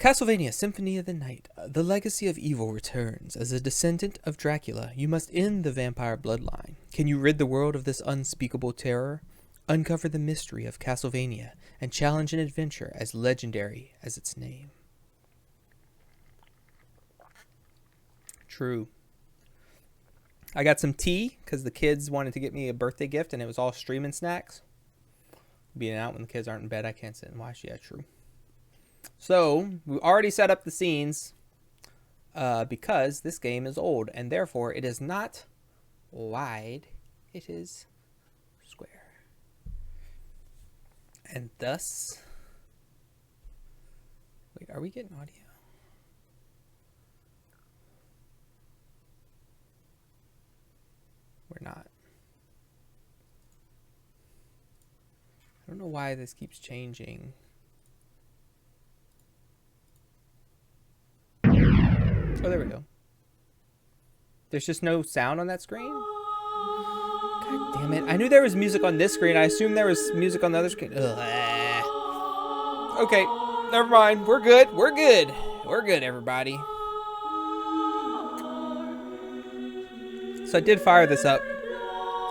Castlevania Symphony of the Night. The legacy of evil returns. As a descendant of Dracula, you must end the vampire bloodline. Can you rid the world of this unspeakable terror? Uncover the mystery of Castlevania and challenge an adventure as legendary as its name. True. I got some tea because the kids wanted to get me a birthday gift and it was all streaming snacks. Being out when the kids aren't in bed, I can't sit and watch. Yeah, true. So, we already set up the scenes because this game is old and therefore it is not wide, it is square. And thus, wait, are we getting audio? We're not. I don't know why this keeps changing. Oh, there we go. There's just no sound on that screen? God damn it. I knew there was music on this screen. I assumed there was music on the other screen. Ugh. Okay, never mind. We're good. We're good. We're good, everybody. So I did fire this up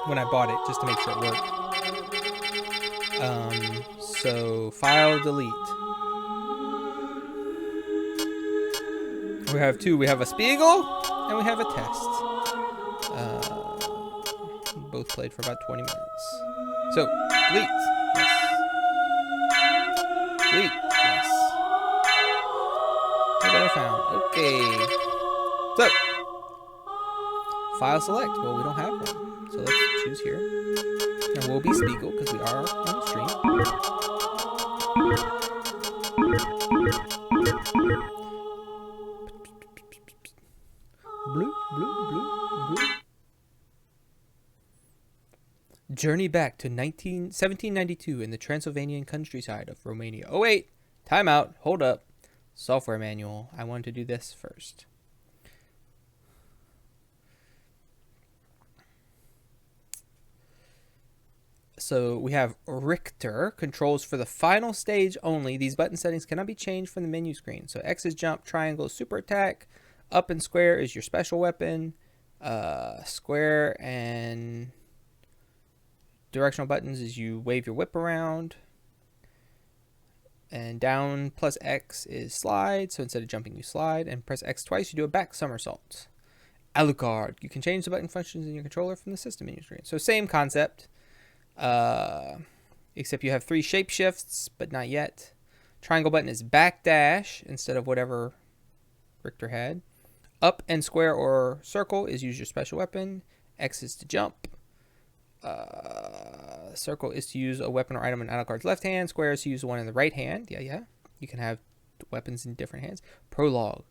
when I bought it, just to make sure it worked. So file delete. We have two. We have a Spiegel and we have a test. Both played for about 20 minutes. So, delete. Yes. Delete. Yes. What have I found? Okay. So, file select. Well, we don't have one. So let's choose here. And we'll be Spiegel because we are on the stream. Blue, blue, blue, blue. Journey back to 1792 in the Transylvanian countryside of Romania. Oh, wait. Time out. Hold up. Software manual. I wanted to do this first. So we have Richter, controls for the final stage only. These button settings cannot be changed from the menu screen. So X is jump, triangle is super attack, up and square is your special weapon, square and directional buttons is you wave your whip around, and down plus X is slide, so instead of jumping you slide, and press X twice you do a back somersault. Alucard, you can change the button functions in your controller from the system menu screen. So same concept. Except you have 3 shape shifts, but not yet. Triangle button is backdash instead of whatever Richter had. Up and square or circle is use your special weapon. X is to jump. Circle is to use a weapon or item in Alucard's left hand. Square is to use one in the right hand. Yeah. You can have weapons in different hands. Prologue.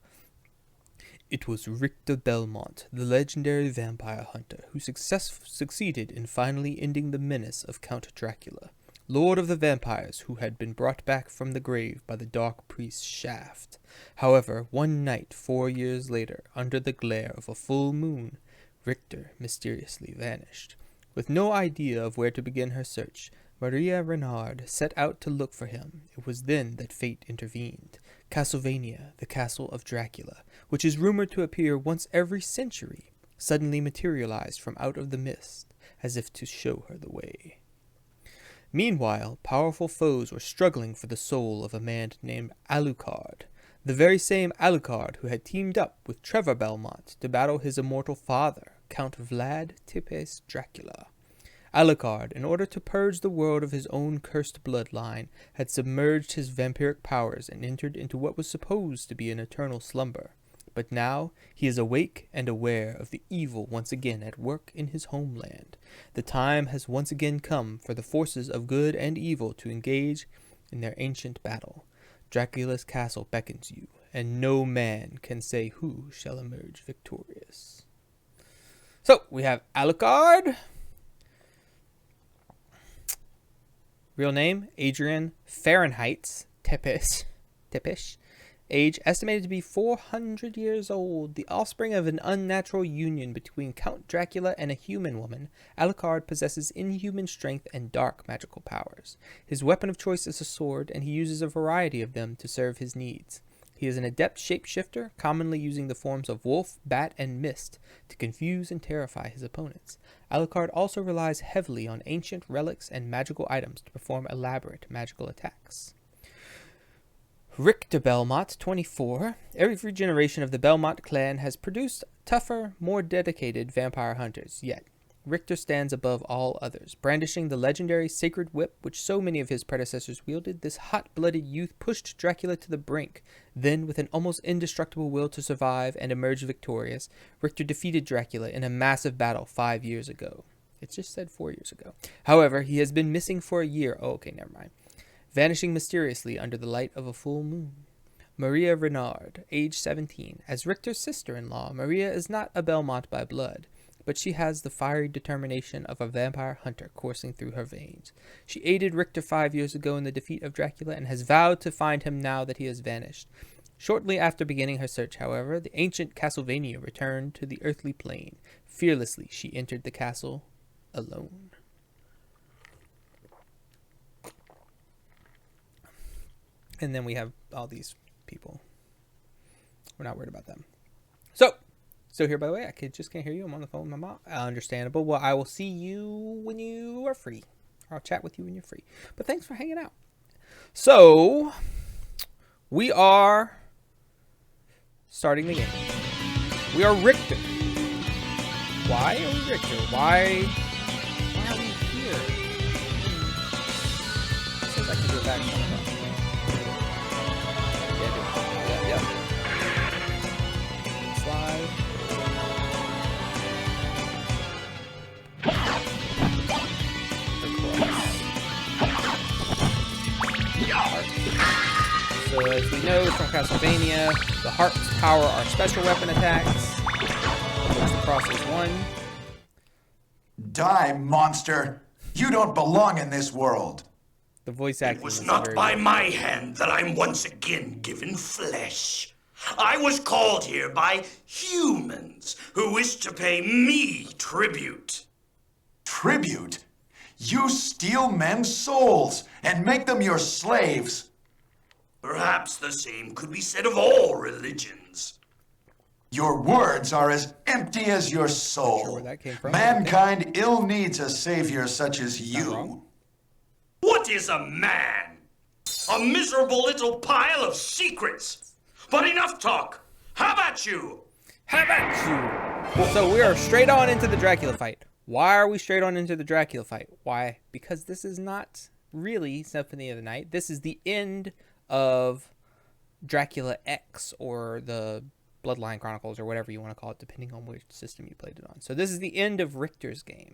It was Richter Belmont, the legendary vampire hunter, who succeeded in finally ending the menace of Count Dracula, lord of the vampires who had been brought back from the grave by the dark priest Shaft. However, one night 4 years later, under the glare of a full moon, Richter mysteriously vanished. With no idea of where to begin her search, Maria Renard set out to look for him. It was then that fate intervened. Castlevania, the Castle of Dracula, which is rumored to appear once every century, suddenly materialized from out of the mist, as if to show her the way. Meanwhile, powerful foes were struggling for the soul of a man named Alucard, the very same Alucard who had teamed up with Trevor Belmont to battle his immortal father, Count Vlad Tepes Dracula. Alucard, in order to purge the world of his own cursed bloodline, had submerged his vampiric powers and entered into what was supposed to be an eternal slumber. But now he is awake and aware of the evil once again at work in his homeland. The time has once again come for the forces of good and evil to engage in their ancient battle. Dracula's castle beckons you, and no man can say who shall emerge victorious. So, we have Alucard. Real name, Adrian Fahrenheit Tepish. Age estimated to be 400 years old. The offspring of an unnatural union between Count Dracula and a human woman, Alucard possesses inhuman strength and dark magical powers. His weapon of choice is a sword, and he uses a variety of them to serve his needs. He is an adept shapeshifter, commonly using the forms of wolf, bat, and mist to confuse and terrify his opponents. Alucard also relies heavily on ancient relics and magical items to perform elaborate magical attacks. Richter Belmont, 24. Every generation of the Belmont clan has produced tougher, more dedicated vampire hunters, yet Richter stands above all others. Brandishing the legendary sacred whip which so many of his predecessors wielded, this hot-blooded youth pushed Dracula to the brink. Then, with an almost indestructible will to survive and emerge victorious, Richter defeated Dracula in a massive battle 5 years ago. It just said 4 years ago. However, he has been missing for a year. Oh, okay, never mind. Vanishing mysteriously under the light of a full moon. Maria Renard, age 17. As Richter's sister-in-law, Maria is not a Belmont by blood, but she has the fiery determination of a vampire hunter coursing through her veins. She aided Richter 5 years ago in the defeat of Dracula and has vowed to find him now that he has vanished. Shortly after beginning her search, however, the ancient Castlevania returned to the earthly plane. Fearlessly, she entered the castle alone. And then we have all these people. We're not worried about them. So, still here, by the way. I just can't hear you. I'm on the phone with my mom. Understandable. Well, I will see you when you are free. Or I'll chat with you when you're free. But thanks for hanging out. So, we are starting the game. We are Richter. Why are we Richter? Why are we here? It says I can go back. Yeah. Slide. So as we know from Castlevania, the harps power our special weapon attacks. Which the cross is 1. Die, monster! You don't belong in this world! The voice acting It was not by my hand that I'm once again given flesh. I was called here by humans who wish to pay me tribute. Tribute? You steal men's souls and make them your slaves. Perhaps the same could be said of all religions. Your words are as empty as your soul. Sure where that came from. Mankind ill needs a savior such as you. What is a man? A miserable little pile of secrets. But enough talk. How about you? How about you? So we are straight on into the Dracula fight. Why are we straight on into the Dracula fight? Why? Because this is not really Symphony of the Night. This is the end of Dracula X, or the Bloodline Chronicles, or whatever you want to call it, depending on which system you played it on. So this is the end of Richter's game.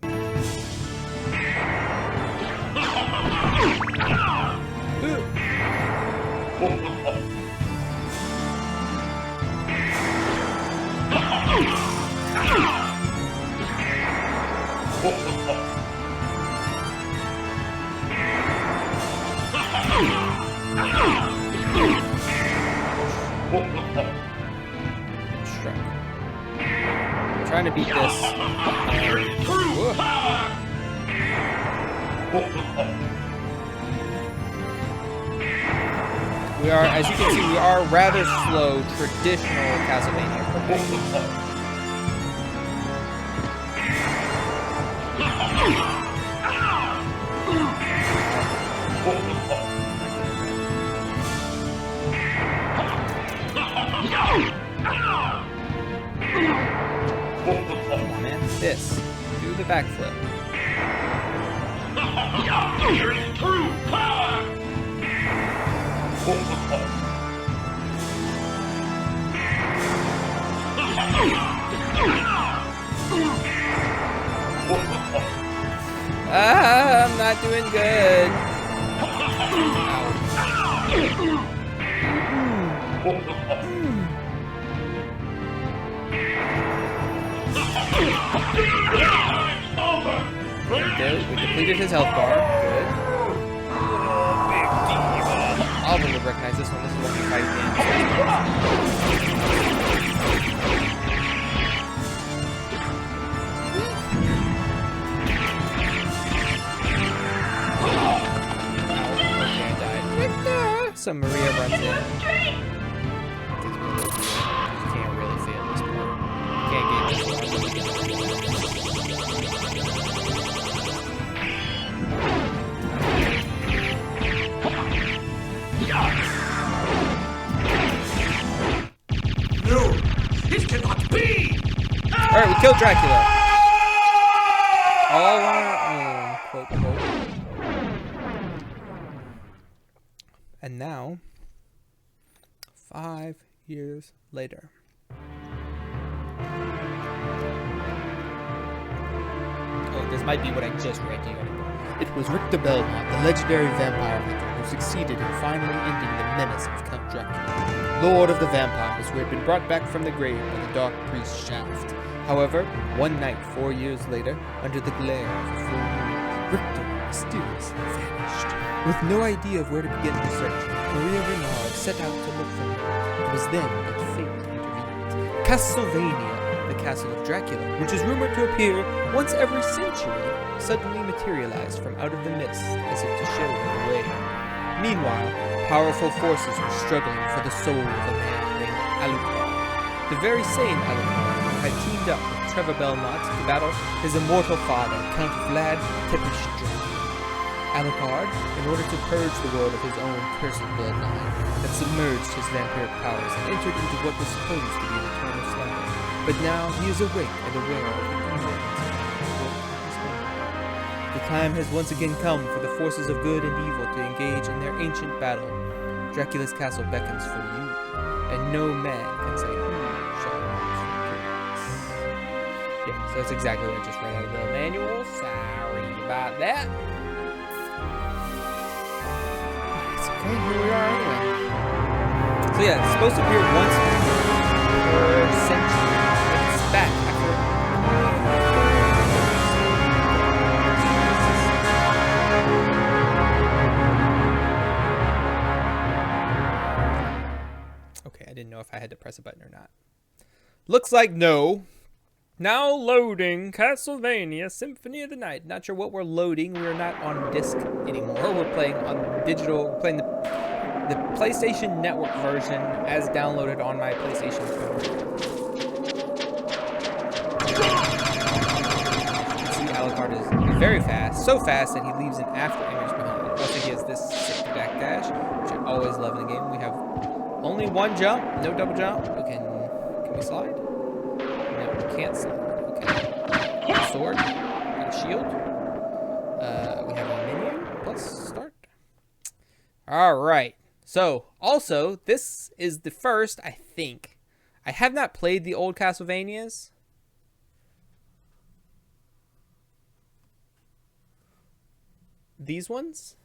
I'm trying to beat this. We are, as you can see, we are rather slow, traditional Castlevania progression. Come on, man. This. Do the backflip. Here's true power! I'm not doing good. We depleted his health bar. Good. Alvin would recognize this one. This is what we fight in. Okay, I died. Richter! So Maria runs in. Alright, we killed Dracula. All on our own, quote, quote. And now, 5 years later. Oh, this might be what I just read to you. It was Richter Belmont, the legendary vampire hunter, who succeeded in finally ending the menace of Count Dracula, Lord of the Vampires, who had been brought back from the grave by the Dark Priest Shaft. However, one night 4 years later, under the glare of a full moon, Richter mysteriously vanished. With no idea of where to begin her search, Maria Renard set out to look for him. It was then that fate intervened. Castlevania, the castle of Dracula, which is rumored to appear once every century, suddenly materialized from out of the mist as if to show her the way. Meanwhile, powerful forces were struggling for the soul of a man named Alucard. The very same Alucard who had teamed up with Trevor Belmont to battle his immortal father, Count Vlad Tepes Dracula. Alucard, in order to purge the world of his own cursed bloodline, had submerged his vampiric powers and entered into what was supposed to be an eternal slumber. But now he is awake and aware of the evil The time has once again come for the forces of good and evil to engage in their ancient battle. Dracula's castle beckons for you, and no man can say who shall reach. Yeah, so that's exactly what I just read out of the manual. Sorry about that. It's okay, here we are anyway. So yeah, it's supposed to appear once per century. It's back after okay, I didn't know if I had to press a button or not. Looks like no. Now loading Castlevania Symphony of the Night. Not sure what we're loading. We're not on disc anymore. We're playing on digital. We're playing the PlayStation Network version as downloaded on my PlayStation 4. See, Alucard is very fast. So fast that he leaves an after image behind. Also, he has this sick backdash, which I always love in the game. We have only one jump, no double jump. Can we slide? No, we can't slide. Okay. Sword, got a shield. We have a menu plus start. All right. So, also, this is the first, I think. I have not played the old Castlevanias. These ones?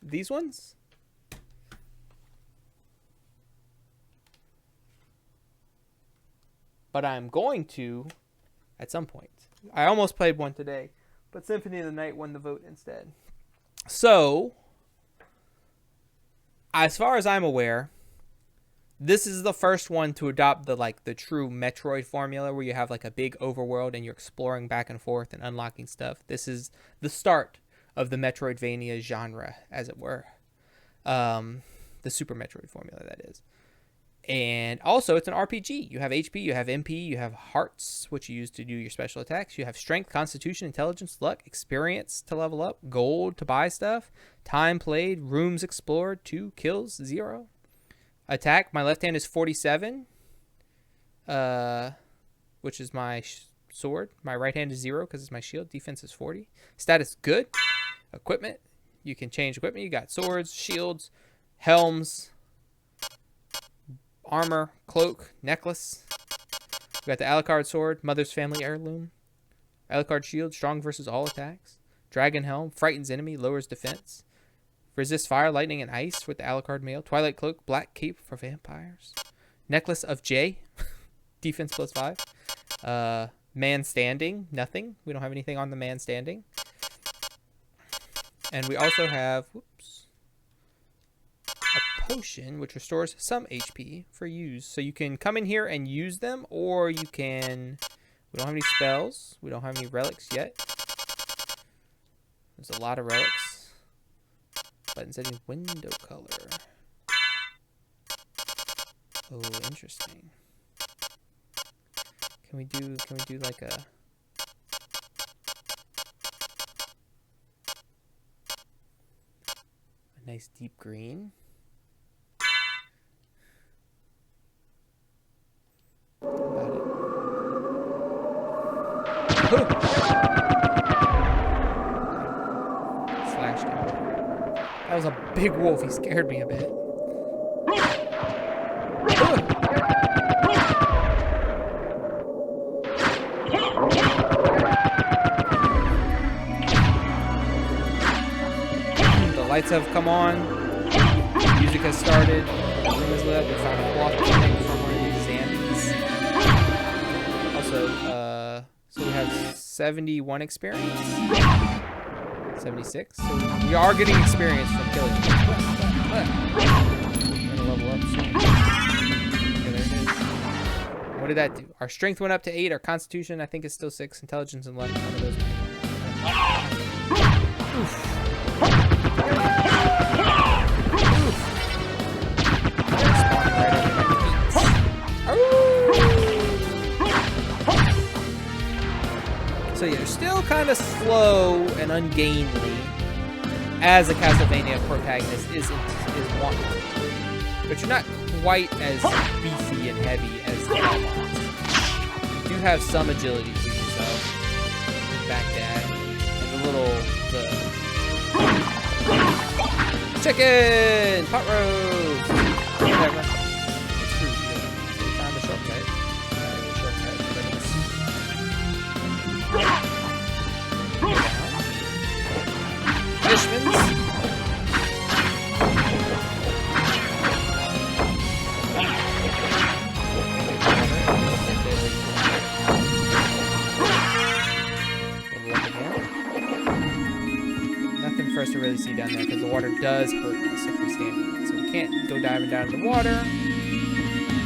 These ones? But I'm going to at some point. I almost played one today, but Symphony of the Night won the vote instead. So, as far as I'm aware, this is the first one to adopt the true Metroid formula where you have like a big overworld and you're exploring back and forth and unlocking stuff. This is the start of the Metroidvania genre, as it were. The Super Metroid formula, that is. And also, it's an RPG. You have HP, you have MP, you have hearts, which you use to do your special attacks. You have strength, constitution, intelligence, luck, experience to level up, gold to buy stuff, time played, rooms explored, 2 kills, 0. Attack, my left hand is 47, which is my sword. My right hand is 0 because it's my shield. Defense is 40. Status, good. Equipment, you can change equipment. You got swords, shields, helms, armor, cloak, necklace. We got the Alucard sword, mother's family heirloom. Alucard shield, strong versus all attacks. Dragon helm, frightens enemy, lowers defense. Resist fire, lightning, and ice with the Alucard mail. Twilight cloak, black cape for vampires. Necklace of J, defense plus 5. Man standing, nothing. We don't have anything on the man standing. And we also have, a potion, which restores some HP for use. So you can come in here and use them, or you can... We don't have any spells. We don't have any relics yet. There's a lot of relics. Button setting, window color. Oh, interesting. Can we do like a... nice deep green. smashed him. That was a big wolf. He scared me a bit. The lights have come on. Music has started. The room is lit up. We found a cloth thing from one of these zombies. Also, so we have 71 experience. 76. So we are getting experience from killing them. We're gonna level up soon. Okay, there it is. What did that do? Our strength went up to 8. Our constitution, I think, is still 6. Intelligence and luck, one of those. Oof. So yeah, you're still kind of slow and ungainly as a Castlevania protagonist is wanted. But you're not quite as beefy and heavy as the Belmonts. You do have some agility for yourself. Back dash. And the little chicken! Pot roast! Whatever. It's food. So we found a shortcut. Fishmans. Nothing for us to really see down there because the water does hurt us if we stand in it. So we can't go diving down in the water.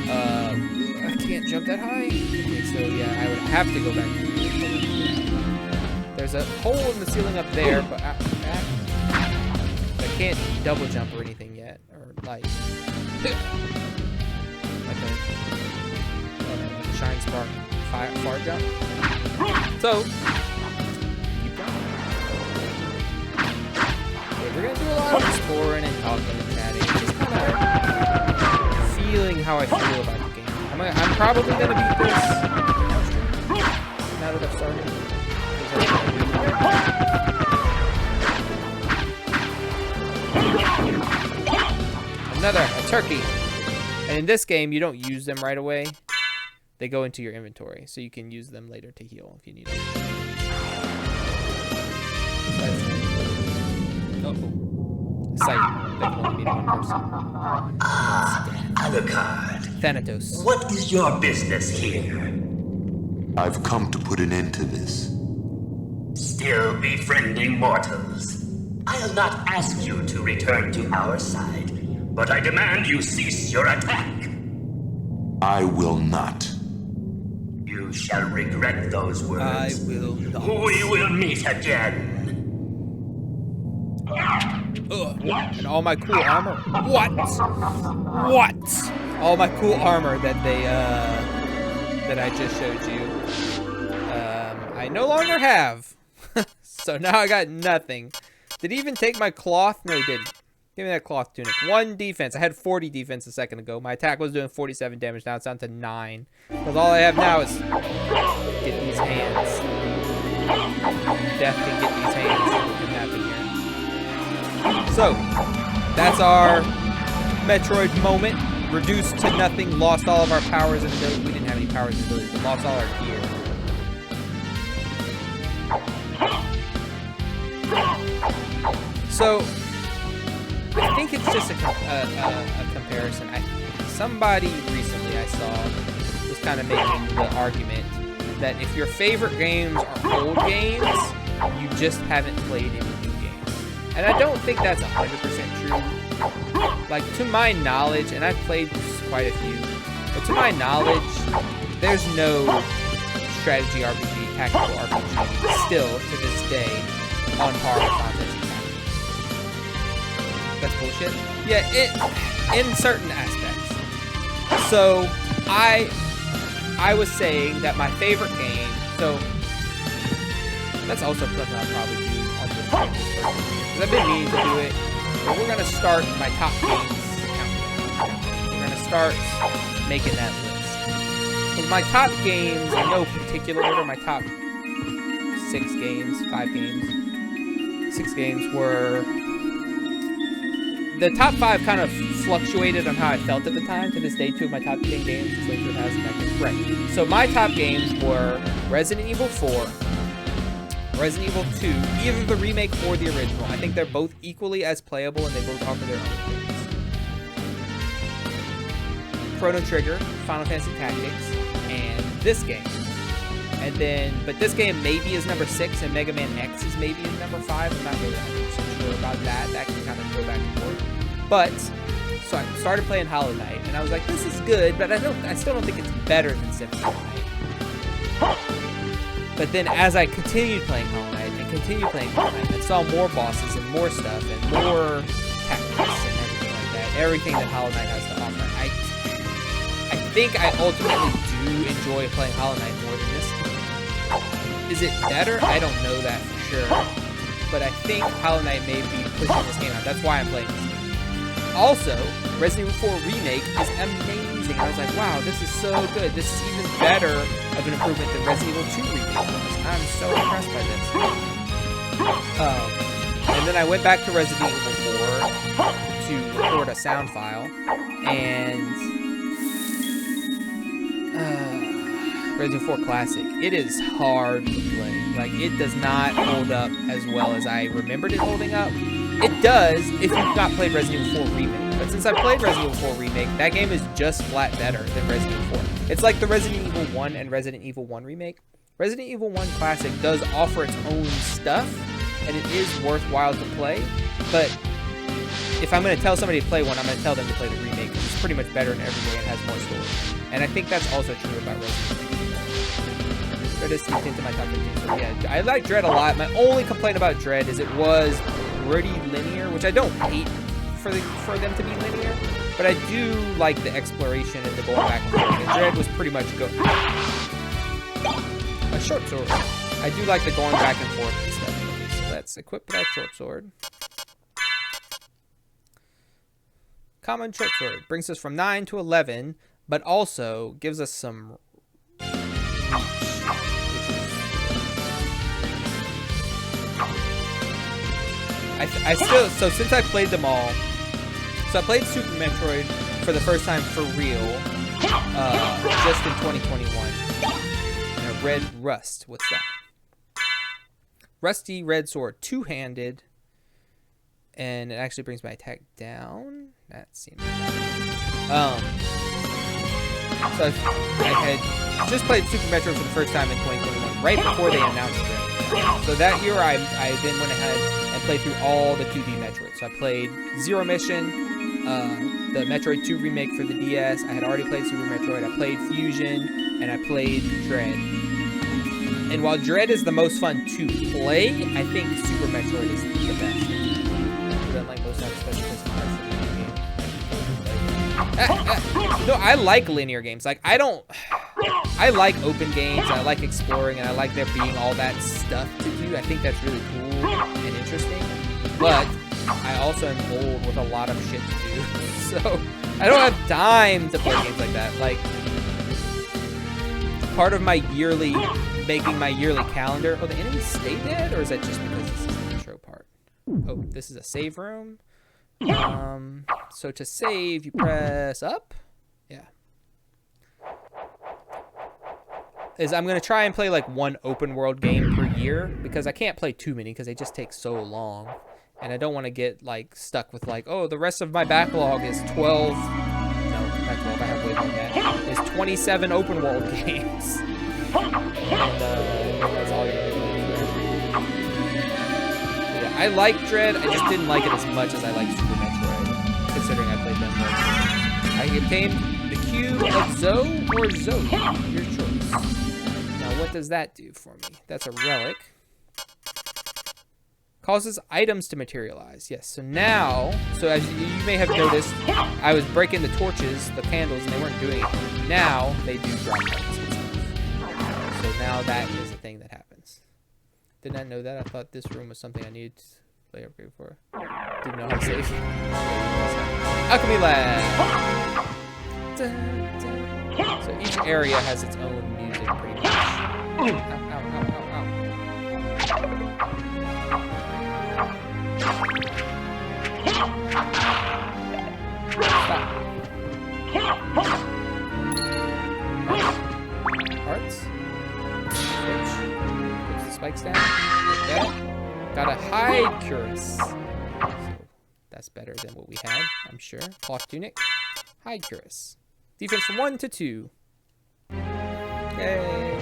I can't jump that high. Okay, so yeah, I would have to go back to the There's a hole in the ceiling up there, but I can't double jump or anything yet, or like a shine spark far jump. So keep going. Okay, we're gonna do a lot of exploring and talking and chatting, just kind of feeling how I feel about the game. I'm probably gonna beat this now that I've started. Another, a turkey. And in this game, you don't use them right away. They go into your inventory, so you can use them later to heal if you need them. Uh-oh. Sight. That can only mean one person. Alucard. Thanatos. What is your business here? I've come to put an end to this. Still befriending mortals. I'll not ask you to return to our side, but I demand you cease your attack. I will not. You shall regret those words. I will not. We will meet again. Ugh. And all my cool armor. What? What? All my cool armor that they that I just showed you. I no longer have. So now I got nothing. Did he even take my cloth? No, he didn't. Give me that cloth tunic. 1 defense. I had 40 defense a second ago. My attack was doing 47 damage. Now it's down to 9. Because all I have now is get these hands. Death can get these hands. What can happen here? So, that's our Metroid moment. Reduced to nothing. Lost all of our powers and abilities. We didn't have any powers and abilities, but lost all our gear. So, I think it's just a comparison. Somebody recently I saw was kind of making the argument that if your favorite games are old games, you just haven't played any new games. And I don't think that's 100% true. Like, to my knowledge, and I've played quite a few, but to my knowledge, there's no strategy RPG, tactical RPG, still, to this day, on par with Final Fantasy. That's bullshit. Yeah, in certain aspects. So I was saying that my favorite game. So that's also something I'll probably do on this stream because I've been meaning to do it. But we're gonna start my top games countdown. We're gonna start making that list. So my top games in no particular order. My top 6 games, 5 games. 6 games were... The top 5 kind of fluctuated on how I felt at the time. To this day, 2 of my top 10 games is like 2000 back then. Right. So my top games were Resident Evil 4, Resident Evil 2, either the remake or the original. I think they're both equally as playable and they both offer their own things. Chrono Trigger, Final Fantasy Tactics, and this game. And then, but this game maybe is number 6 and Mega Man X is maybe in number 5. I'm not really 100% sure about that. That can kind of go back and forth. But, so I started playing Hollow Knight and I was like, this is good, but I still don't think it's better than Symphony. But then as I continued playing Hollow Knight and continued playing Hollow Knight and saw more bosses and more stuff and more tactics and everything like that, everything that Hollow Knight has to offer, I think I ultimately do enjoy playing Hollow Knight more than this. Is it better? I don't know that for sure. But I think Hollow Knight may be pushing this game out. That's why I'm playing this game. Also, Resident Evil 4 Remake is amazing. I was like, wow, this is so good. This is even better of an improvement than Resident Evil 2 Remake was. I'm so impressed by this. And then I went back to Resident Evil 4 to record a sound file. And... Resident Evil 4 Classic. It is hard to play. Like, it does not hold up as well as I remembered it holding up. It does if you've not played Resident Evil 4 Remake. But since I played Resident Evil 4 Remake, that game is just flat better than Resident Evil 4. It's like the Resident Evil 1 and Resident Evil 1 Remake. Resident Evil 1 Classic does offer its own stuff, and it is worthwhile to play. But if I'm going to tell somebody to play one, I'm going to tell them to play the remake, because it's pretty much better in every way and has more story. And I think that's also true about Resident Evil. Dread is sneaked into my top 15, so yeah, I like Dread a lot. My only complaint about Dread is it was pretty linear, which I don't hate for them to be linear, but I do like the exploration and the going back and forth. And Dread was pretty much a short sword. I do like the going back and forth and stuff. So let's equip that short sword. Common short sword brings us from 9 to 11, but also gives us some so since I played them all, so I played Super Metroid for the first time for real, just in 2021, and I read Rust. What's that? Rusty red sword, two-handed, and it actually brings my attack down. That seems bad. So I had just played Super Metroid for the first time in 2021, right before they announced it. So that year I then went ahead and played through all the 2D Metroids. So I played Zero Mission, the Metroid 2 remake for the DS. I had already played Super Metroid. I played Fusion, and I played Dread. And while Dread is the most fun to play, I think Super Metroid is the best. Because unlike those types of special no, I like linear games. Like, I like open games, I like exploring, and I like there being all that stuff to do. I think that's really cool and interesting. But I also am old with a lot of shit to do. So I don't have time to play games like that. Like, part of my making my yearly calendar. Oh, the enemies stay dead? Or is that just because this is the intro part? Oh, this is a save room. So to save, you press up. Yeah. I'm going to try and play like one open world game per year, because I can't play too many because they just take so long. And I don't want to get like stuck with like, oh, the rest of my backlog is 12. No, not 12. I have way more than that. It's 27 open world games. And that's all you're doing. Yeah, I like Dread. I just didn't like it as much as I like Super Metroid, considering I played them more. I obtained the Cube of Zoe or Zoe, your choice. Now, what does that do for me? That's a relic. Causes items to materialize. Yes, so now, so as you may have noticed, I was breaking the torches, the candles, and they weren't doing anything. Now, they do drop items and stuff. So now that is a thing that happens. Did not know that. I thought this room was something I needed to play upgrade for. Didn't know how to save. Alchemy Lab! So each area has its own music, pretty much. Ow, ow, ow, ow, ow. Hearts. Switch. Puts the spikes down. Get it. Got a hide cuirass. So that's better than what we had, I'm sure. Cloth tunic. Hide cuirass. Defense from 1 to 2. Yay,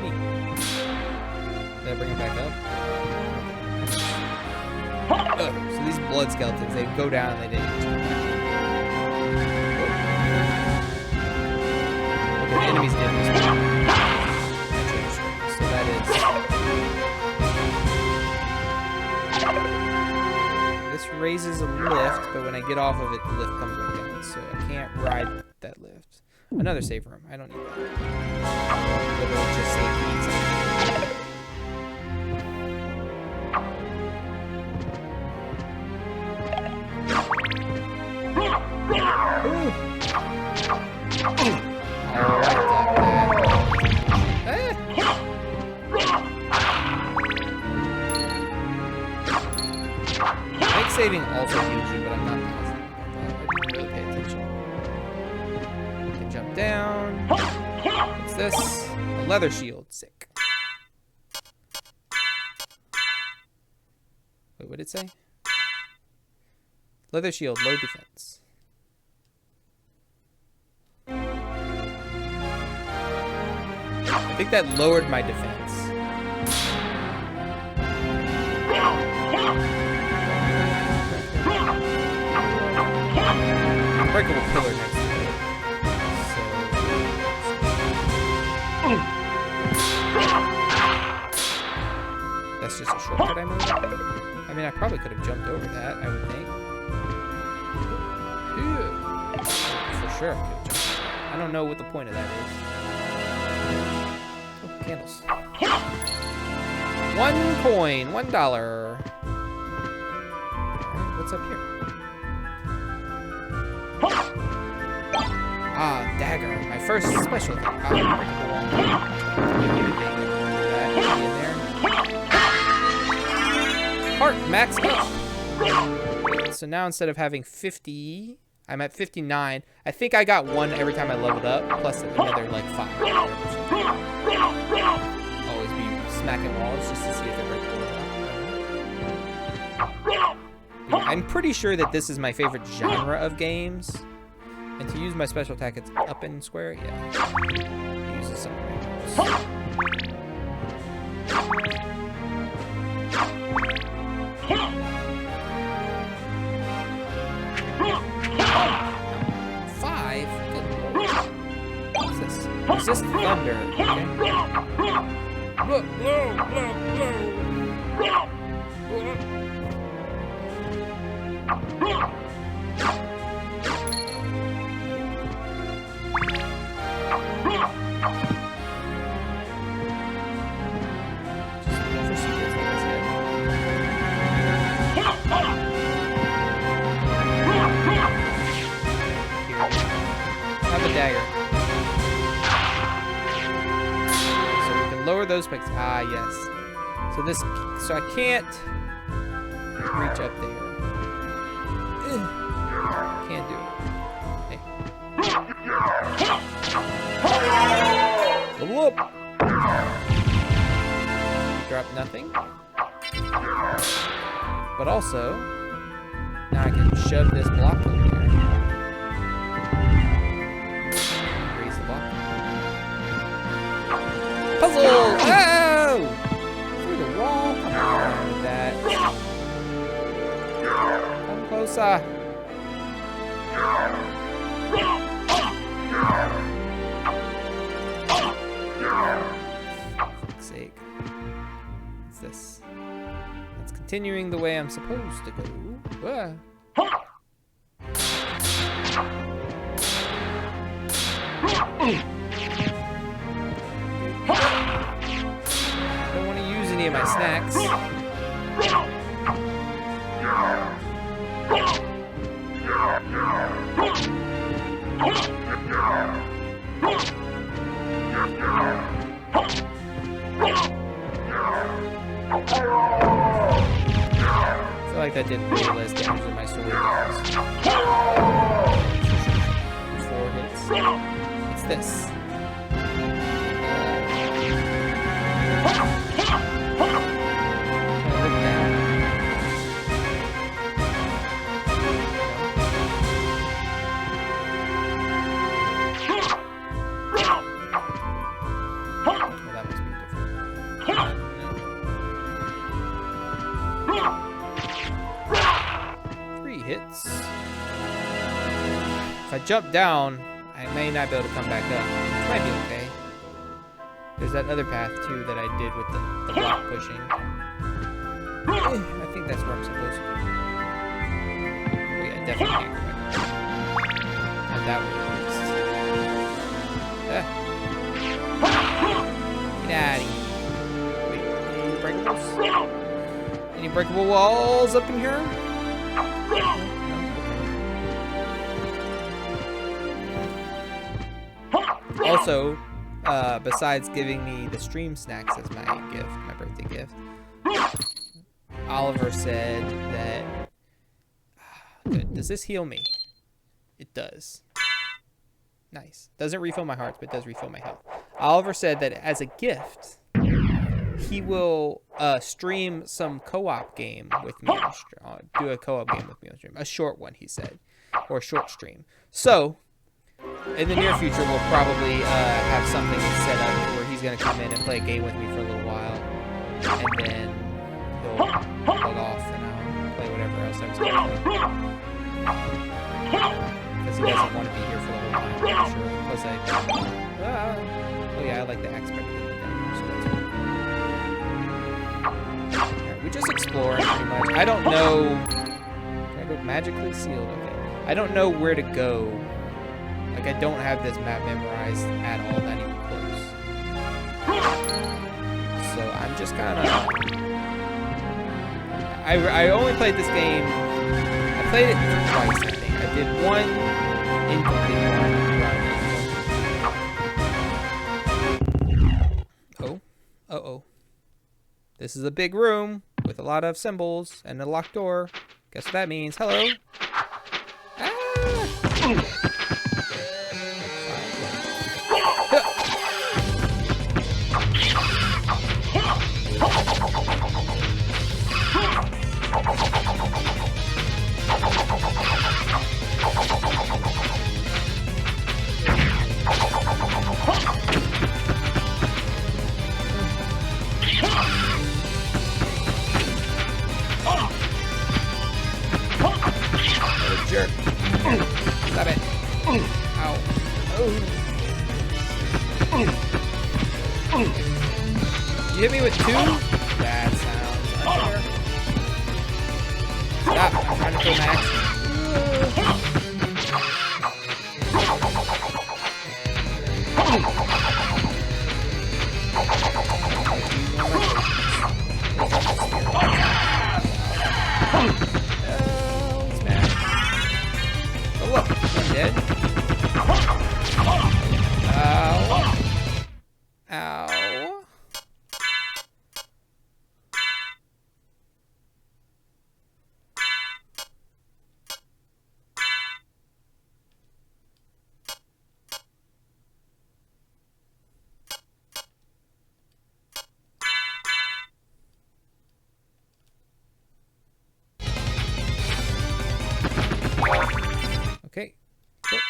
neat. Did I bring it back up? So these blood skeletons, they go down and they didn't. Okay, the enemies did this one. So that is... This raises a lift, but when I get off of it, the lift comes back down. So I can't ride that lift. Another save room. I don't need that. Literally just save me something. I think saving also heals you, but I'm not positive about that. I didn't really pay attention. I can jump down. What's this? A leather shield. Sick. Wait, what did it say? Leather shield, low defense. I think that lowered my defense. Unbreakable pillar next to it. So that's just a shortcut I made. I mean, I probably could have jumped over that, I would think. Ew. For sure I could have jumped over that. I don't know what the point of that is. Oh, candles. 1 coin, $1. Alright, what's up here? Ah, dagger. My first special thing. Heart max up. So now instead of having 50, I'm at 59. I think I got 1 every time I leveled up, plus another like 5. Always be smacking walls just to see if they break the wall. I'm pretty sure that this is my favorite genre of games. And to use my special attack, it's up and square. Yeah. Uses some ranges. 5? Good lord. What's this? Resist thunder. Okay. Dagger. So we can lower those spikes. Ah, yes. So I can't reach up there. Can't do it. Hey. Level up. Drop nothing. But also, now I can shove this block over there. Puzzle! Oh! Through the wall. Come on with that. Come closer. For fuck's sake. What's this? That's continuing the way I'm supposed to go. Don't want to use any of my snacks. I feel like like that did way less damage than my sword does. 4 hits. It's this. Look down. Well, that must be different. No. 3 hits. If I jump down, I may not be able to come back up. Which might be okay. There's that other path too that I did with the block pushing. I think that's where I'm supposed to go. Oh yeah, definitely can't go back. Not that way at least. Get out of here. Wait, any breakables? Any breakable walls up in here? No? Also, besides giving me the stream snacks as my gift, my birthday gift, Oliver said that... Good. Does this heal me? It does. Nice. Doesn't refill my hearts, but does refill my health. Oliver said that as a gift, he will stream some co-op game with me on stream. Do a co-op game with me on stream. A short one, he said. Or a short stream. So... in the near future, we'll probably have something set up where he's going to come in and play a game with me for a little while. And then he'll log off and I'll play whatever else I was going to play. Because he doesn't want to be here for the whole time, I'm sure. Plus oh yeah, I like the axe better than the dagger, so that's cool. Alright, we just explore pretty much. I don't know... Can I go magically sealed? Okay. I don't know where to go. Like, I don't have this map memorized at all, not even close. So, I'm just kind of... I only played this game... I played it twice, I think. I did one incomplete run. Oh. Uh-oh. This is a big room with a lot of symbols and a locked door. Guess what that means. Hello. Ah! Jerk. Stop it. Ow. Oh. You hit me with 2? That sounds unfair. Stop. I'm trying to kill Max. Oh, look. I'm dead. Ow. Ow. Okay. Cool.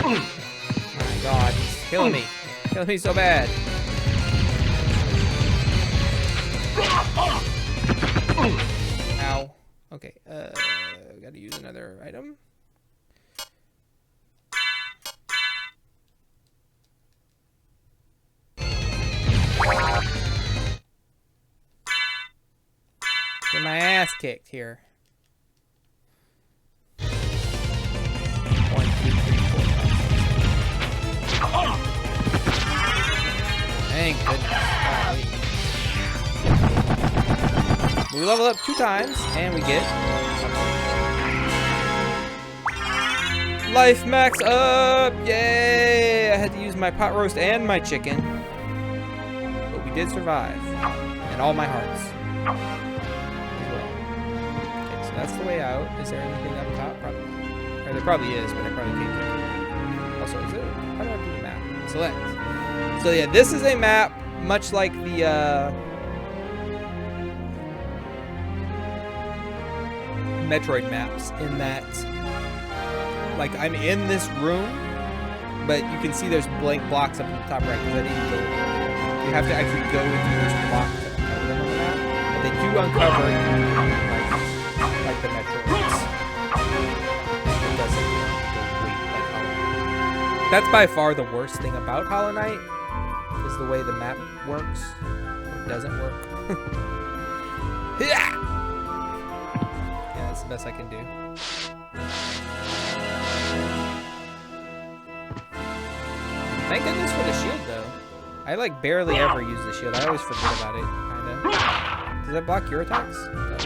Oh my god, he's killing me. Killing me so bad. Ow. Okay, gotta use another item. Get my ass kicked here. Thank goodness. We level up 2 times, and we get life max up! Yay! I had to use my pot roast and my chicken, but we did survive, and all my hearts as well. Okay, so that's the way out. Is there anything up top? Probably not. Or there probably is, but I probably can't get it. Also, is it? How do I do the map? Select. So yeah, this is a map much like the Metroid maps, in that, like, I'm in this room, but you can see there's blank blocks up in the top right because I didn't go. You have to actually go into this block to uncover them on the map, but they do uncover like the Metroids. It doesn't go wait like Hollow Knight. That's by far the worst thing about Hollow Knight, is the way the map works, or doesn't work. Yeah! That's the best I can do. Thank goodness for the shield, though. I like barely ever use the shield. I always forget about it, kinda. Does that block your attacks? It does.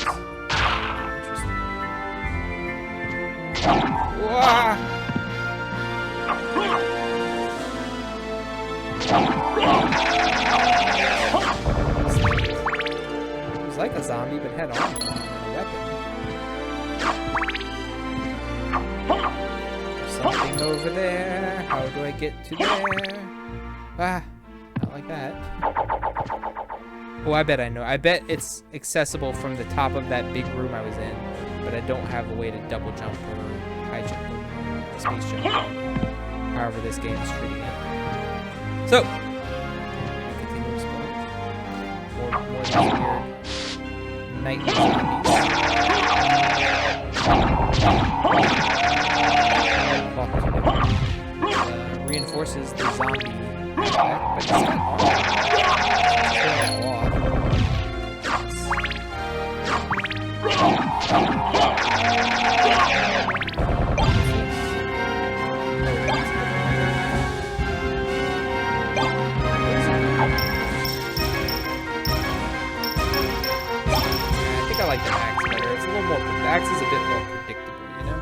Interesting. Wah! It was like a zombie, but had armor and a weapon. Something over there. How do I get to there? Ah, not like that. Oh, I bet I know. I bet it's accessible from the top of that big room I was in, but I don't have a way to double jump or high jump or space jump. However this game is treating it. So, continue to explore. More of these weird nightly zombies. Reinforces the zombie attack, but it's not I think I like the axe better. It's a little more. The axe is a bit more predictable, you know.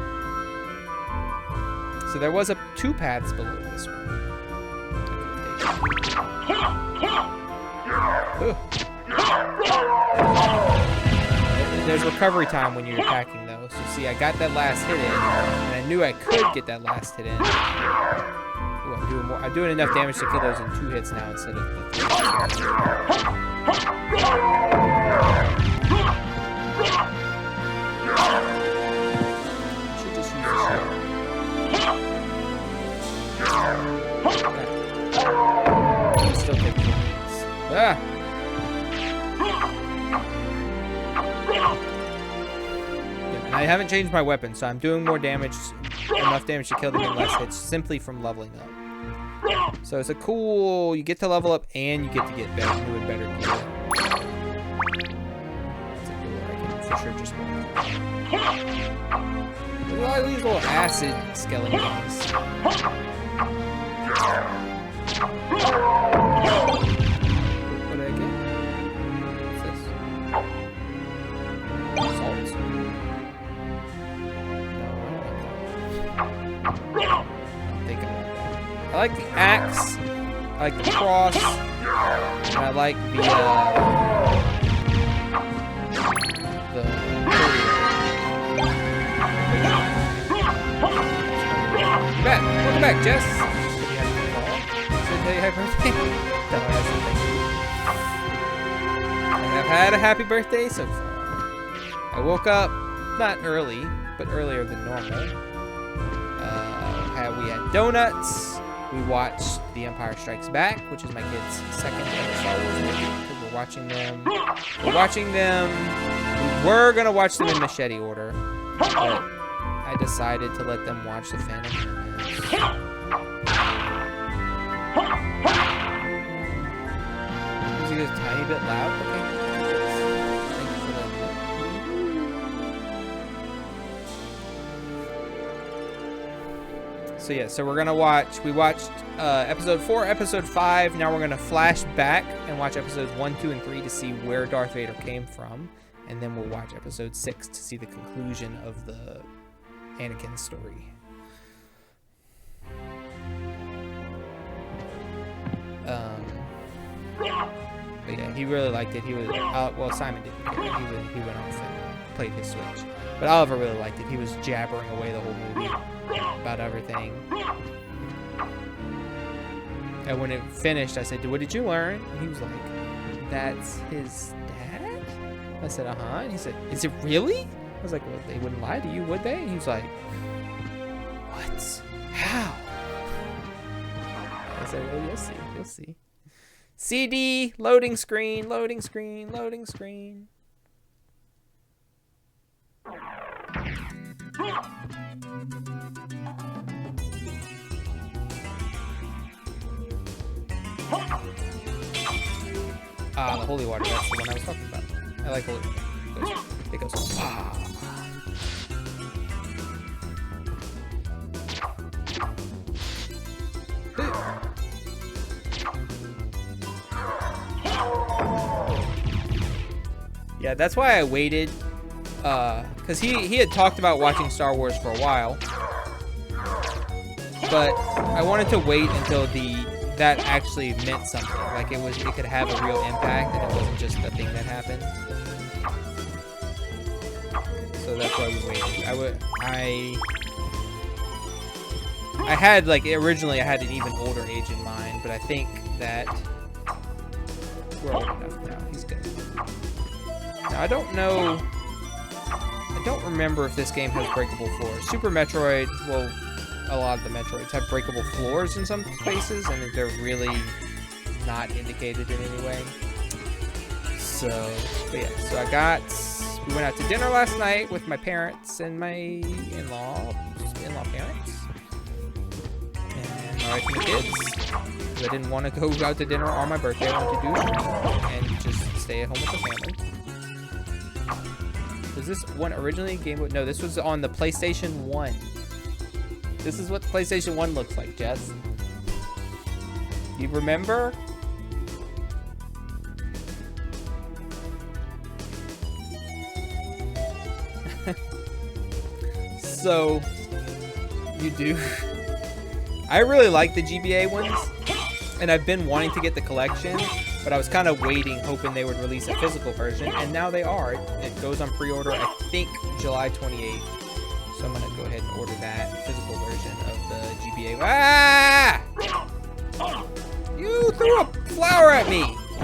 So there was 2 paths below this one. There's recovery time when you're attacking, though. So see, I got that last hit in, and I knew I could get that last hit in. Ooh, I'm doing more. I'm doing enough damage to kill those in 2 hits now instead of the 3. Should just use the shield. Still take 2 hits. Ah! And I haven't changed my weapon, so I'm doing more damage, enough damage to kill them in less hits, simply from leveling up. So it's a cool, you get to level up and you get to get better, new and better gear. That's a door I can for sure just walk through. There's a lot of these little acid skeletons. What did I get? What's this? Salt. No, I don't like that. I'm thinking about that. I like the axe. I like the cross. And I like the Welcome back, Jess. Say happy birthday. I have had a happy birthday so far. I woke up not early, but earlier than normal. We had donuts. We watched The Empire Strikes Back, which is my kids' second ever Star Wars movie. Because we're watching them. We were gonna watch them in machete order, but I decided to let them watch The Phantom Menace. Music is a tiny bit loud. Okay. Thank you for letting me know. So yeah, so we're gonna watch. We watched episode 4, episode 5. Now we're gonna flash back and watch episodes 1, 2, and 3 to see where Darth Vader came from, and then we'll watch episode 6 to see the conclusion of the Anakin story. But yeah, he really liked it. He was well, Simon didn't care. He went off and played his Switch. But Oliver really liked it. He was jabbering away the whole movie about everything. And when it finished, I said, "What did you learn?" And he was like, "That's his dad?" I said, "Uh-huh." And he said, "Is it really?" I was like, "Well, they wouldn't lie to you, would they?" And he was like, "What? How?" I said, "Well, you'll see. You'll see." CD, loading screen, loading screen, loading screen. Ah, the holy water, that's the one I was talking about. I like holy water. It goes, ah. Yeah, that's why I waited, because he had talked about watching Star Wars for a while, but I wanted to wait until that actually meant something, like it could have a real impact, and it wasn't just a thing that happened. So that's why we waited. I had, like, originally I had an even older age in mind, but I think that we're old enough now. He's good. Now, I don't remember if this game has breakable floors. Super Metroid, well, a lot of the Metroids have breakable floors in some spaces, and they're really not indicated in any way. So, but yeah, so we went out to dinner last night with my parents and my in-law parents. And my wife and the kids. I didn't want to go out to dinner on my birthday. I wanted to do something and just stay at home with the family. Was this one originally Game Boy? No, this was on the PlayStation 1. This is what the PlayStation 1 looks like, Jess. You remember? So, you do. I really like the GBA ones, and I've been wanting to get the collection, but I was kind of waiting, hoping they would release a physical version, and now they are. It goes on pre-order, I think, July 28th. So I'm going to go ahead and order that physical version of the GBA. Ah! You threw a flower at me! I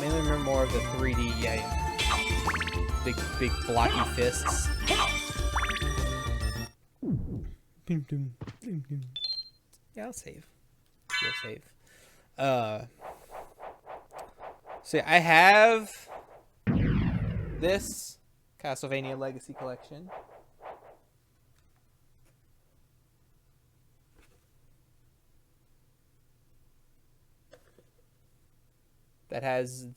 mainly remember more of the 3D, yeah. Big blocky fists. Yeah, I'll save. You'll save. So yeah, I have this Castlevania Legacy Collection. It has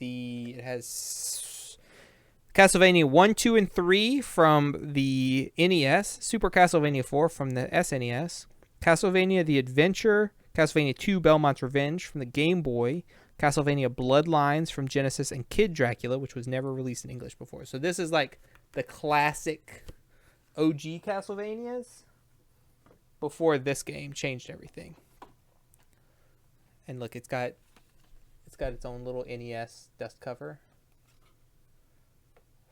Castlevania 1, 2, and 3 from the NES, Super Castlevania 4 from the SNES, Castlevania The Adventure, Castlevania 2 Belmont's Revenge from the Game Boy, Castlevania Bloodlines from Genesis, and Kid Dracula, which was never released in English before. So this is like the classic OG Castlevanias before this game changed everything. And look, it's got its own little NES dust cover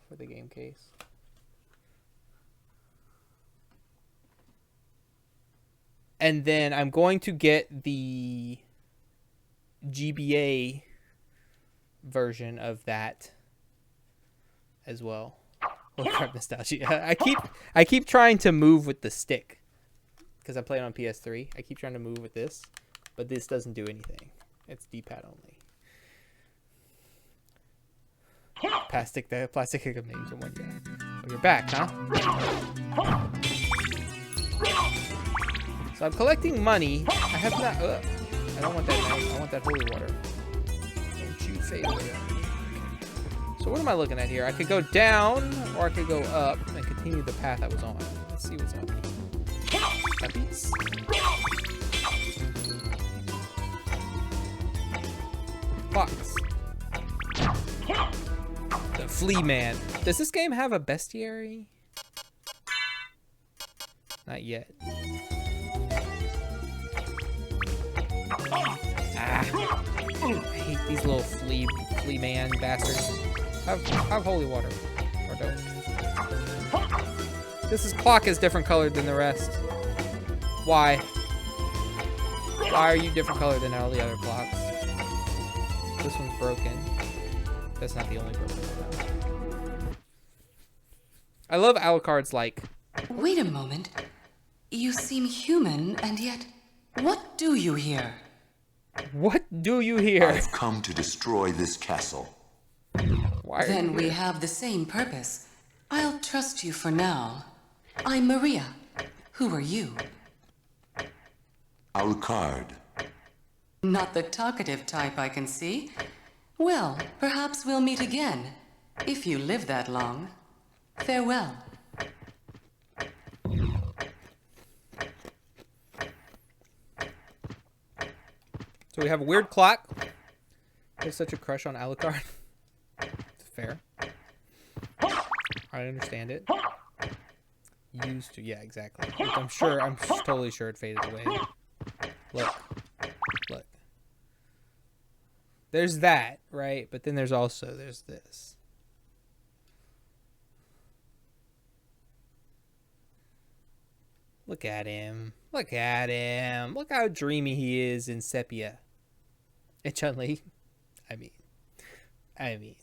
for the game case. And then I'm going to get the GBA version of that as well. Alucard nostalgia. I keep trying to move with the stick because I'm playing on PS3. I keep trying to move with this, but this doesn't do anything. It's D-pad only. Plastic hiccup names in one guy. Oh, you're back, huh? So I'm collecting money. I have not. I don't want that. I want that holy water. Don't you fade away. Okay. So what am I looking at here? I could go down, or I could go up and continue the path I was on. Let's see what's up. Puppies. Fox. The Flea Man. Does this game have a bestiary? Not yet. Ah. I hate these little flea man bastards. Have holy water. Or don't. This clock is different colored than the rest. Why? Why are you different colored than all the other clocks? This one's broken. That's not the only broken one. I love Alucard's like... Wait a moment. You seem human, and yet... What do you here? What do you here? I've come to destroy this castle. Why Then we have the same purpose. I'll trust you for now. I'm Maria. Who are you? Alucard. Not the talkative type, I can see. Well, perhaps we'll meet again. If you live that long. Farewell. So we have a weird clock. I have such a crush on Alucard. It's fair. I understand it. Used to, yeah, exactly. I'm totally sure it faded away. Look. Look. There's that, right? But then there's this. Look at him. Look at him. Look how dreamy he is in sepia. And Chun-Li. I mean.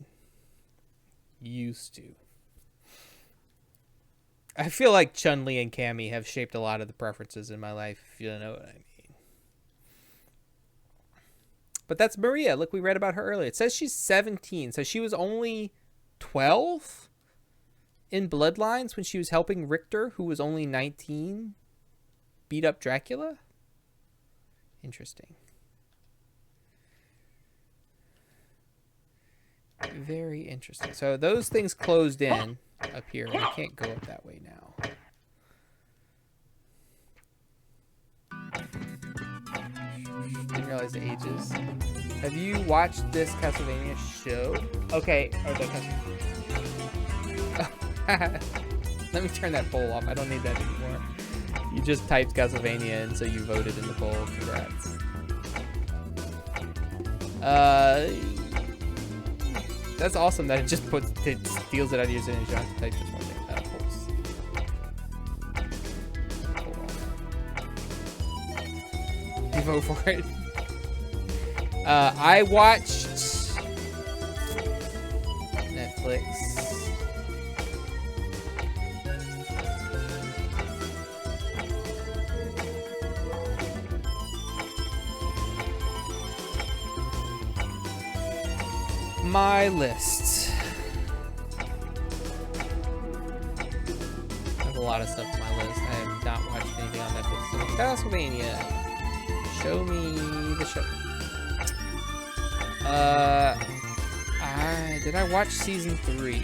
Used to. I feel like Chun-Li and Cammy have shaped a lot of the preferences in my life, if you don't know what I mean. But that's Maria. Look, we read about her earlier. It says she's 17, so she was only 12 in Bloodlines when she was helping Richter, who was only 19, beat up Dracula? Interesting. Very interesting. So those things closed in up here, and I can't go up that way now. Didn't realize the ages. Have you watched this Castlevania show? Okay, or the Castlevania. Let me turn that poll off. I don't need that anymore. You just typed Castlevania, and so you voted in the poll. Congrats. That's awesome that it steals it out of your Zen and you don't have to type just one thing. Polls. You vote for it. I watched Netflix. My list. I have a lot of stuff on my list. I have not watched anything on Netflix. So Castlevania. Show me the show. Did I watch season 3?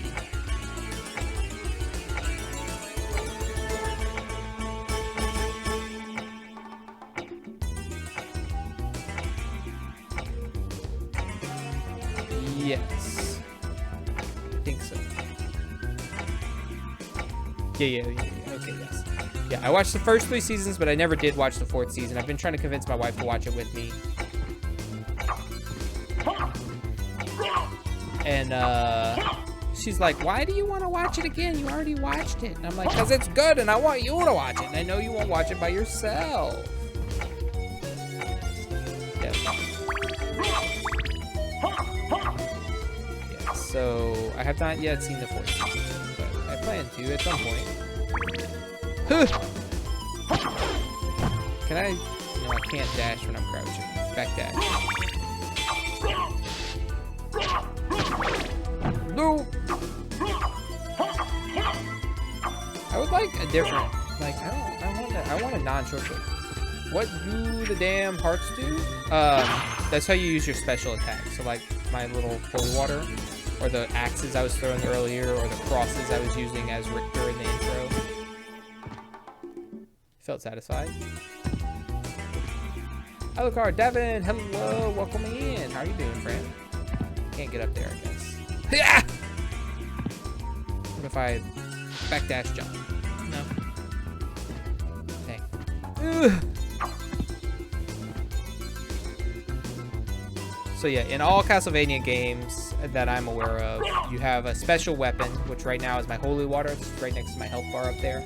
Yes. I think so. Yeah. Okay, yes. Yeah, I watched the first 3 seasons, but I never did watch the 4th season. I've been trying to convince my wife to watch it with me. And, she's like, why do you want to watch it again? You already watched it. And I'm like, because it's good, and I want you to watch it. And I know you won't watch it by yourself. So, I have not yet seen the 4th season, but I plan to at some point. Can I? No, I can't dash when I'm crouching. Back dash. No! I would like a different, like, I want a non-short-short. What do the damn hearts do? That's how you use your special attack. So, like, my little holy water. Or the axes I was throwing earlier, or the crosses I was using as Richter in the intro. Felt satisfied. Alucard, Devin, hello, welcome in. How are you doing, friend? Can't get up there, I guess. Yeah! What if I backdash jump? No. Dang. Ugh. So yeah, in all Castlevania games that I'm aware of, you have a special weapon, which right now is my holy water. It's right next to my health bar up there.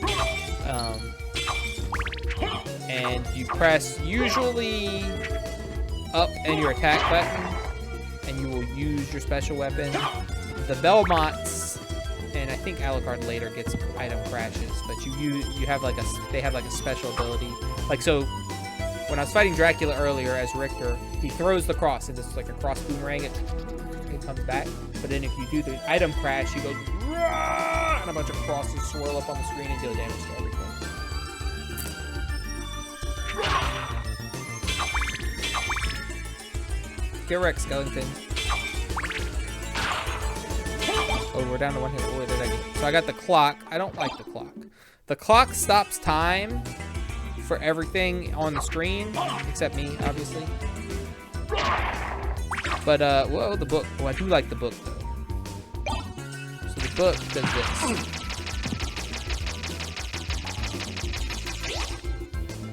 And you press usually up and your attack button, and you will use your special weapon. The Belmonts, and I think Alucard later gets item crashes, but you have like they have like a special ability. Like, so when I was fighting Dracula earlier as Richter, he throws the cross, and it's like a cross boomerang. It comes back. But then if you do the item crash, he goes, Rah! And a bunch of crosses swirl up on the screen and deal damage to everything. Get wrecked, skeleton. Oh, we're down to one hit. Oh, did I get? So I got the clock. I don't like the clock. The clock stops time for everything on the screen, except me, obviously. But, whoa, the book. Oh, I do like the book, though. So the book does this.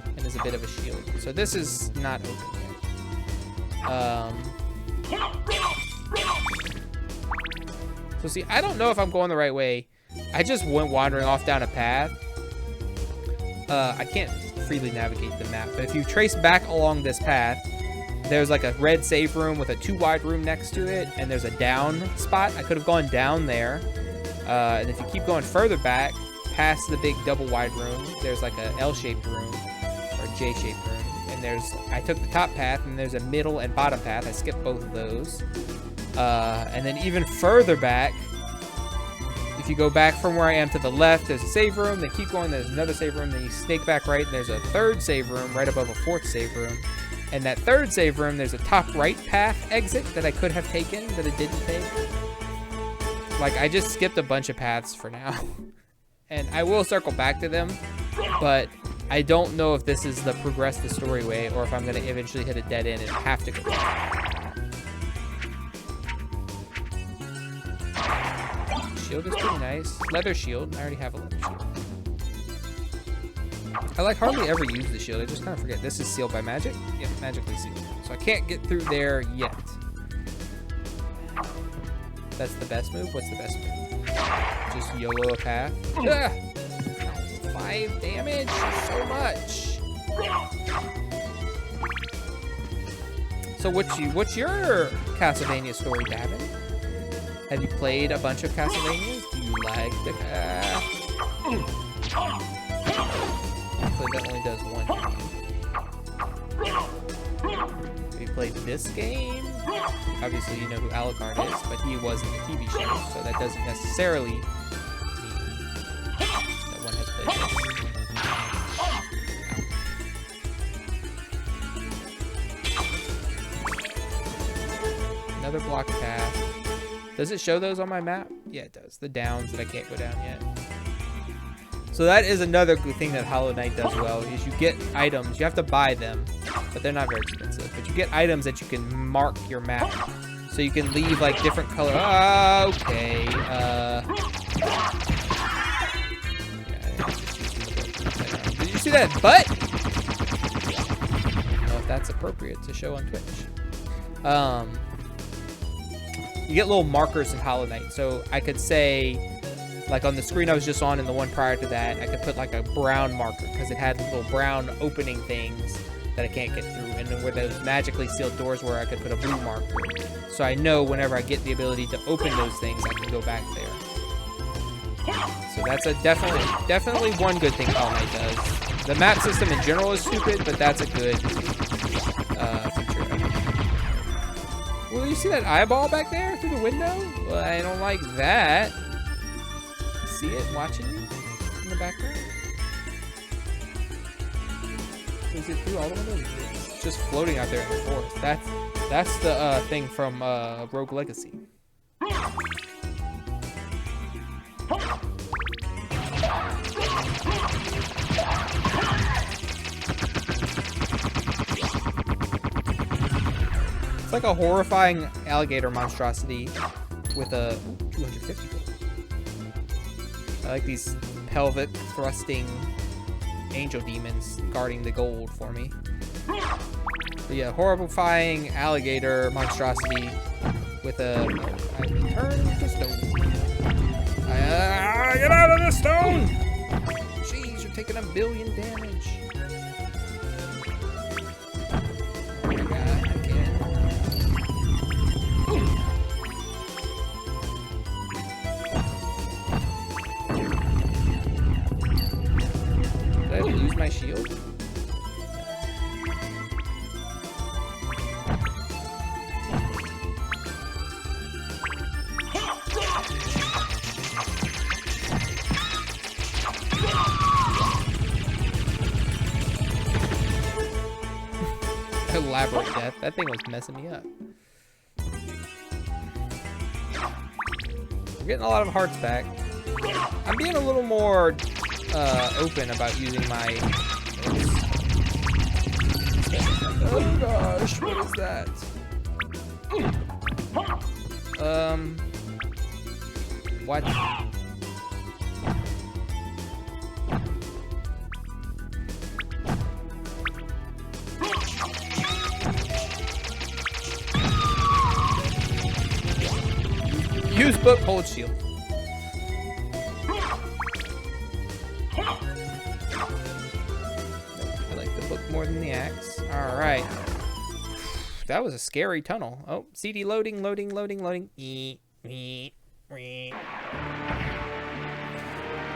And there's a bit of a shield. So this is not open yet. So see, I don't know if I'm going the right way. I just went wandering off down a path. I can't freely navigate the map, but if you trace back along this path, there's like a red save room with a 2-wide room next to it, and there's a down spot. I could have gone down there. And if you keep going further back, past the big double-wide room, there's like a L-shaped room, or a J-shaped room. And I took the top path, and there's a middle and bottom path. I skipped both of those. And then even further back, if you go back from where I am to the left, there's a save room. Then keep going, there's another save room. Then you snake back right, and there's a 3rd save room right above a 4th save room. And that 3rd save room, there's a top right path exit that I could have taken that it didn't take. Like, I just skipped a bunch of paths for now. And I will circle back to them, but I don't know if this is the progress the story way or if I'm going to eventually hit a dead end and have to go back. Shield is pretty nice. Leather shield. I already have a leather shield. I like hardly ever use the shield. I just kind of forget. This is sealed by magic? Yep, magically sealed. So I can't get through there yet. That's the best move? What's the best move? Just YOLO a path. Ah! 5 damage? So much. So what's your Castlevania story, Davin? Have you played a bunch of Castlevanias? Do you like the Hopefully that only does one game. Have you played this game? Obviously you know who Alucard is, but he was in the TV show, so that doesn't necessarily mean that one has played this. Another block path. Does it show those on my map? Yeah, it does. The downs that I can't go down yet. So that is another good thing that Hollow Knight does well, is you get items. You have to buy them, but they're not very expensive. But you get items that you can mark your map. So you can leave like different color. Okay. Did you see that butt? I don't know if that's appropriate to show on Twitch. You get little markers in Hollow Knight. So I could say, like on the screen I was just on and the one prior to that, I could put like a brown marker because it had little brown opening things that I can't get through. And then where those magically sealed doors were, I could put a blue marker. So I know whenever I get the ability to open those things, I can go back there. So that's a definitely one good thing Hollow Knight does. The map system in general is stupid, but that's a good feature. Well, you see that eyeball back there through the window? Well, I don't like that. See it watching you in the background? Is it through all the windows? It's just floating out there in the forest. That's the thing from Rogue Legacy. like a horrifying alligator monstrosity with a 250 gold. I like these pelvic thrusting angel demons guarding the gold for me. But yeah, horrifying alligator monstrosity with a... I return to stone. Get out of this stone! Jeez, you're taking 1 billion damage. Oh my god, I can't. Did I lose my shield? Elaborate death. That thing was messing me up. I'm getting a lot of hearts back. I'm being a little more open about using my... Oh gosh, what is that? What? Use book, hold shield. Nope, I like the book more than the axe. Alright. That was a scary tunnel. Oh, CD loading, loading, loading, loading.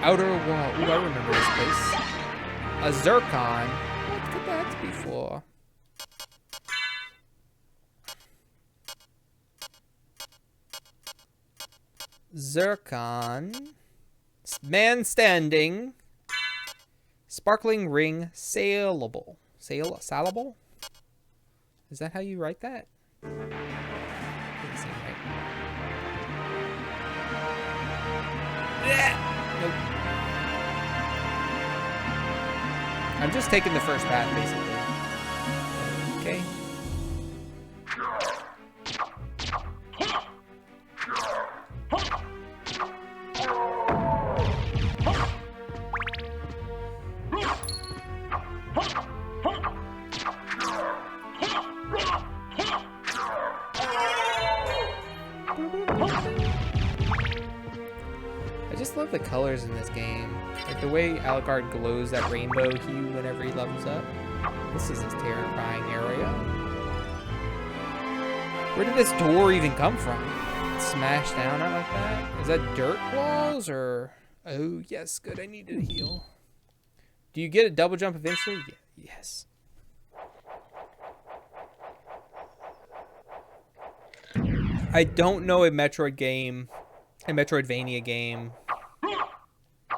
Outer wall. Ooh, I remember this place. A zircon. What could that be for? Zircon. Man standing. Sparkling ring. Saleable. Saleable? Is that how you write that? Doesn't seem right. Nope. I'm just taking the first path, basically. Okay. I just love the colors in this game. Like the way Alucard glows that rainbow hue whenever he levels up. This is his terrifying area. Where did this door even come from? Smashed down out like that? Is that dirt walls or... Oh, yes, good. I need to heal. Do you get a double jump eventually? Yeah, yes. I don't know a Metroid game, a Metroidvania game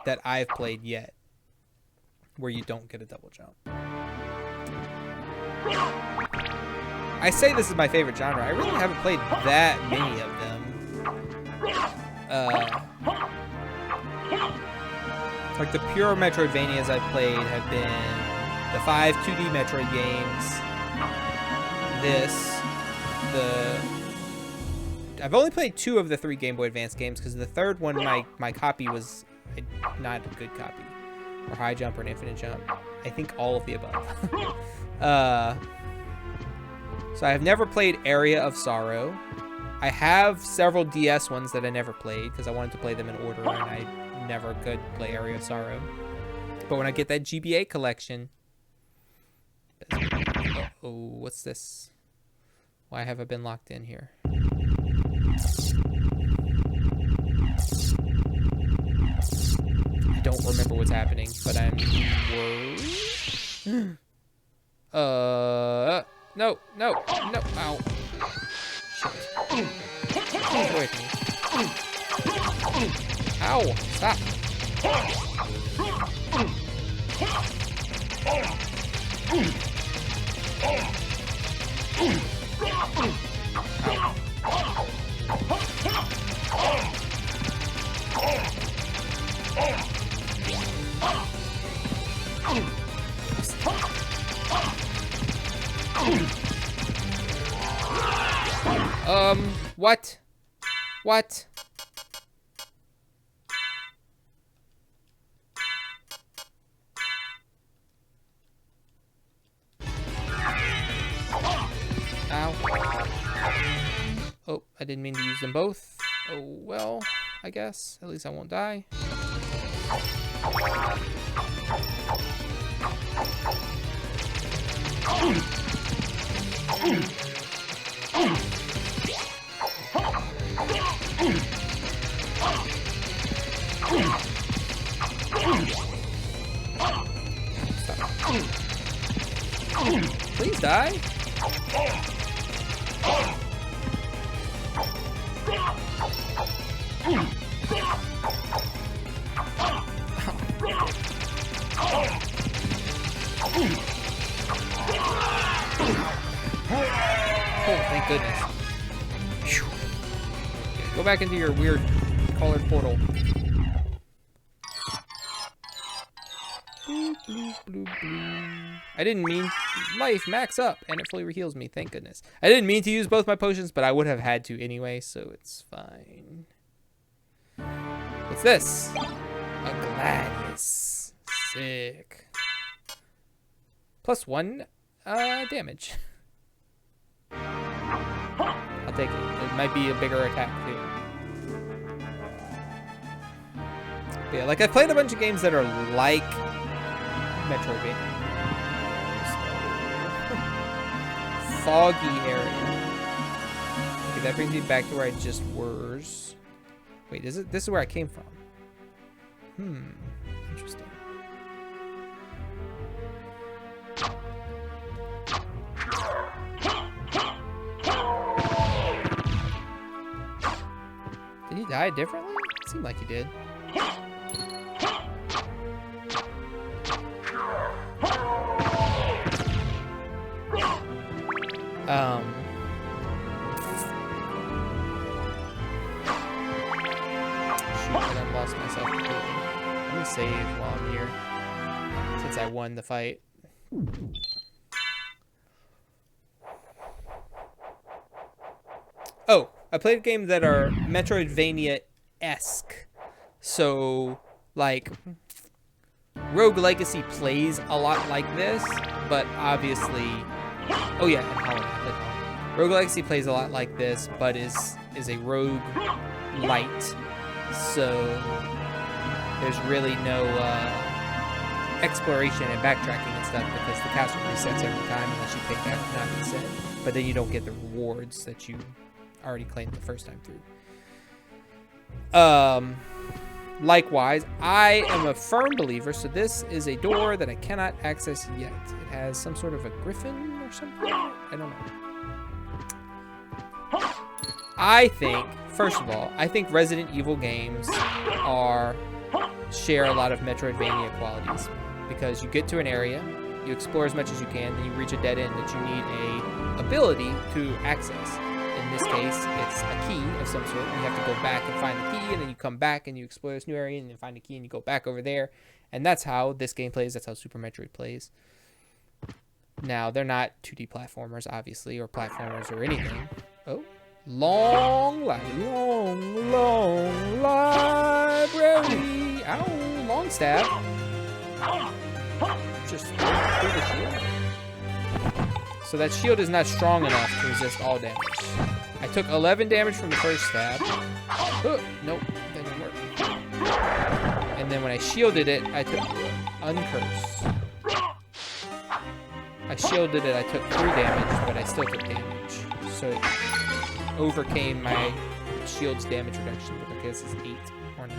that I've played yet where you don't get a double jump. I say this is my favorite genre. I really haven't played that many of them. Like the pure Metroidvanias I've played have been the 5 2D Metroid games. I've only played 2 of the 3 Game Boy Advance games because the third one, my copy was not a good copy. Or High Jump or an Infinite Jump. I think all of the above. So I have never played Area of Sorrow. I have several DS ones that I never played because I wanted to play them in order and I never could play Area of Sorrow. But when I get that GBA collection... Uh-oh, what's this? Why have I been locked in here? I don't remember what's happening, but I'm worried. No, no, no, ow. Shit. Get away from me. Ow, stop. What? What? Ow. Oh, I didn't mean to use them both. Oh, well, I guess. At least I won't die. Please die. Oh, thank goodness. Whew. Okay, go back into your weird colored portal. Bloop, bloop, bloop, bloop. I didn't mean life max up and it fully heals me, thank goodness. I didn't mean to use both my potions, but I would have had to anyway, so it's fine. What's this? A Gladius. Sick. +1 damage. I'll take it. It might be a bigger attack too. But yeah, like I've played a bunch of games that are like Metroidvania. Foggy area. Okay, that brings me back to where I just was. Wait, this is where I came from. Interesting. Did he die differently? It seemed like he did. Shoot, I've lost myself completely. Let me save while I'm here, since I won the fight. Oh, I played games that are Metroidvania-esque. So, like, Rogue Legacy plays a lot like this, but obviously... Oh yeah, and Hollow Knight. Rogue Legacy plays a lot like this, but is a rogue light. So, there's really no exploration and backtracking and stuff because the castle resets every time unless you pay that $9. But then you don't get the rewards that you already claimed the first time through. Likewise, I am a firm believer, so this is a door that I cannot access yet. It has some sort of a griffin or something. I don't know. I think, first of all, I think Resident Evil games share a lot of Metroidvania qualities because you get to an area, you explore as much as you can, then you reach a dead end that you need a ability to access. In this case, it's a key of some sort. You have to go back and find the key, and then you come back and you explore this new area, and then find the key, and you go back over there. And that's how this game plays. That's how Super Metroid plays. Now, they're not 2D platformers, obviously, or platformers or anything. Oh. Long library. Ow, long stab. Just through the shield. So that shield is not strong enough to resist all damage. I took 11 damage from the first stab. Oh, nope, that didn't work. And then when I shielded it, I took uncurse. I shielded it, I took 3 damage, but I still took damage. So it overcame my shield's damage reduction, but I guess it's 8 or 9.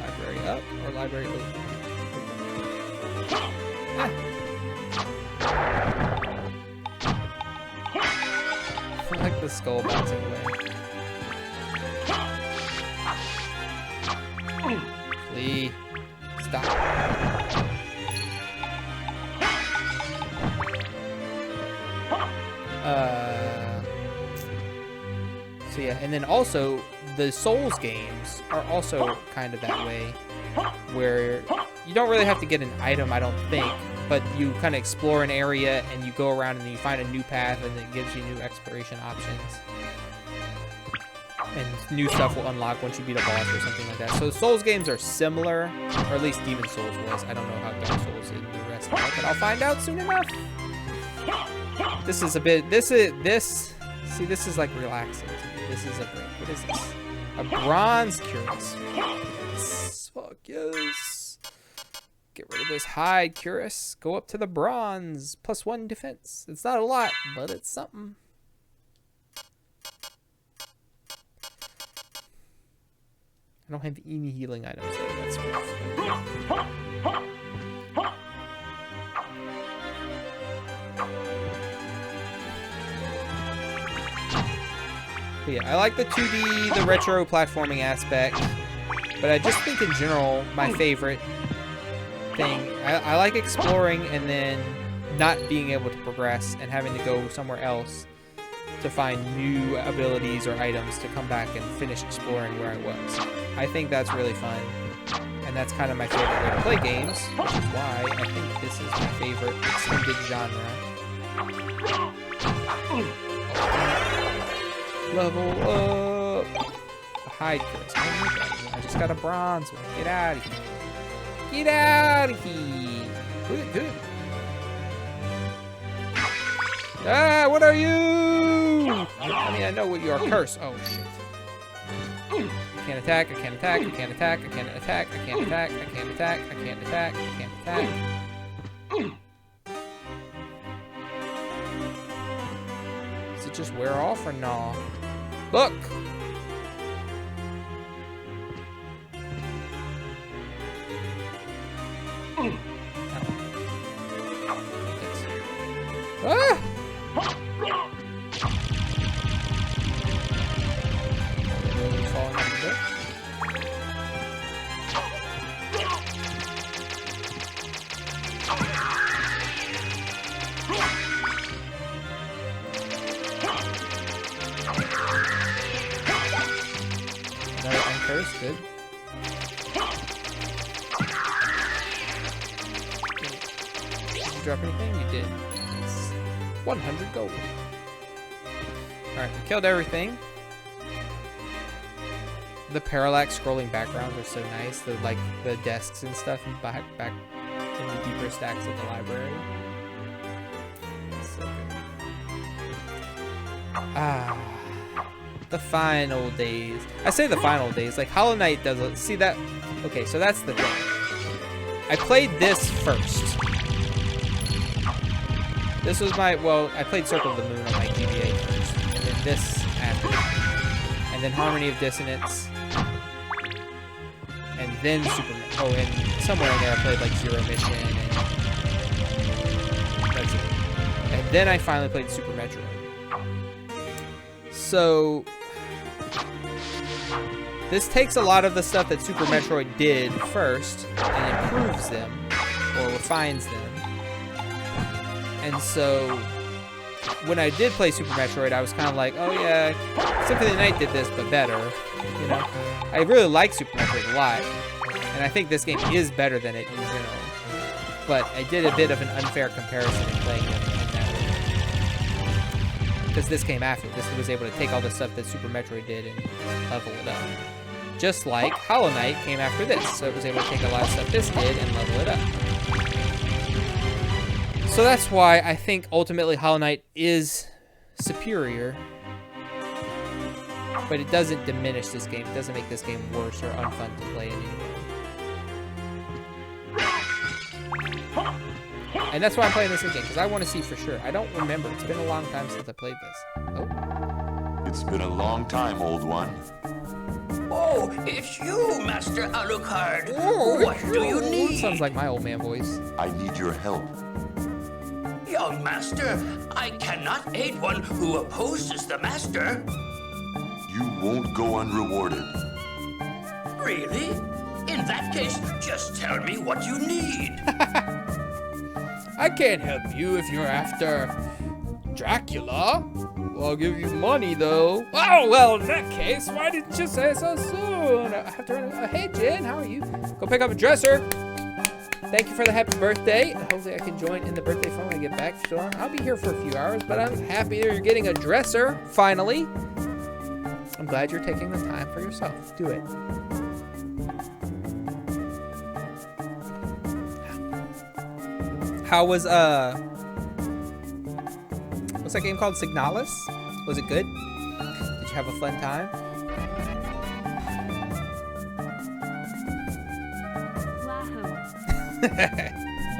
Library up or library over? Ah. I like the skull bouncing away. Flee. Stop. So yeah, and then also the Souls games are also kind of that way, where you don't really have to get an item, I don't think, but you kind of explore an area and you go around and then you find a new path and it gives you new exploration options. And new stuff will unlock once you beat a boss or something like that. So Souls games are similar, or at least Demon Souls was. I don't know how Dark Souls and the rest are, but I'll find out soon enough. This is a bit, see, this is like relaxing to me. This is a break. What is this? A bronze cuirass. Yes. Fuck yes. Get rid of this hide cuirass. Go up to the bronze. +1 defense. It's not a lot, but it's something. I don't have any healing items though. That's rough. But yeah, I like the 2D, the retro platforming aspect, but I just think in general, my favorite thing, I like exploring and then not being able to progress and having to go somewhere else to find new abilities or items to come back and finish exploring where I was. I think that's really fun, and that's kind of my favorite way to play games, which is why I think this is my favorite extended genre. Level up! A hide curse. I don't need that anymore. I just got a bronze one. Get out of here. Get out of here! Good. Ah, what are you? I mean, I know what you are. Curse. Oh, shit. I can't attack, I can't attack, I can't attack, I can't attack, I can't attack, I can't attack, I can't attack, I can't attack. Does it just wear off or no? Look! Ah! Another uncurse, good. Did you drop anything? You did. It's 100 gold. Alright, we killed everything. The parallax scrolling backgrounds are so nice. The the desks and stuff back in the deeper stacks of the library. So good. Ah, the final days. I say the final days. Like Hollow Knight doesn't see that. Okay, so that's the thing. I played this first. This was my I played Circle of the Moon on my GBA first, and then this after, and then Harmony of Dissonance. And then Superman. Oh, and somewhere in there I played like Zero Mission, and that's it. And then I finally played Super Metroid. So this takes a lot of the stuff that Super Metroid did first and improves them or refines them. And so when I did play Super Metroid, I was kind of like, oh yeah, Symphony of the Night did this, but better. You know, I really like Super Metroid a lot, and I think this game is better than it in general. But I did a bit of an unfair comparison in playing it in that way, because this came after. This was able to take all the stuff that Super Metroid did and level it up. Just like Hollow Knight came after this, so it was able to take a lot of stuff this did and level it up. So that's why I think ultimately Hollow Knight is superior. But it doesn't diminish this game. It doesn't make this game worse or unfun to play in any way. And that's why I'm playing this again, because I want to see for sure. I don't remember. It's been a long time since I played this. Oh. It's been a long time, old one. Oh, it's you, Master Alucard. Oh, what do you need? Sounds like my old man voice. I need your help. Young Master, I cannot aid one who opposes the Master. You won't go unrewarded. Really? In that case, just tell me what you need. I can't help you if you're after Dracula. Well, I'll give you money, though. Oh, well, in that case, why didn't you say so soon? Hey, Jen, how are you? Go pick up a dresser. Thank you for the happy birthday. Hopefully I can join in the birthday fun when I get back. So I'll be here for a few hours, but I'm happy you're getting a dresser, finally. I'm glad you're taking the time for yourself. Do it. How was, what's that game called? Signalis? Was it good? Did you have a fun time?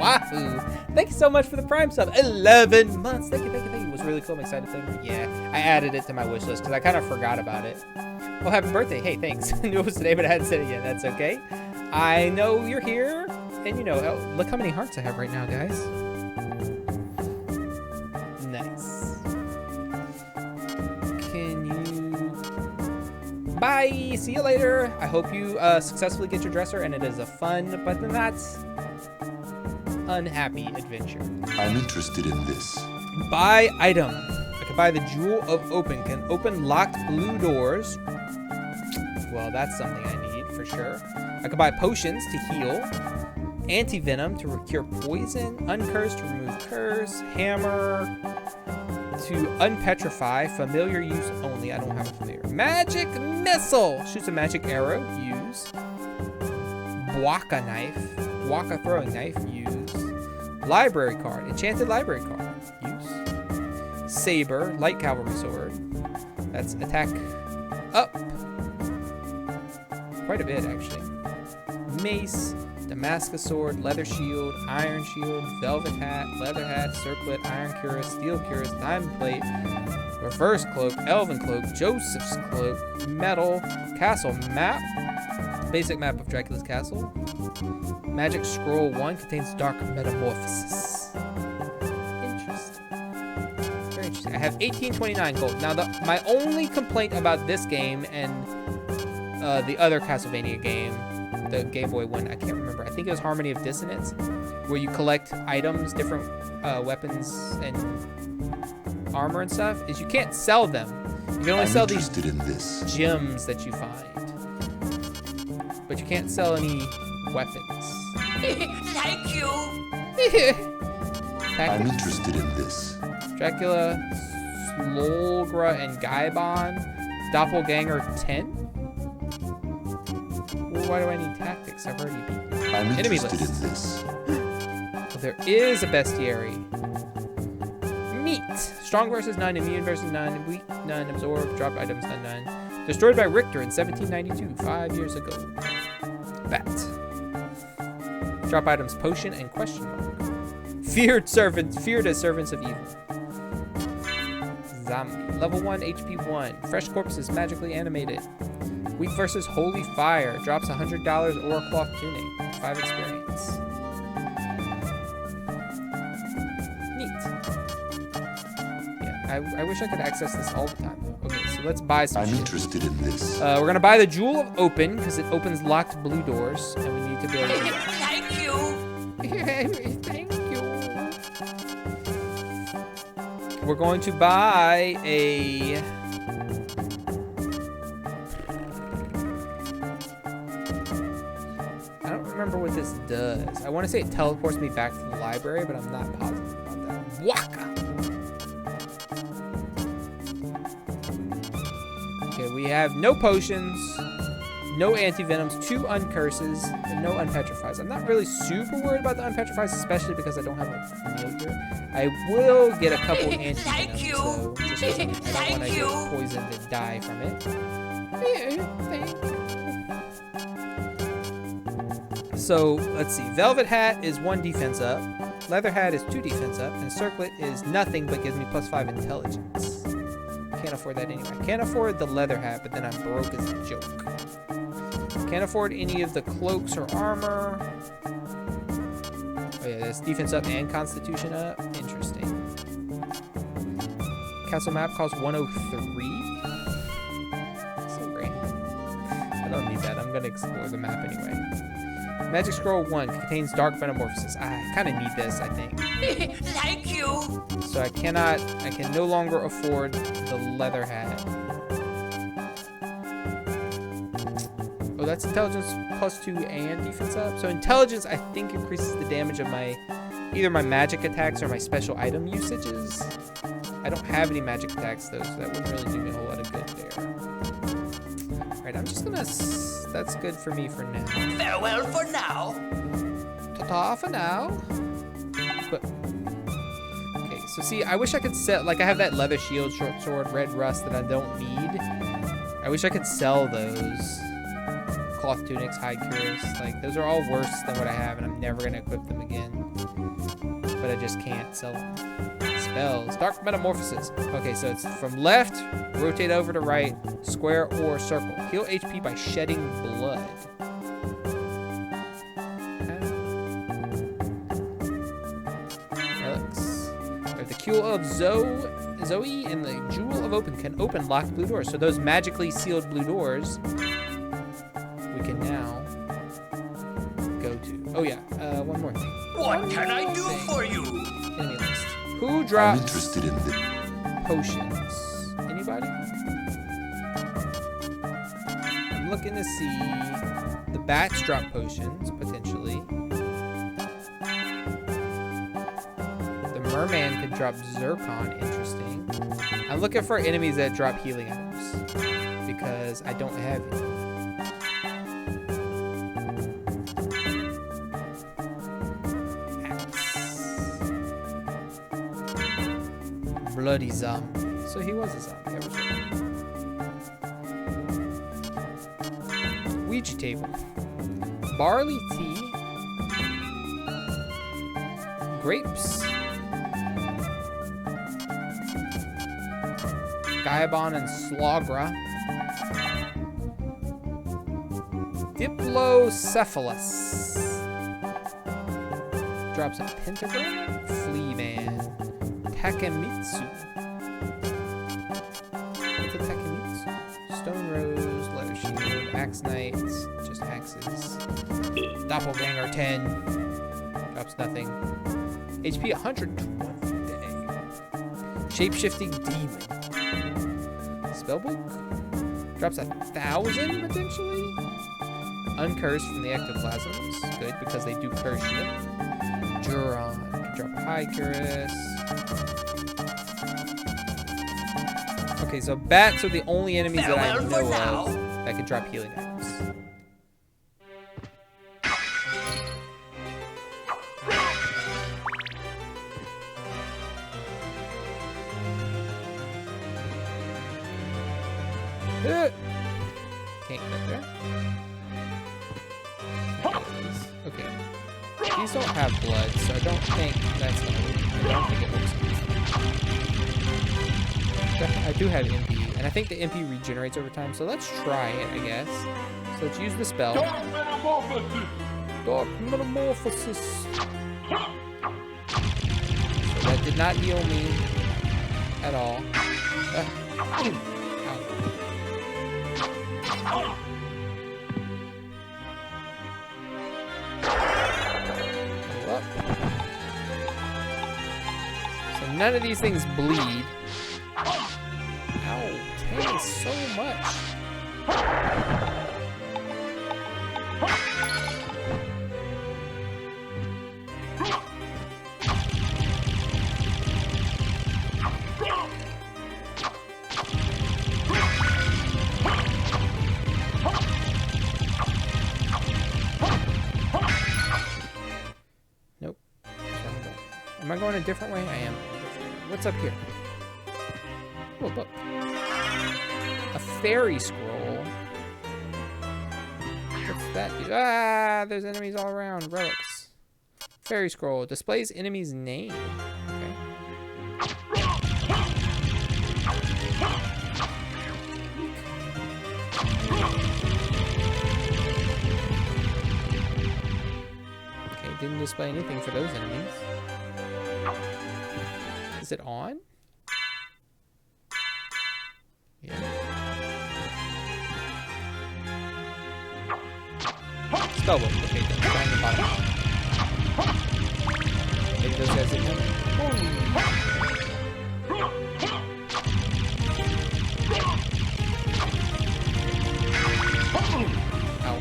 Wahoo! Thank you so much for the Prime sub. 11 months. Thank you, thank you, thank you. It was really cool. I'm excited for it. Yeah, I added it to my wish list because I kind of forgot about it. Well, happy birthday. Hey, thanks. I knew it was today, but I hadn't said it yet. That's okay. I know you're here. And you know, look how many hearts I have right now, guys. Nice. Can you... Bye! See you later. I hope you successfully get your dresser, and it is a fun, but not unhappy adventure. I'm interested in this. Buy item. I can buy the Jewel of Open. Can open locked blue doors. Well, that's something I need for sure. I can buy potions to heal. Anti-venom to cure poison. Uncurse to remove curse. Hammer to unpetrify. Familiar use only. I don't have a familiar. Magic missile. Shoots a magic arrow. Use. Bwaka knife. Bwaka throwing knife. Use. Library card. Enchanted library card. Use. Saber. Light cavalry sword. That's attack up. Quite a bit, actually. Mace. Damascus sword, leather shield, iron shield, velvet hat, leather hat, circlet, iron cuirass, steel cuirass, diamond plate, reverse cloak, elven cloak, Joseph's cloak, metal, castle map, basic map of Dracula's castle, magic scroll 1 contains dark metamorphosis. Interesting. Very interesting. I have 1829 gold. Now, my only complaint about this game and the other Castlevania game, the Game Boy one, I can't remember. I think it was Harmony of Dissonance, where you collect items, different weapons and armor and stuff, is you can't sell them. You can only sell these gems that you find. But you can't sell any weapons. Thank you. I'm interested in this. Dracula, Slogra, and Gaibon. Doppelganger 10? Why do I need tactics? I've already beaten. I'm enemy interested list. in this. Well, there is a bestiary. Meat. Strong versus none, immune versus none, weak none, absorb, drop items none, none. Destroyed by Richter in 1792, 5 years ago. Bat. Drop items potion and question mark. Feared as servants of evil. Zombie. Level 1, HP 1. Fresh corpses magically animated. Weak versus Holy Fire. Drops $100 or a cloth tunic. 5 experience. Neat. Yeah, I wish I could access this all the time. Okay, so let's buy some I'm shit. interested in this. We're going to buy the Jewel of Open, because it opens locked blue doors, and we need to be able to do that. Thank you. Thank you. We're going to buy a... I don't remember what this does. I want to say it teleports me back to the library, but I'm not positive about that. Waka! Okay, we have no potions, no anti-venoms, 2 uncurses, and no unpetrifies. I'm not really super worried about the unpetrifies, especially because I don't have a familiar. I will get a couple anti-venoms, Thank you. so just I don't Thank want to you. get poisoned and die from it. Thank you. So, let's see. Velvet Hat is 1 defense up. Leather Hat is 2 defense up. And Circlet is nothing but gives me +5 intelligence. Can't afford that anyway. Can't afford the Leather Hat, but then I'm broke as a joke. Can't afford any of the cloaks or armor. Oh yeah, that's defense up and constitution up. Interesting. Castle map costs 103. So random. I don't need that. I'm gonna explore the map anyway. Magic Scroll 1 contains Dark Metamorphosis. I kind of need this, I think. Thank you. So I can no longer afford the Leather Hat. Oh, that's intelligence +2 and defense up. So intelligence, I think, increases the damage of my either my magic attacks or my special item usages. I don't have any magic attacks though, so that wouldn't really do me a whole lot of good there. All right, I'm just gonna. That's good for me for now. Farewell for now. Ta-ta for now. But okay, so see, I wish I could sell. Like I have that leather shield, short sword, red rust that I don't need. I wish I could sell those. Cloth tunics, high cuirass, like those are all worse than what I have, and I'm never gonna equip them again. But I just can't sell them. Spells, dark metamorphosis. Okay, so it's from left, rotate over to right, square or circle. Heal HP by shedding blood. Relics. The Cule of Zoe and the Jewel of Open can open locked blue doors. So those magically sealed blue doors we can now go to. Oh yeah, one more thing. What can I do for you? Enemy list. Who I'm drops interested in this. potions? Anybody? I'm looking to see. The bats drop potions, potentially. The merman could drop zircon, interesting. I'm looking for enemies that drop healing items, because I don't have any. Bloody zombie. So he was a zombie. I was right. Ouija table. Barley tea. Grapes. Gaibon and Slogra. Diplocephalus. Drops a pentagram. Fleaman. Takemitsu. What's a Takemitsu? Stone Rose, Leather Shield, Axe Knights, just axes. Doppelganger 10. Drops nothing. HP 120. Shapeshifting Demon. Spellbook. Drops 1,000 potentially. Uncursed from the ectoplasms. Good because they do curse you. Juron. Drop a high cuirass. Okay, so bats are the only enemies that I know of that can drop healing items. Can't get there. Okay. These don't have blood, so I don't think that's gonna work. I don't think it works. I do have MP, and I think the MP regenerates over time, so let's try it, I guess. So let's use the spell. Dark Metamorphosis! Dark Metamorphosis! So that did not heal me at all. Ow. Go up. So none of these things bleed. Ow, 10 is so much. Nope. Am I going a different way? I am. What's up here? Oh, look. A fairy scroll. What's that do? Ah, there's enemies all around. Relics. Fairy scroll. Displays enemy's name. Okay. Okay, didn't display anything for those enemies. Is it on? Yeah. Spellbook. Okay, that's down the bottom. Maybe those guys didn't know. Ow.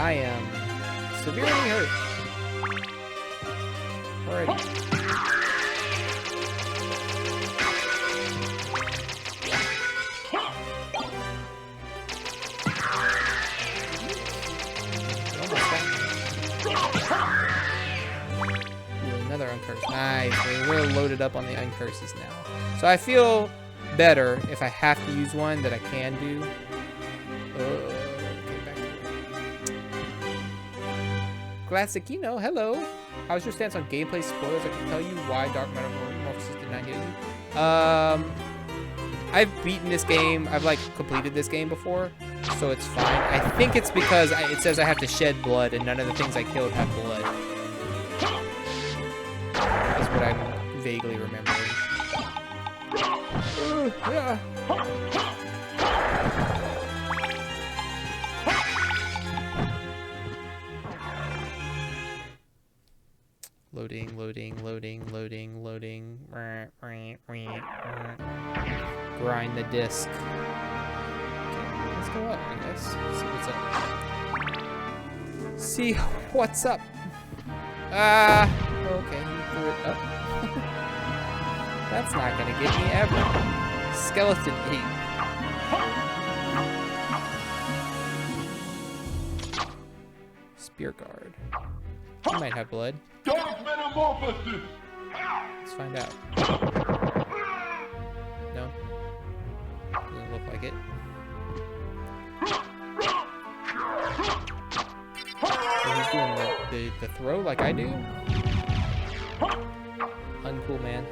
I am severely hurt. Already. Another uncurse. Nice. We're loaded up on the uncurses now. So I feel better if I have to use one that I can do. Okay, back to it. Classicino, hello. How's your stance on gameplay spoilers? I can tell you why Dark Metamorphosis did not hit you. I've beaten this game. I've like completed this game before, so it's fine. I think it's because it says I have to shed blood, and none of the things I killed have blood. That's what I'm vaguely remembering. Yeah. Loading, loading, loading, loading, loading. Grind the disc. Okay, let's go up, I guess. See what's up. See what's up. Okay, you threw it up. That's not gonna get me ever. Skeleton 8. Spear guard. He might have blood. Dark Metamorphosis! Let's find out. No? Doesn't look like it. So he's doing the throw like I do? Uncool, man.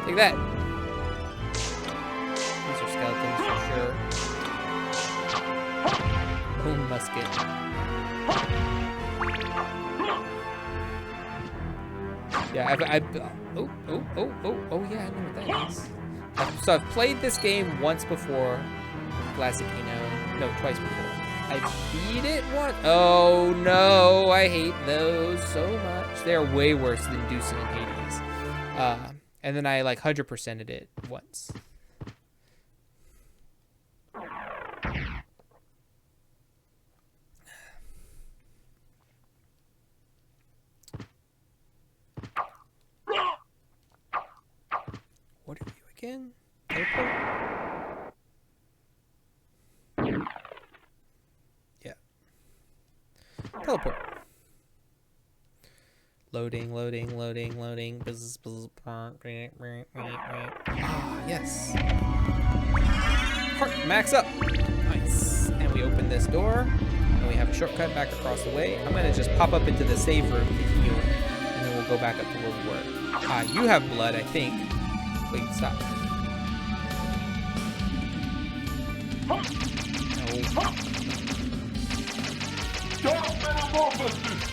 Take that! These are skeletons for sure. Boom musket. Yeah, oh yeah, I know what that is. So I've played this game once before. Classicino. No, twice before. I beat it once. Oh no, I hate those so much. They're way worse than Deucin and Hades. And then I like 100%ed it once. What are you again? Teleport? Yeah. Teleport. Loading, loading, loading, loading. Ah, yes. Heart max up. Nice. And we open this door. And we have a shortcut back across the way. I'm going to just pop up into the save room to heal. And then we'll go back up to where we were. You have blood, I think. Wait, stop. No. Dark Metamorphosis!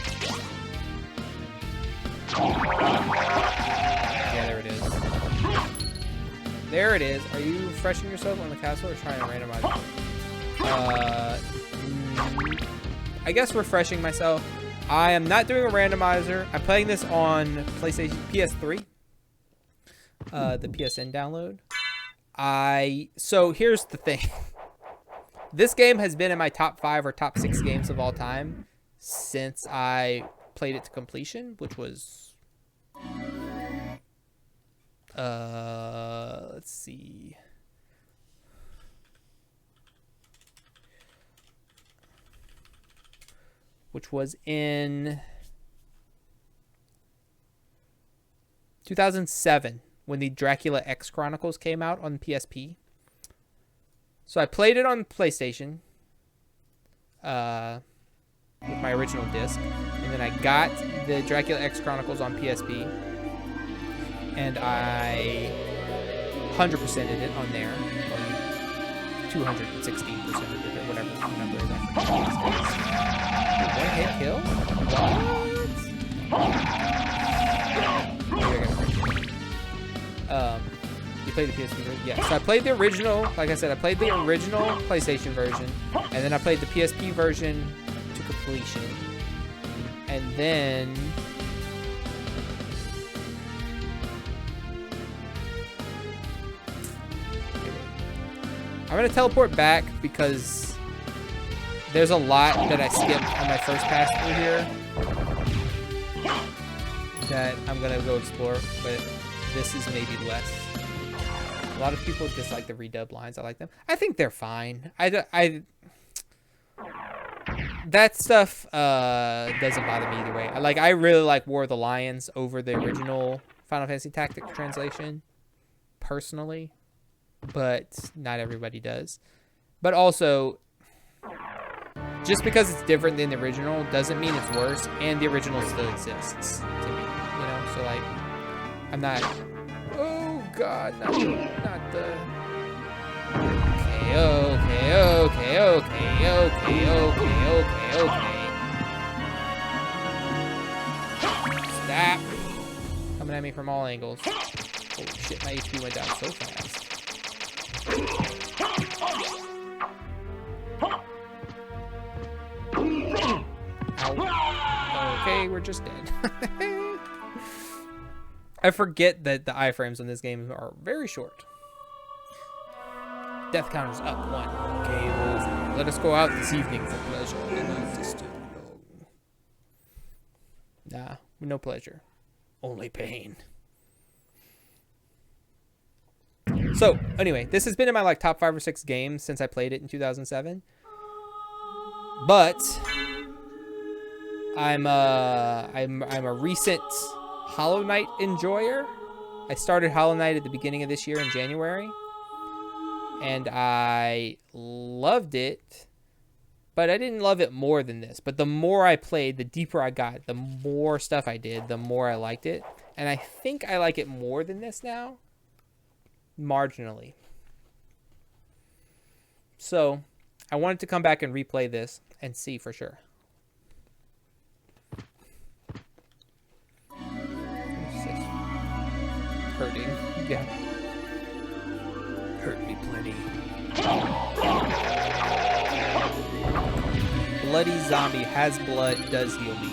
Yeah, there it is. There it is. Are you refreshing yourself on the castle or trying to randomize it? I guess refreshing myself. I am not doing a randomizer. I'm playing this on PlayStation PS3. The PSN download. So here's the thing. This game has been in my top 5 or top 6 games of all time since I played it to completion, which was let's see. Which was in 2007 when the Dracula X Chronicles came out on PSP. So I played it on PlayStation with my original disc, and then I got the Dracula X Chronicles on PSP, and I 100%ed it on there, or 216%ed it, or whatever the number is. One hit kill? What? You played the PSP version? Yeah. So I played the original, like I said, I played the original PlayStation version, and then I played the PSP version to completion. And then I'm going to teleport back because there's a lot that I skipped on my first pass through here that I'm going to go explore, but this is maybe less. A lot of people dislike the redub lines. I like them. I think they're fine. That stuff doesn't bother me either way. I really like War of the Lions over the original Final Fantasy Tactics translation, personally, but not everybody does. But also, just because it's different than the original doesn't mean it's worse, and the original still exists to me, you know? So, like, I'm not... Oh, God, not the... Okay. Stop. Coming at me from all angles. Holy shit, my HP went down so fast. Ow. Okay, we're just dead. I forget that the iframes on this game are very short. Death counter's up 1. Okay, well, let us go out this evening for pleasure. Nah, no pleasure. Only pain. So, anyway, this has been in my top 5 or 6 games since I played it in 2007. But I'm a recent Hollow Knight enjoyer. I started Hollow Knight at the beginning of this year in January. And I loved it, but I didn't love it more than this. But the more I played, the deeper I got, the more stuff I did, the more I liked it. And I think I like it more than this now, marginally. So I wanted to come back and replay this and see for sure. Hurting, yeah. Hurt me plenty. Bloody zombie has blood, does heal me.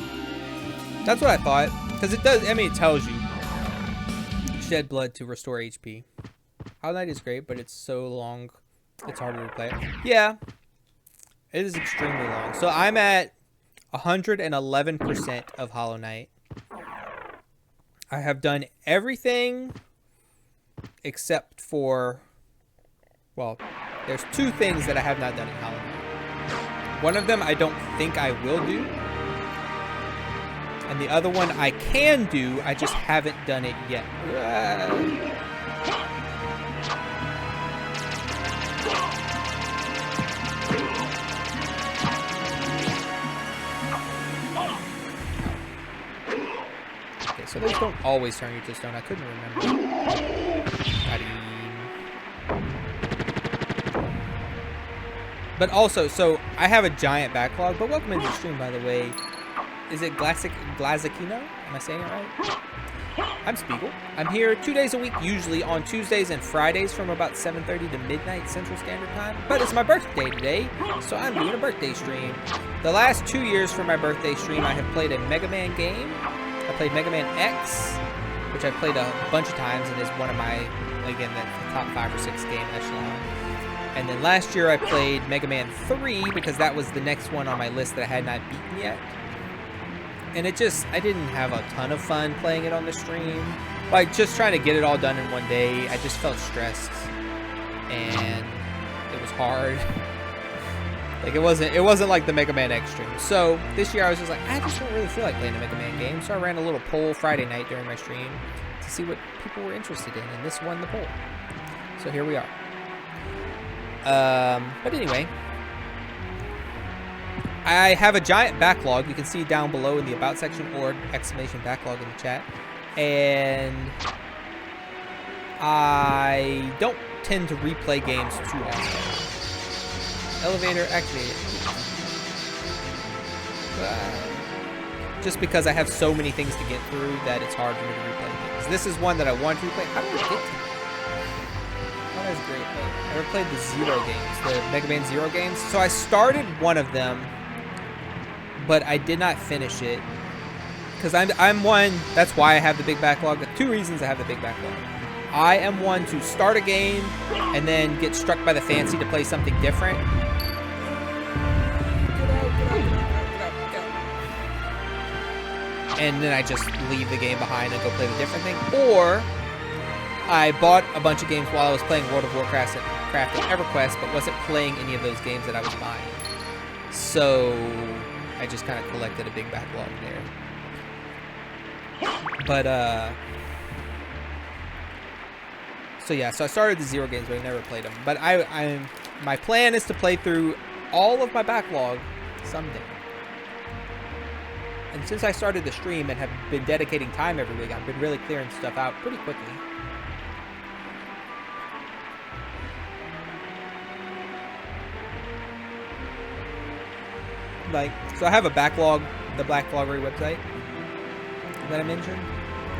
That's what I thought. Because it does, I mean, it tells you. Shed blood to restore HP. Hollow Knight is great, but it's so long, it's harder to play. Yeah, it is extremely long. So I'm at 111% of Hollow Knight. I have done everything except for... Well, there's 2 things that I have not done in Hollow Knight. One of them I don't think I will do. And the other one I can do, I just haven't done it yet. Okay, so those don't always turn you to stone. I couldn't remember. But also, so I have a giant backlog. But welcome into the stream, by the way. Is it Glazikino? Am I saying it right? I'm Spiegel. I'm here 2 days a week, usually on Tuesdays and Fridays from about 7:30 to midnight Central Standard Time. But it's my birthday today, so I'm doing a birthday stream. The last 2 years for my birthday stream, I have played a Mega Man game. I played Mega Man X, which I've played a bunch of times and is one of my, again, the top 5 or 6 game echelon. And then last year I played Mega Man 3 because that was the next one on my list that I had not beaten yet. And it just, I didn't have a ton of fun playing it on the stream. Like, just trying to get it all done in one day, I just felt stressed. And it was hard. Like, it wasn't like the Mega Man X stream. So, this year I was just like, I just don't really feel like playing a Mega Man game. So I ran a little poll Friday night during my stream to see what people were interested in. And this won the poll. So here we are. But anyway, I have a giant backlog. You can see down below in the about section or exclamation backlog in the chat. And I don't tend to replay games too often. Elevator activated. Just because I have so many things to get through that it's hard for me to replay games. This is one that I want to replay. How do I get to it? That's great. I ever played the Zero games, the Mega Man Zero games. So I started one of them, but I did not finish it because I'm one. That's why I have the big backlog. The 2 reasons I have the big backlog. I am one to start a game and then get struck by the fancy to play something different. And then I just leave the game behind and go play the different thing. Or I bought a bunch of games while I was playing World of Warcraft and EverQuest, but wasn't playing any of those games that I was buying. So I just kind of collected a big backlog there. But, so yeah, so I started the Zero games, but I never played them. But my plan is to play through all of my backlog someday. And since I started the stream and have been dedicating time every week, I've been really clearing stuff out pretty quickly. Like, so I have a backlog, the Backloggery website that I mentioned,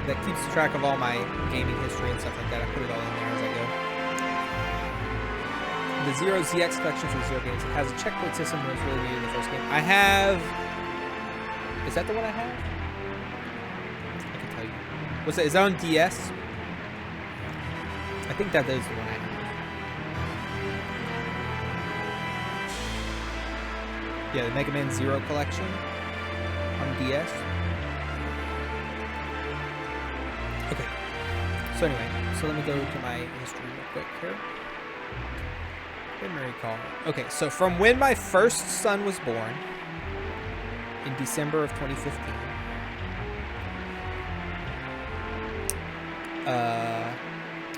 that keeps track of all my gaming history and stuff like that. I put it all in there as I go. The Zero ZX collection for Zero games, it has a checkpoint system that was really needed in the first game. I have... Is that the one I have? I can tell you. What's that? Is that on DS? I think that is the one I have. Yeah, the Mega Man Zero collection on DS. Okay. So anyway, so let me go to my history real quick here. Memory card. Okay, so from when my first son was born, in December of 2015.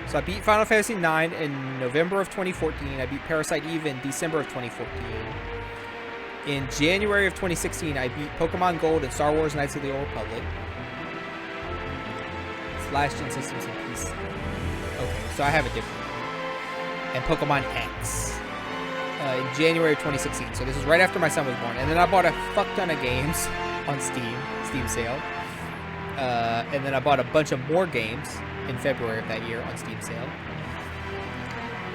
So I beat Final Fantasy IX in November of 2014. I beat Parasite Eve in December of 2014. In January of 2016, I beat Pokemon Gold and Star Wars Knights of the Old Republic. It's last gen systems and PC. Okay, so I have a different one. And Pokemon X. In January of 2016. So this is right after my son was born. And then I bought a fuck ton of games on Steam sale. And then I bought a bunch of more games in February of that year on Steam sale.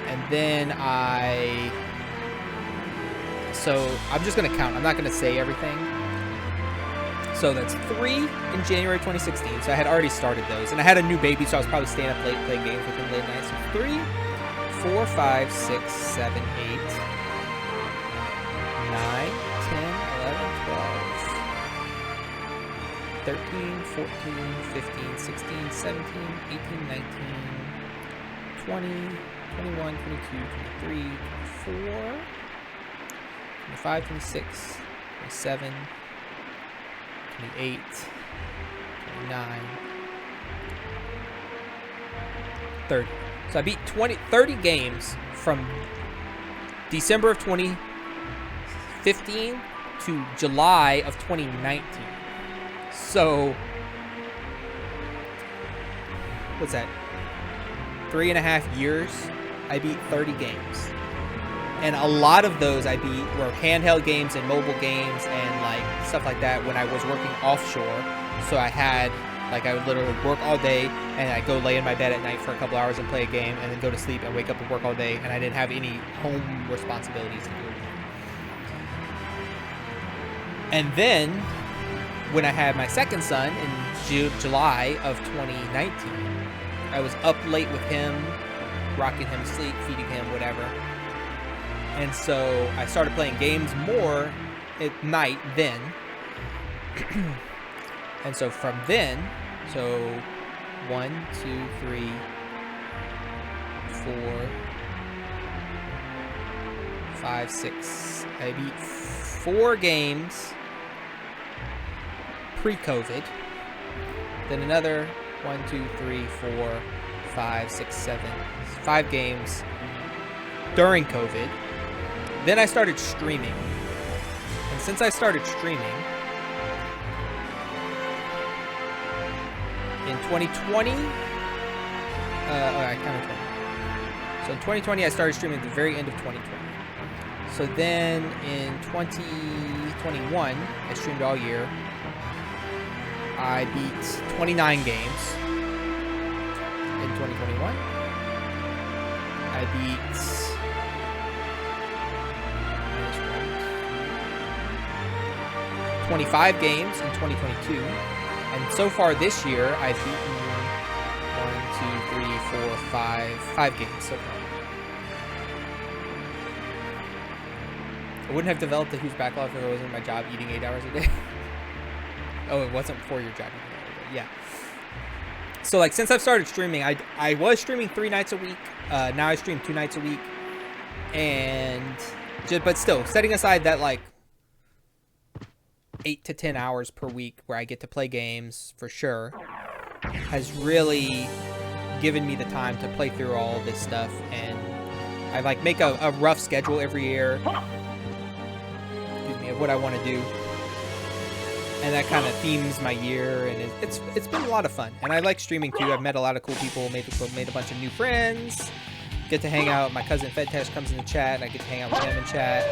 And then so I'm just going to count. I'm not going to say everything. So that's 3 in January 2016. So I had already started those. And I had a new baby, so I was probably staying up late playing games with him late nights. So 3, 4, 5, 6, 7, 8, 9, 10, 11, 12, 13, 14, 15, 16, 17, 18, 19, 20, 21, 22, 23, 24, 25, 26, 27, 28, 29, 30. So I beat 30 games from December of 2015 to July of 2019. So, what's that? 3.5 years, I beat 30 games. And a lot of those I beat were handheld games and mobile games and like stuff like that when I was working offshore. So I had, like, I would literally work all day and I'd go lay in my bed at night for a couple hours and play a game and then go to sleep and wake up and work all day, and I didn't have any home responsibilities to do. And then when I had my second son in July of 2019, I was up late with him, rocking him to sleep, feeding him, whatever. And so I started playing games more at night then. And so from then, so 1, 2, 3, 4, 5, 6, I beat 4 games pre-COVID. Then another 1, 2, 3, 4, 5, 6, 7, 5 games during COVID. Then I started streaming. And since I started streaming, in 2020, I counted 20. So in 2020, I started streaming at the very end of 2020. So then in 2021, I streamed all year. I beat 29 games in 2021. I beat 25 games in 2022. And so far this year, I've beaten 1, 2, 3, five games so far. I wouldn't have developed a huge backlog if it wasn't my job eating 8 hours a day. Oh, it wasn't for your job eating 8 hours a day. Yeah. So, like, since I've started streaming, I was streaming 3 nights a week. Now I stream 2 nights a week. And, but still, setting aside that, like, 8 to 10 hours per week where I get to play games, for sure, has really given me the time to play through all of this stuff. And I, like, make a rough schedule every year. Excuse me, of what I want to do. And that kind of themes my year, and it's been a lot of fun. And I like streaming too. I've met a lot of cool people, made a bunch of new friends, get to hang out. My cousin Fedtesh comes in the chat, and I get to hang out with him in chat,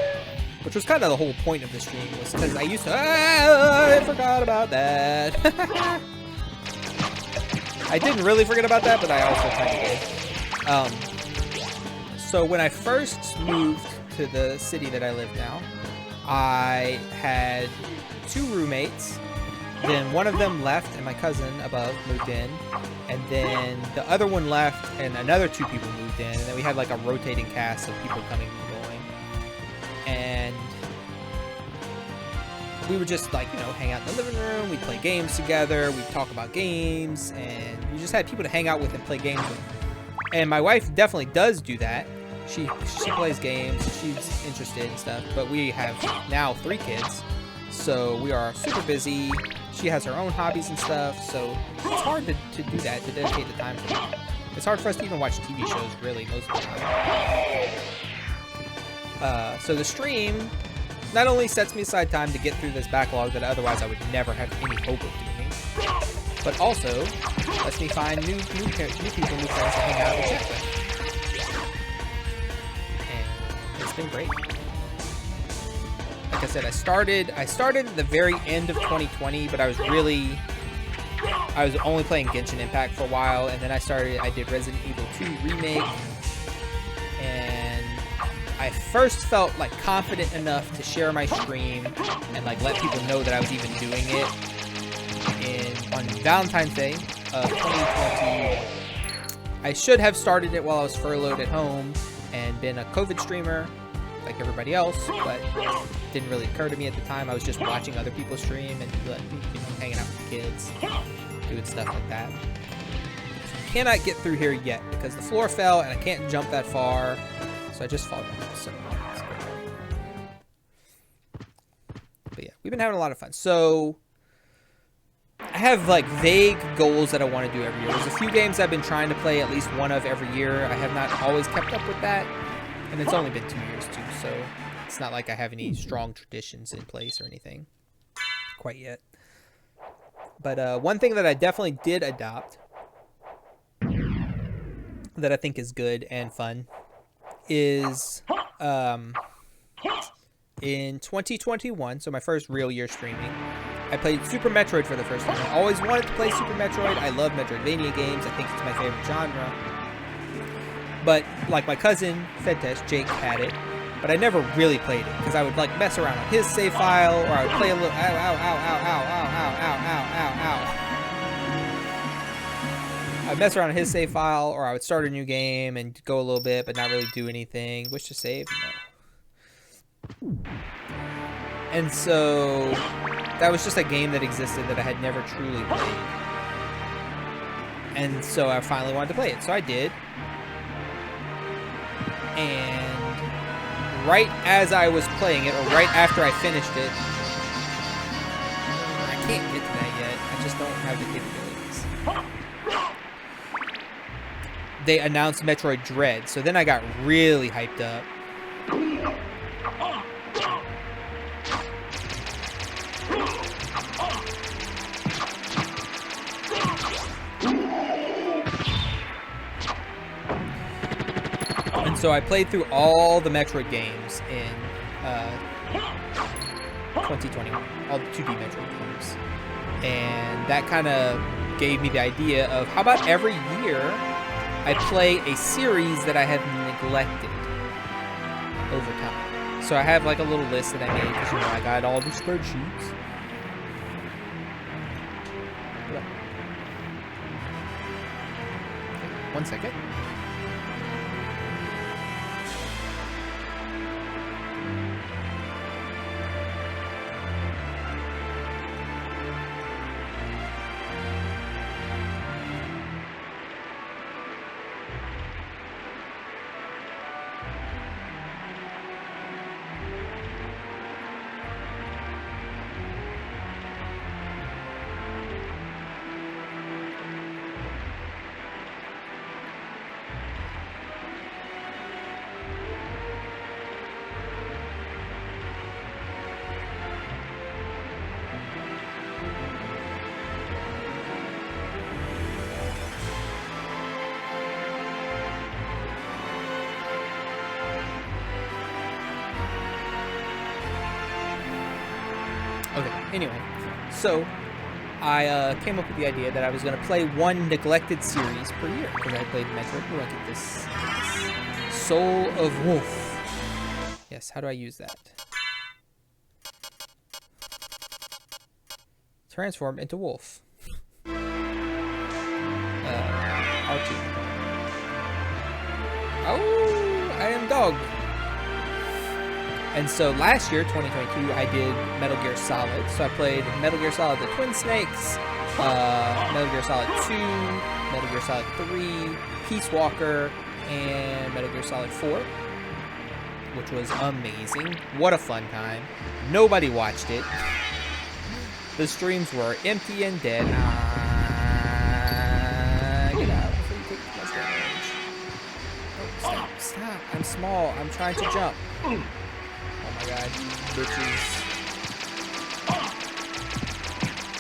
which was kind of the whole point of the stream, was because I used to, I forgot about that. I didn't really forget about that, but I also kind of did. So when I first moved to the city that I live now, I had 2 roommates, then one of them left and my cousin above moved in, and then the other one left and another 2 people moved in, and then we had like a rotating cast of people coming and going, and we would just, like, you know, hang out in the living room, we'd play games together, we'd talk about games, and we just had people to hang out with and play games with. And my wife definitely does do that. She plays games, she's interested and stuff, but we have now 3 kids. So we are super busy. She has her own hobbies and stuff, so it's hard to do that, to dedicate the time to it. It's hard for us to even watch TV shows, really, most of the time. So the stream not only sets me aside time to get through this backlog that otherwise I would never have any hope of doing, but also lets me find new people, new friends to hang out and chat with. And it's been great. Like I said, I started at the very end of 2020, but I was only playing Genshin Impact for a while, and then I did Resident Evil 2 Remake, and I first felt like confident enough to share my stream and like let people know that I was even doing it on Valentine's Day of 2020. I should have started it while I was furloughed at home and been a COVID streamer like everybody else, but it didn't really occur to me at the time. I was just watching other people stream and, you know, hanging out with the kids, doing stuff like that. Cannot get through here yet because the floor fell and I can't jump that far, so I just fall down. So, but yeah, we've been having a lot of fun. So I have like vague goals that I want to do every year. There's a few games I've been trying to play at least one of every year. I have not always kept up with that. And it's only been 2 years too, so it's not like I have any strong traditions in place or anything quite yet. But one thing that I definitely did adopt that I think is good and fun is in 2021, so my first real year streaming, I played Super Metroid for the first time. I always wanted to play Super Metroid. I love Metroidvania games. I think it's my favorite genre. But, like, my cousin, Fedtesh, Jake, had it, but I never really played it, because I would, like, mess around on his save file, or I would play a little, I'd mess around on his save file, or I would start a new game and go a little bit, but not really do anything. Wish to save? No. And so, that was just a game that existed that I had never truly played. And so I finally wanted to play it, so I did. And right as I was playing it, or right after I finished it, I can't get to that yet. I just don't have the capabilities. They announced Metroid Dread, so then I got really hyped up. So I played through all the Metroid games in 2021, all the 2D Metroid games. And that kind of gave me the idea of how about every year I play a series that I have neglected over time. So I have like a little list that I made because, you know, I got all the spreadsheets. 1 second. Okay, anyway, so I came up with the idea that I was going to play one neglected series per year, because I played Metroid. Look at this. Soul of Wolf. Yes, how do I use that? Transform into wolf. R2. Oh, I am dog. And so last year, 2022, I did Metal Gear Solid. So I played Metal Gear Solid The Twin Snakes, Metal Gear Solid 2, Metal Gear Solid 3, Peace Walker, and Metal Gear Solid 4, which was amazing. What a fun time. Nobody watched it. The streams were empty and dead. Get out before you take too much damage. Oh, stop. I'm small. I'm trying to jump. Oh my god, bitches.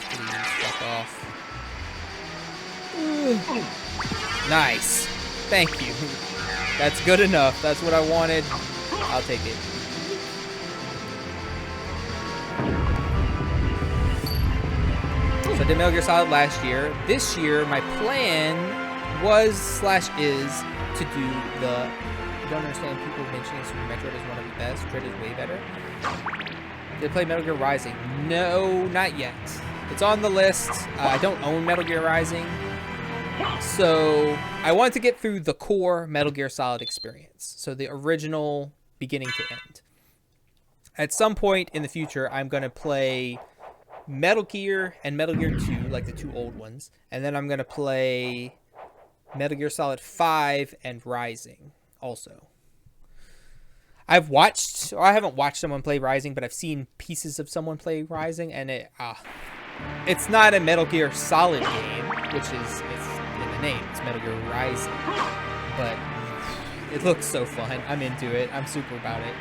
Please, fuck off. Nice. Thank you. That's good enough. That's what I wanted. I'll take it. So I did Metal Gear Solid last year. This year, my plan was/is to do the... I don't understand people mentioning Super Metroid is one of the best. Dread is way better. Did I play Metal Gear Rising? No, not yet. It's on the list. I don't own Metal Gear Rising. So I want to get through the core Metal Gear Solid experience. So the original beginning to end. At some point in the future, I'm going to play Metal Gear and Metal Gear 2, like the two old ones. And then I'm going to play Metal Gear Solid 5 and Rising also. I haven't watched someone play Rising, but I've seen pieces of someone play Rising, and it's not a Metal Gear Solid game, which is it's in the name. It's Metal Gear Rising, but it looks so fun. I'm into it. I'm super about it.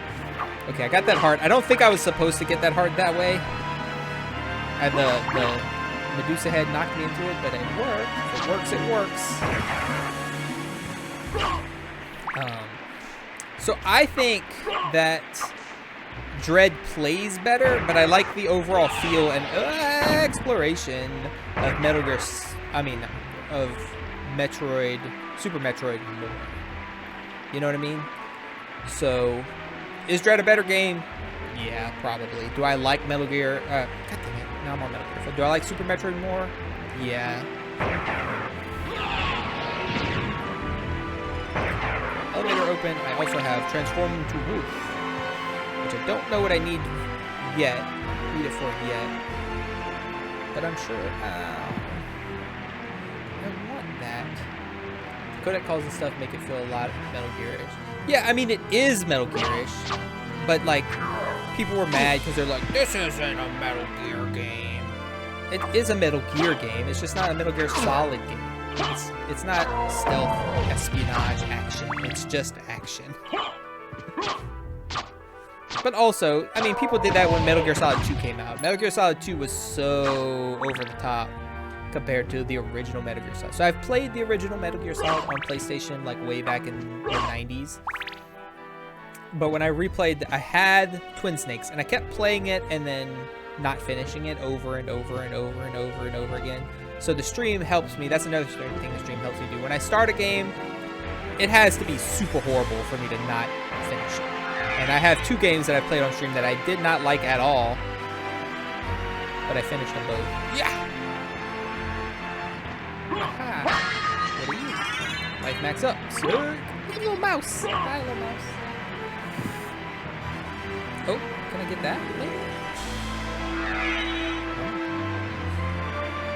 Okay, I got that heart. I don't think I was supposed to get that heart that way. And the Medusa head knocked me into it, but it worked. If it works, it works. So I think that Dread plays better, but I like the overall feel and exploration of of Metroid, Super Metroid more. You know what I mean? So, is Dread a better game? Yeah, probably. Do I like Metal Gear? God damn it. Now I'm on Metal Gear. Do I like Super Metroid more? Yeah. Elevator open. I also have Transform into Wolf, which I don't know what I need it for yet, but I'm sure I want that. Codec calls and stuff make it feel a lot Metal Gear-ish. Yeah, I mean it is Metal Gear-ish, but like people were mad because they're like, this isn't a Metal Gear game. It is a Metal Gear game. It's just not a Metal Gear Solid game. It's not stealth, espionage, action. It's just action. But also, I mean, people did that when Metal Gear Solid 2 came out. Metal Gear Solid 2 was so over the top compared to the original Metal Gear Solid. So I've played the original Metal Gear Solid on PlayStation like way back in the 90s. But when I replayed, I had Twin Snakes, and I kept playing it and then not finishing it over and over and over and over and over again. So the stream helps me. That's another thing the stream helps me do. When I start a game, it has to be super horrible for me to not finish it. And I have two games that I played on stream that I did not like at all, but I finished them both. Yeah! Aha. What are you? Life max up. Sick. Look at the little mouse. Hi, little mouse. Oh, can I get that? Maybe?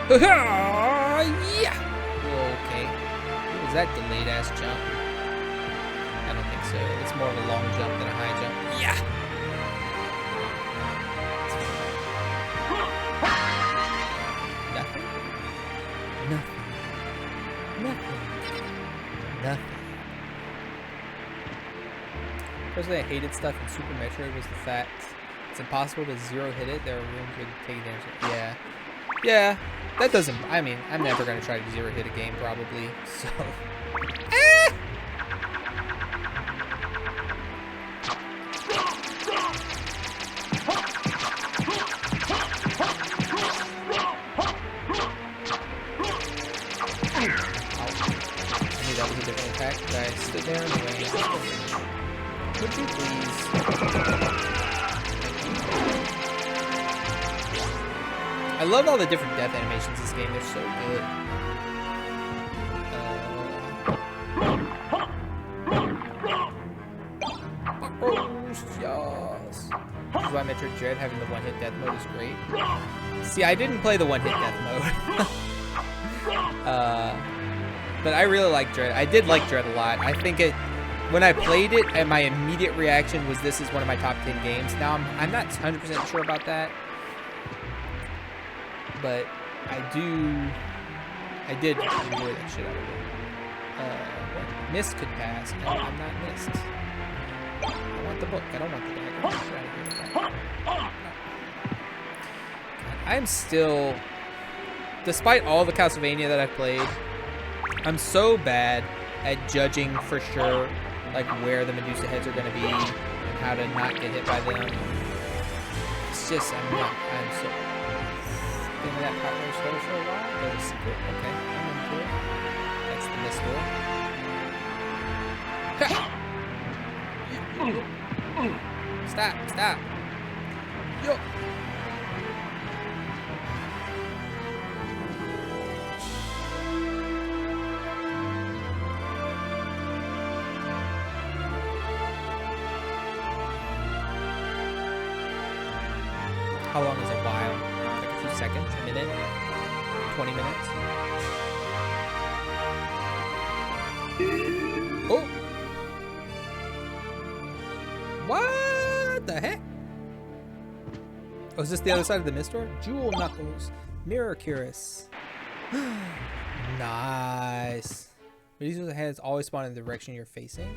Yeah! Okay. What was that delayed ass jump? I don't think so. It's more of a long jump than a high jump. Yeah! Nothing. Nothing. Nothing. Nothing. Personally, I hated stuff in Super Metroid was the fact it's impossible to zero hit it. There are rooms where you take damage. Yeah. Yeah. That doesn't... I mean, I'm never going to try to zero hit a game, probably. So... Ah! That was a different attack. I stood there anyway. Would you please? I love all the different death animations in this game. They're so good. Yes. This is why Metroid Dread having the one-hit death mode is great. See, I didn't play the one-hit death mode. But I really like Dread. I did like Dread a lot. I think when I played it, and my immediate reaction was this is one of my top 10 games. Now I'm not 100% sure about that, but I did enjoy that shit out of it. What? Mist could pass. No, I'm not missed. I want the book. I don't want the dagger. Get out of here with that. No. I'm still, despite all the Castlevania that I've played, I'm so bad at judging for sure, like where the Medusa heads are going to be and how to not get hit by them. It's just, I'm so... Been in that Potter's hole for a while? There's a secret. Okay, I'm into it. That's the mist door. Stop, stop. Yo. How long is a while? Like a few seconds? A minute? 20 minutes? Oh! What the heck? Oh, is this the other side of the mist door? Jewel Knuckles. Mirror Curus. Nice. Medusa's heads always spawn in the direction you're facing.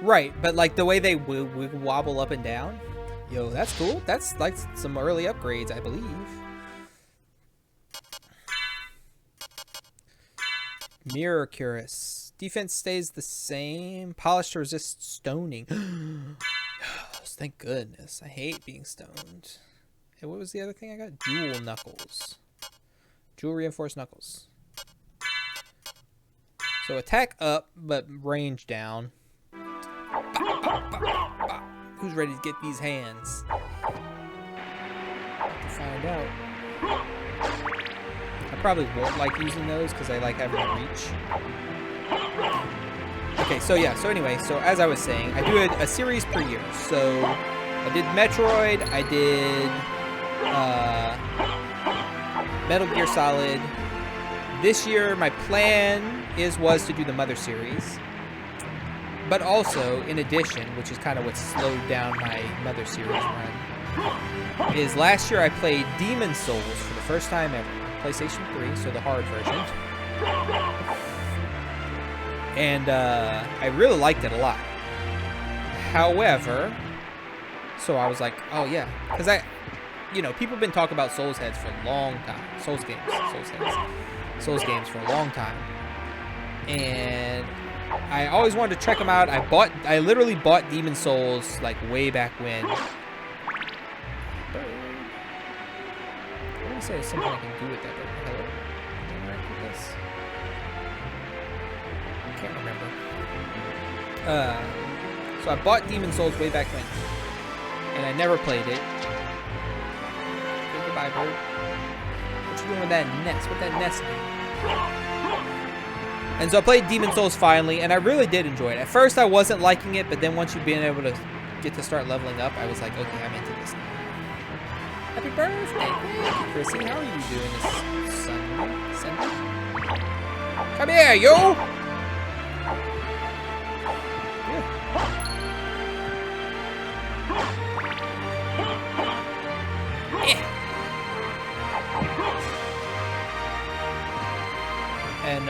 Right, but like the way they wobble up and down. Yo, that's cool. That's like some early upgrades, I believe. Mirror Curus. Defense stays the same. Polish to resist stoning. Thank goodness. I hate being stoned. Hey, what was the other thing I got? Jewel Knuckles. Jewel Reinforced Knuckles. So attack up, but range down. Bop, bop, bop, bop. Who's ready to get these hands? To find out. I probably won't like using those because I like having a reach. Okay, so yeah, so anyway, so as I was saying, I do a series per year. So I did Metroid, I did Metal Gear Solid. This year, my plan was to do the Mother series. But also, in addition, which is kind of what slowed down my Mother series run, is last year I played Demon Souls for the first time ever. PlayStation 3, so the hard version. And I really liked it a lot. However, so I was like, oh yeah, because people have been talking about Souls heads for a long time. Souls games for a long time. And I always wanted to check them out. I literally bought Demon Souls like way back when. What do you say? There's something I can do with that. Hello? Can I do this? I can't remember. So I bought Demon Souls way back when, and I never played it. Okay, goodbye, bird. What you doing with that nest? What that nest mean? And so I played Demon Souls finally, and I really did enjoy it. At first, I wasn't liking it, but then once you've been able to get to start leveling up, I was like, okay, I'm into this now. Happy birthday! Thank you, Chrissy. How are you doing this Sunday? Come here, you! Yeah. And,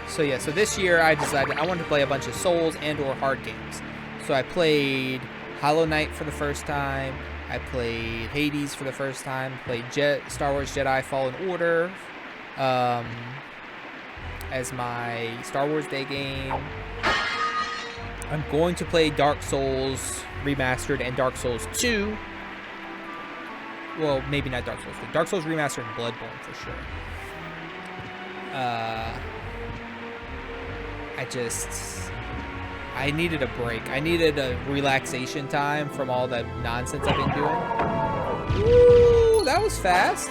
so this year I decided I wanted to play a bunch of Souls and or hard games. So I played Hollow Knight for the first time. I played Hades for the first time. Played Star Wars Jedi Fallen Order as my Star Wars Day game. I'm going to play Dark Souls Remastered and Dark Souls 2. Well, maybe not Dark Souls 2. Dark Souls Remastered and Bloodborne for sure. I needed a break. I needed a relaxation time from all the nonsense I've been doing. Ooh, that was fast.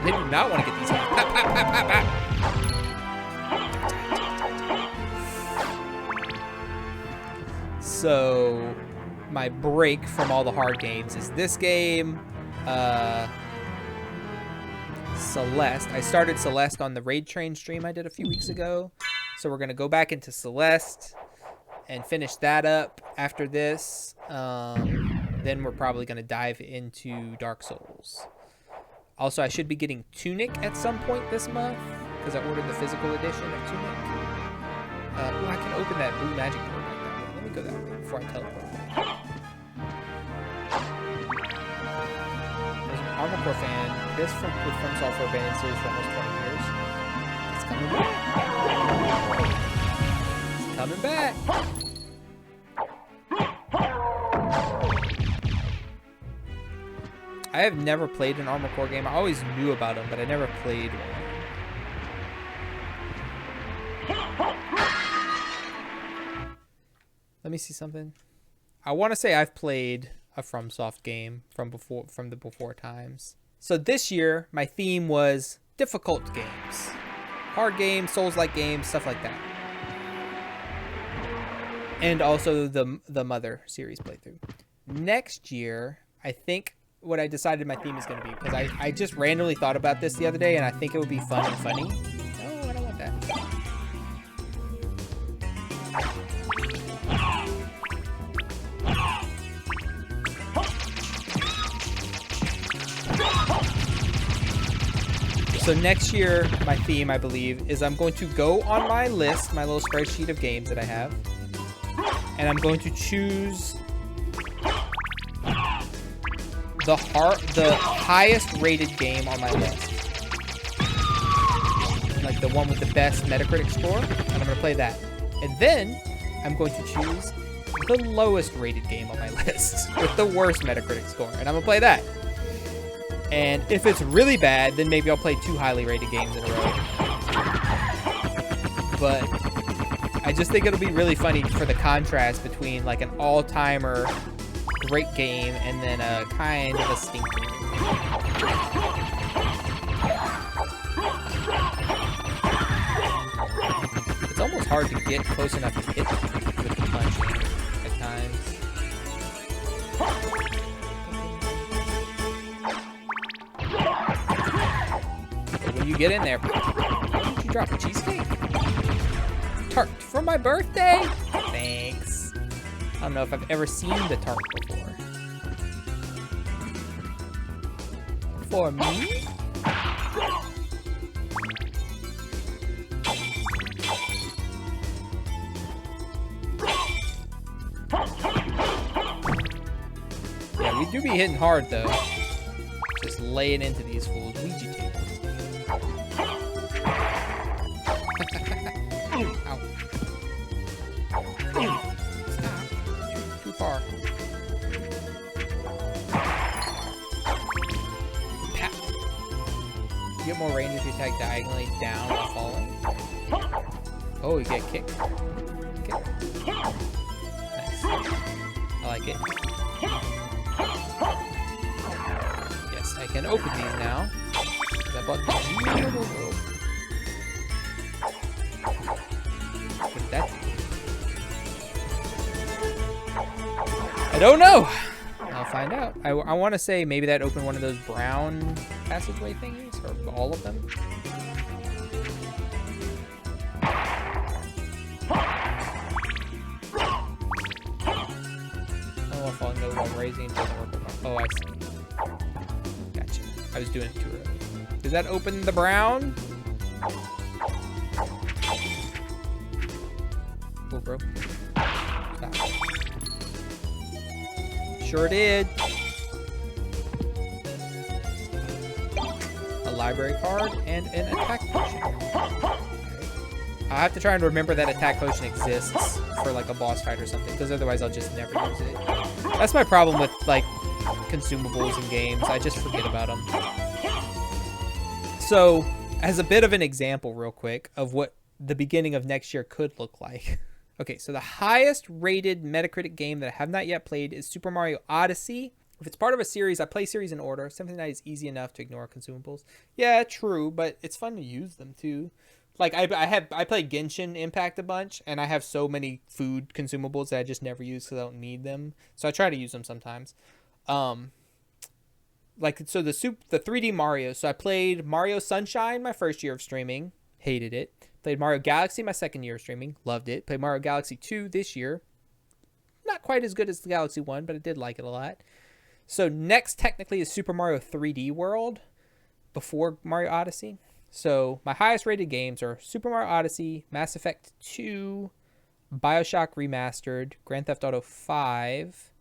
They do not want to get these hits. Pop, pop, pop, pop, pop. So, my break from all the hard games is this game, Celeste. I started Celeste on the Raid Train stream I did a few weeks ago. So we're going to go back into Celeste and finish that up after this. Then we're probably going to dive into Dark Souls. Also, I should be getting Tunic at some point this month because I ordered the physical edition of Tunic. Oh, I can open that blue magic door right now. Let me go that way before I teleport. There's an Armor Core fan. This with From Software band series for almost 20 years. It's coming back. It's coming back. I have never played an Armor Core game. I always knew about them, but I never played one. Let me see something. I want to say I've played a FromSoft game from the before times. So this year, my theme was difficult games. Hard games, Souls-like games, stuff like that. And also the Mother series playthrough. Next year, I think what I decided my theme is going to be, because I just randomly thought about this the other day, and I think it would be fun and funny. Oh, I don't want that. So next year, my theme, I believe, is I'm going to go on my list, my little spreadsheet of games that I have, and I'm going to choose the highest rated game on my list. Like the one with the best Metacritic score, and I'm going to play that. And then I'm going to choose the lowest rated game on my list with the worst Metacritic score, and I'm going to play that. And if it's really bad, then maybe I'll play 2 highly rated games in a row. But I just think it'll be really funny for the contrast between like an all-timer great game and then a kind of a stinker. It's almost hard to get close enough to hit with the punching at times. When you get in there, why did you drop a cheesecake? Tart for my birthday? Thanks. I don't know if I've ever seen the tart before. For me? Yeah, we do be hitting hard though. Just laying into these fools. Ouija tables. Ow. Stop. Too far. Pat. You get more range if you attack diagonally down while falling. Oh, you get kicked. Kick. Nice. I like it. Yes, I can open these now. That button. don't know. I'll find out. I want to say maybe that opened one of those brown passageway thingies, or all of them. Oh, if I'll know while raising it doesn't work. Oh, I see. Gotcha. I was doing it too early. Does that open the brown? Cool, bro. Stop. Sure did. A library card and an attack potion. Okay. I have to try and remember that attack potion exists for like a boss fight or something, because otherwise I'll just never use it. That's my problem with like consumables in games. I just forget about them. So, as a bit of an example real quick of what the beginning of next year could look like. Okay, so the highest rated Metacritic game that I have not yet played is Super Mario Odyssey. If it's part of a series, I play series in order. Symphony is easy enough to ignore consumables. Yeah, true, but it's fun to use them too. Like I play Genshin Impact a bunch, and I have so many food consumables that I just never use because I don't need them. So I try to use them sometimes. Like so the 3D Mario. So I played Mario Sunshine my first year of streaming, hated it. Played Mario Galaxy my second year of streaming, loved it. Played Mario Galaxy 2 this year. Not quite as good as the Galaxy 1, but I did like it a lot. So next technically is Super Mario 3D World before Mario Odyssey. So my highest rated games are Super Mario Odyssey, Mass Effect 2, BioShock Remastered, Grand Theft Auto 5,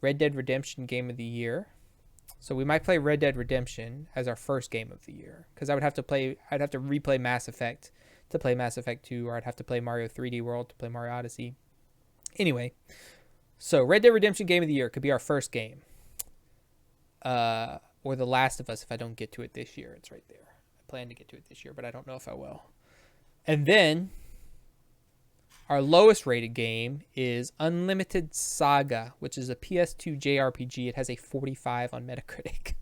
Red Dead Redemption Game of the Year. So we might play Red Dead Redemption as our first game of the year, because I'd have to replay Mass Effect to play Mass Effect 2, or I'd have to play Mario 3D World to play Mario Odyssey. Anyway, so Red Dead Redemption Game of the Year could be our first game. Or The Last of Us if I don't get to it this year. It's right there. I plan to get to it this year, but I don't know if I will. And then our lowest rated game is Unlimited Saga, which is a PS2 JRPG. It has a 45 on Metacritic.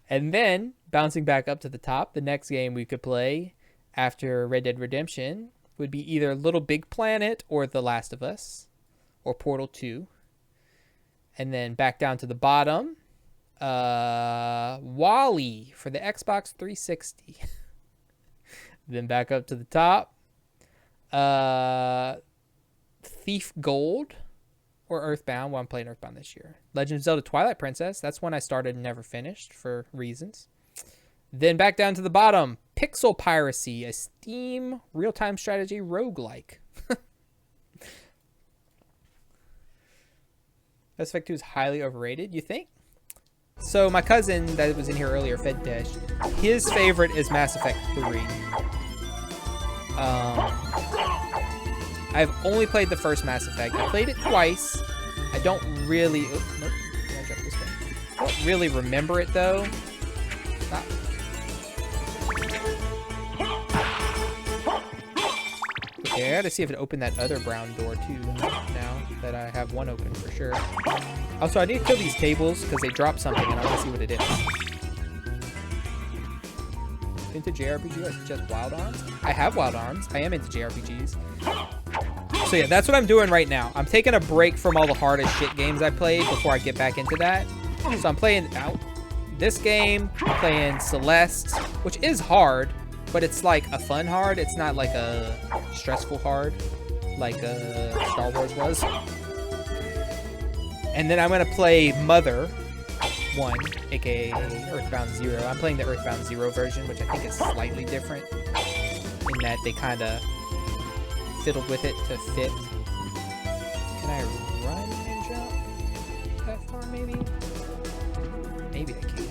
And then, bouncing back up to the top, the next game we could play after Red Dead Redemption would be either Little Big Planet or The Last of Us or Portal 2. And then back down to the bottom, Wally for the Xbox 360. Then back up to the top, Thief Gold or Earthbound. Well, I'm playing Earthbound this year. Legend of Zelda Twilight Princess. That's one I started and never finished for reasons. Then back down to the bottom, Pixel Piracy, a Steam real-time strategy roguelike. Mass Effect 2 is highly overrated, you think? So my cousin that was in here earlier, Feddesh, his favorite is Mass Effect 3. I've only played the first Mass Effect. I played it twice. I don't really... Nope. Can I jump this way? I don't really remember it, though. Stop. Okay, I gotta see if it opened that other brown door, too, now that I have one open for sure. Also, I need to kill these tables because they drop something, and I want to see what it is. Into JRPG, I suggest Wild Arms. I have Wild Arms. I am into JRPGs. So yeah, that's what I'm doing right now. I'm taking a break from all the hardest shit games I played before I get back into that. So I'm playing out this game, I'm playing Celeste, which is hard, but it's like a fun hard. It's not like a stressful hard like Star Wars was. And then I'm going to play Mother 1, aka Earthbound 0. I'm playing the Earthbound 0 version, which I think is slightly different in that they kind of fiddled with it to fit. Can I run and jump that far, maybe? Maybe I can.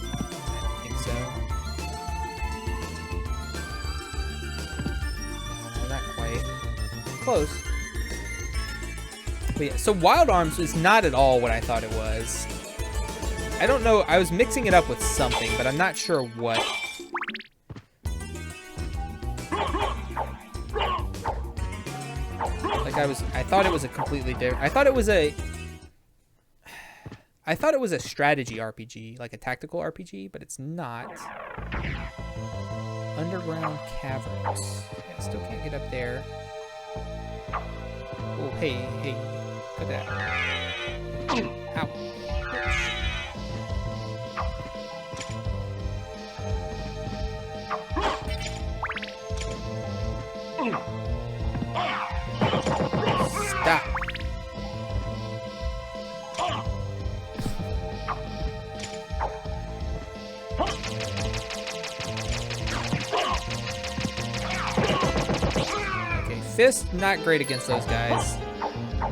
I don't think so. No, not quite. Close. But yeah, so Wild Arms is not at all what I thought it was. I don't know. I was mixing it up with something, but I'm not sure what. Like I thought it was a completely different. I thought it was a strategy RPG, like a tactical RPG, but it's not. Underground Caverns. Yeah, I still can't get up there. Oh, hey, hey. Cut that. Ow. Stop. Okay, fist not great against those guys.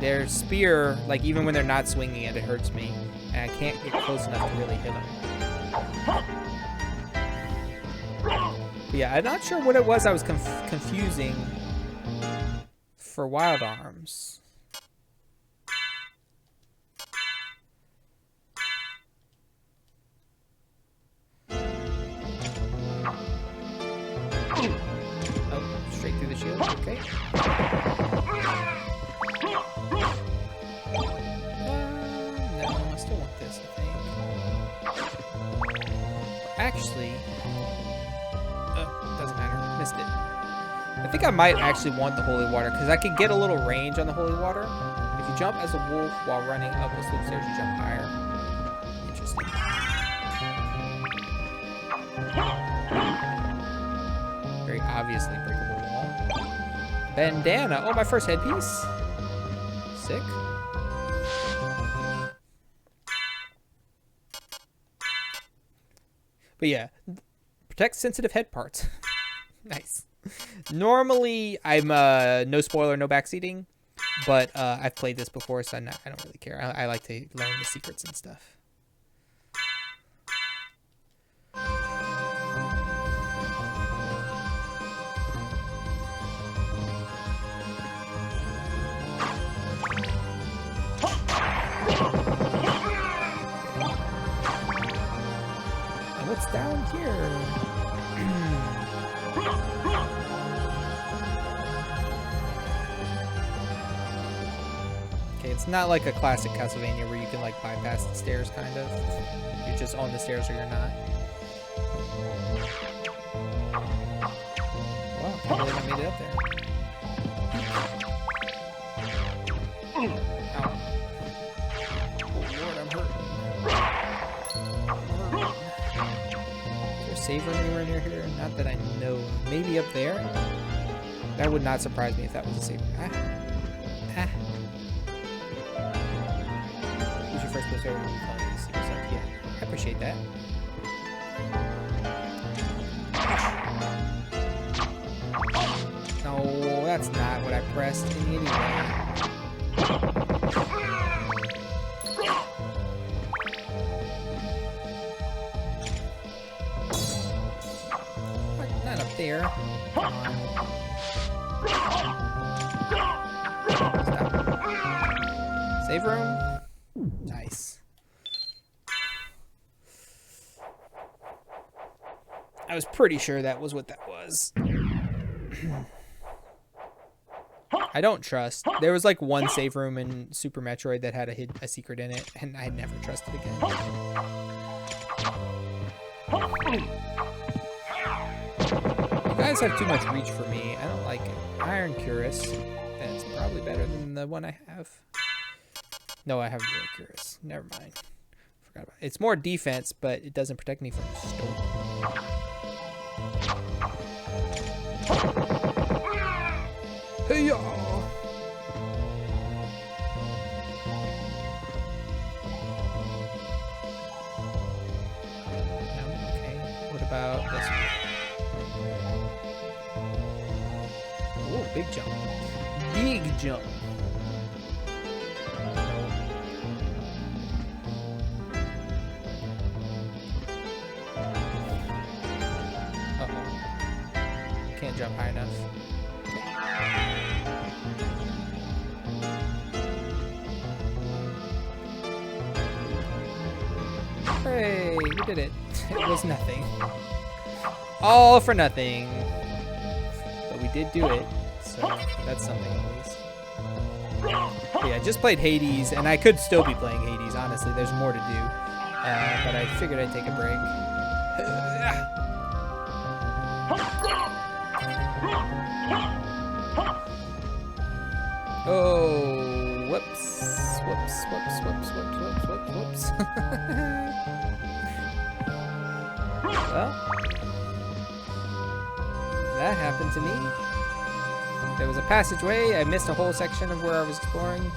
Their spear, like even when they're not swinging it, it hurts me, and I can't get close enough to really hit them. But yeah, I'm not sure what it was I was confusing for wild arms. Oh, straight through the shield. Okay. No, I still want this, I think. Actually, doesn't matter. Missed it. I think I might actually want the holy water because I could get a little range on the holy water. If you jump as a wolf while running up a slope stairs, you jump higher. Interesting. Very obviously breakable wall. Bandana. Oh, my first headpiece. Sick. But yeah, protect sensitive head parts. Nice. Normally, I'm no spoiler, no backseating, but I've played this before, so I don't really care. I like to learn the secrets and stuff. And what's down here? Okay, it's not like a classic Castlevania where you can like bypass the stairs, kind of. You're just on the stairs or you're not. Wow, can't believe I made it up there. Ow. Oh lord, I'm hurt. Is there a saver anywhere near here? Not that I know. Maybe up there? That would not surprise me if that was a saver. Ah. First place over yeah, I appreciate that. No, that's not what I pressed anyway. What? Not up there. Come on. Stop. Save room. Nice. I was pretty sure that was what that was. I don't trust. There was like one save room in Super Metroid that had a secret in it, and I never trusted again. You guys have too much reach for me. I don't like it. Iron Cuirass. That's probably better than the one I have. No, I have Zero Cuirass. Never mind. Forgot about it. It's more defense, but it doesn't protect me from storm. Hey y'all! Okay. What about this one? Oh, big jump! Big jump! Can't jump high enough. Hey, we did it. It was nothing. All for nothing. But we did do it, so that's something at least. But yeah, I just played Hades, and I could still be playing Hades, honestly. There's more to do. But I figured I'd take a break. Oh, whoops. Whoops, whoops, whoops, whoops, whoops, whoops, whoops. Well, that happened to me. There was a passageway. I missed a whole section of where I was exploring.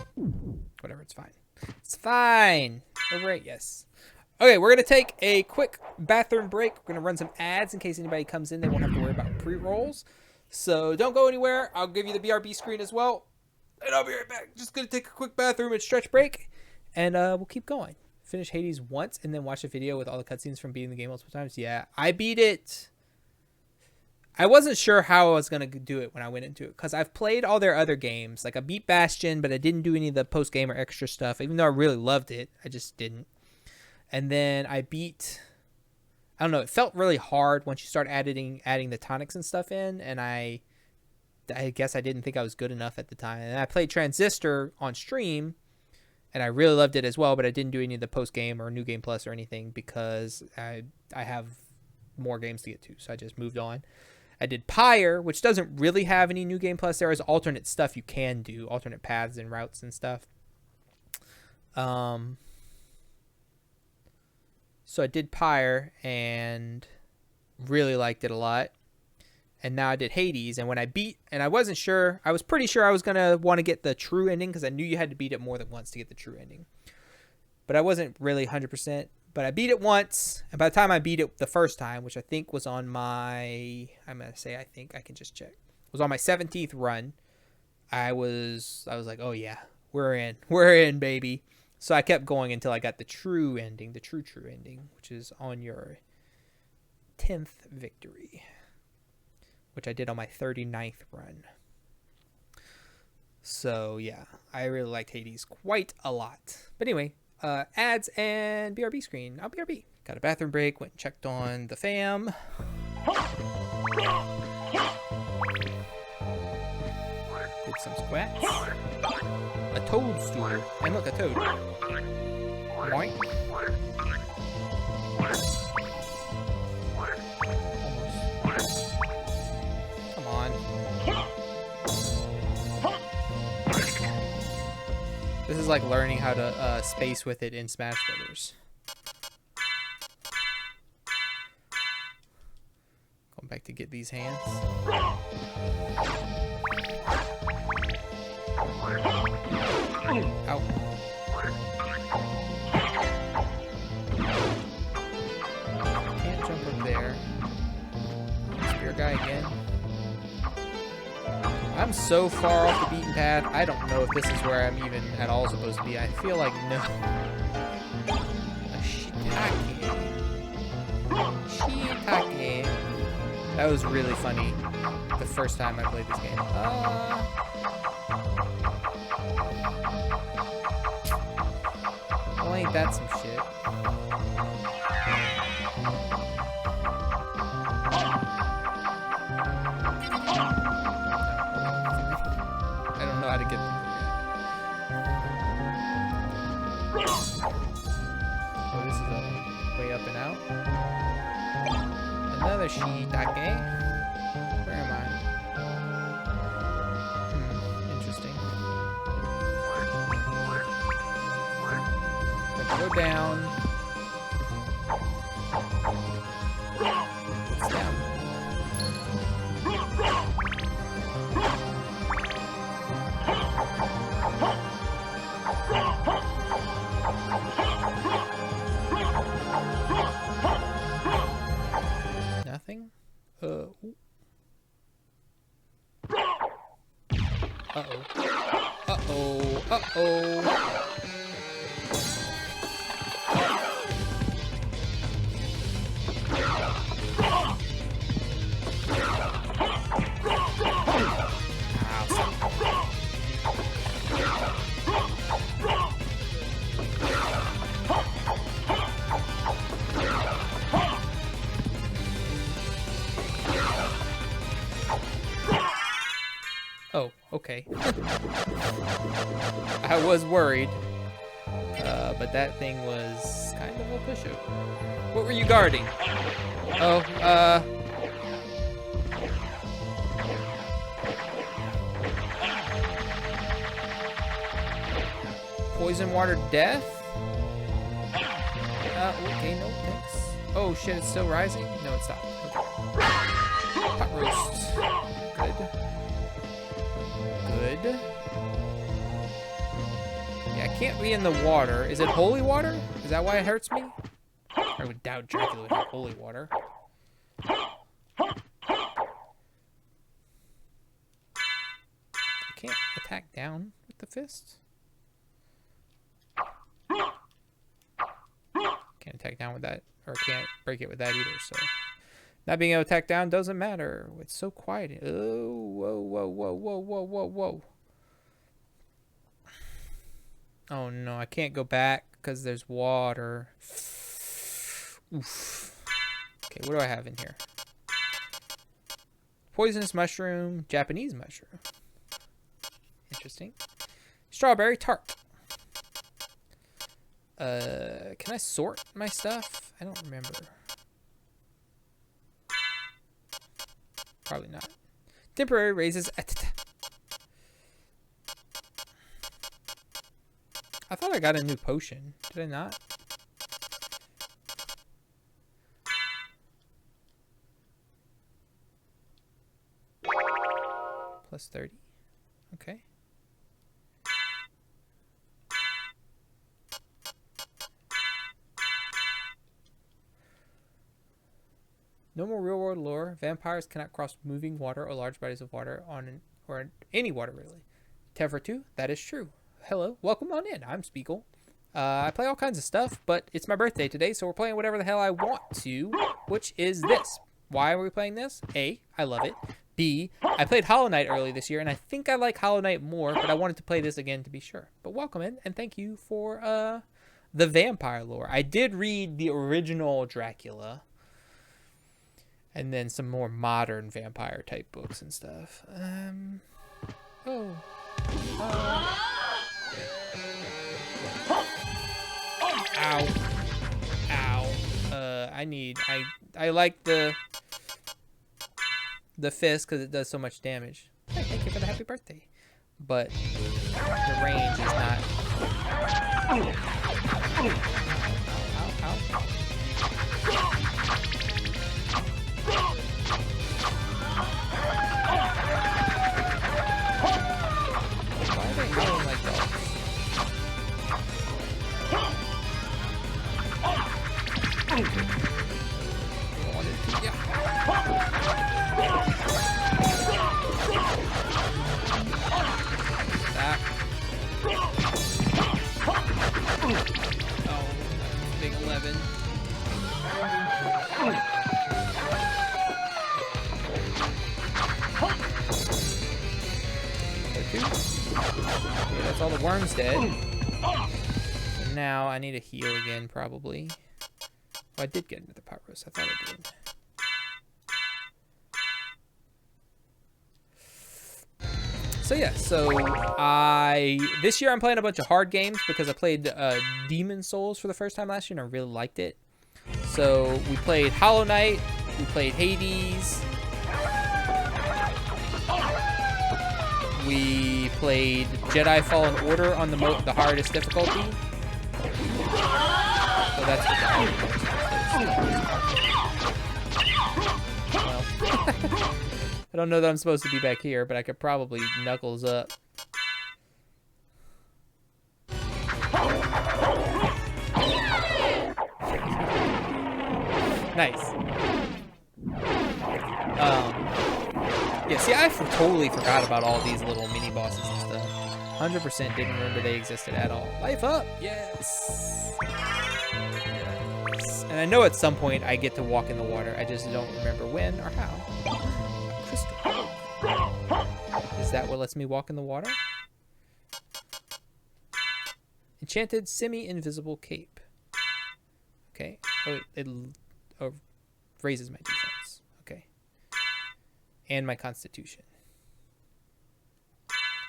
Whatever, it's fine. It's fine. Over it, yes. Okay, we're going to take a quick bathroom break. We're going to run some ads in case anybody comes in. They won't have to worry about pre-rolls. So don't go anywhere. I'll give you the BRB screen as well. And I'll be right back. Just going to take a quick bathroom and stretch break. And we'll keep going. Finish Hades once and then watch a video with all the cutscenes from beating the game multiple times. Yeah, I beat it. I wasn't sure how I was going to do it when I went into it. Because I've played all their other games. Like I beat Bastion, but I didn't do any of the post-game or extra stuff. Even though I really loved it, I just didn't. And then I beat, I don't know, it felt really hard once you start adding the tonics and stuff in. And I guess I didn't think I was good enough at the time. And I played Transistor on stream, and I really loved it as well. But I didn't do any of the post-game or New Game Plus or anything because I have more games to get to. So I just moved on. I did Pyre, which doesn't really have any New Game Plus. There is alternate stuff you can do, alternate paths and routes and stuff. So I did Pyre and really liked it a lot. And now I did Hades. And when I beat, and I wasn't sure, I was pretty sure I was going to want to get the true ending because I knew you had to beat it more than once to get the true ending. But I wasn't really 100%. But I beat it once. And by the time I beat it the first time, which I think was on my, I'm going to say I think, I can just check. It was on my 17th run. I was like, oh yeah, we're in, baby. So I kept going until I got the true ending, the true ending, which is on your 10th victory, which I did on my 39th run. So yeah, I really liked Hades quite a lot. But anyway, ads and BRB screen. I'll BRB. Got a bathroom break, went and checked on the fam. Did some squats. A toadstool. And look, a toad. Boink. Almost. Come on. This is like learning how to space with it in Smash Brothers. Going back to get these hands. Ow. Can't jump up there. Spear guy again. I'm so far off the beaten path. I don't know if this is where I'm even at all supposed to be. I feel like no. A shiitake. Shiitake. That was really funny the first time I played this game. Well, ain't that some shit? I don't know how to get there. Oh, this is a way up and out. Another shiitake. Where am I? Interesting. Let's go down. It's down. Nothing? Ooh. Uh-oh. Uh-oh. Uh-oh. Oh, okay. I was worried. But that thing was kind of a pushover. What were you guarding? Oh, Poison, water, death. Okay, no, thanks. Oh shit, it's still rising? No, it stopped. Okay. Hot roast. Good. Yeah, I can't be in the water. Is it holy water? Is that why it hurts me? I would doubt Dracula would have holy water. I can't attack down with the fist. Can't attack down with that, or can't break it with that either, so. Not being able to attack down doesn't matter. It's so quiet. Oh, whoa, whoa, whoa, whoa, whoa, whoa, whoa. Oh no, I can't go back because there's water. Oof. Okay, what do I have in here? Poisonous mushroom, Japanese mushroom. Interesting. Strawberry tart. Can I sort my stuff? I don't remember. Probably not. Temporary raises. I thought I got a new potion. Did I not? Plus 30. Okay. No more real world lore. Vampires cannot cross moving water or large bodies of water or any water really. Tevra 2, that is true. Hello, welcome on in. I'm Spiegel. I play all kinds of stuff, but it's my birthday today, so we're playing whatever the hell I want to, which is this. Why are we playing this? A, I love it. B, I played Hollow Knight early this year, and I think I like Hollow Knight more, but I wanted to play this again to be sure. But welcome in, and thank you for the vampire lore. I did read the original Dracula, and then some more modern vampire type books and stuff. Ow. Ow. I like the fist because it does so much damage. Hey, thank you for the happy birthday. But the range is not. Ow. Why are they howling like dogs? That. Oh, big 11. Okay, that's all the worms dead. So now I need a heal again, probably. Oh, I did get into the pot roast. I thought I did. So yeah, this year I'm playing a bunch of hard games because I played Demon Souls for the first time last year and I really liked it. So we played Hollow Knight, we played Hades, we played Jedi Fallen Order on the hardest difficulty. So that's what the well. I don't know that I'm supposed to be back here, but I could probably knuckles up. Nice. Yeah, see, I totally forgot about all these little mini bosses and stuff. 100% didn't remember they existed at all. Life up! Yes! Yes. And I know at some point I get to walk in the water. I just don't remember when or how. Crystal. Is that what lets me walk in the water? Enchanted semi-invisible cape. Okay. Oh, it raises my defense. Okay. And my constitution.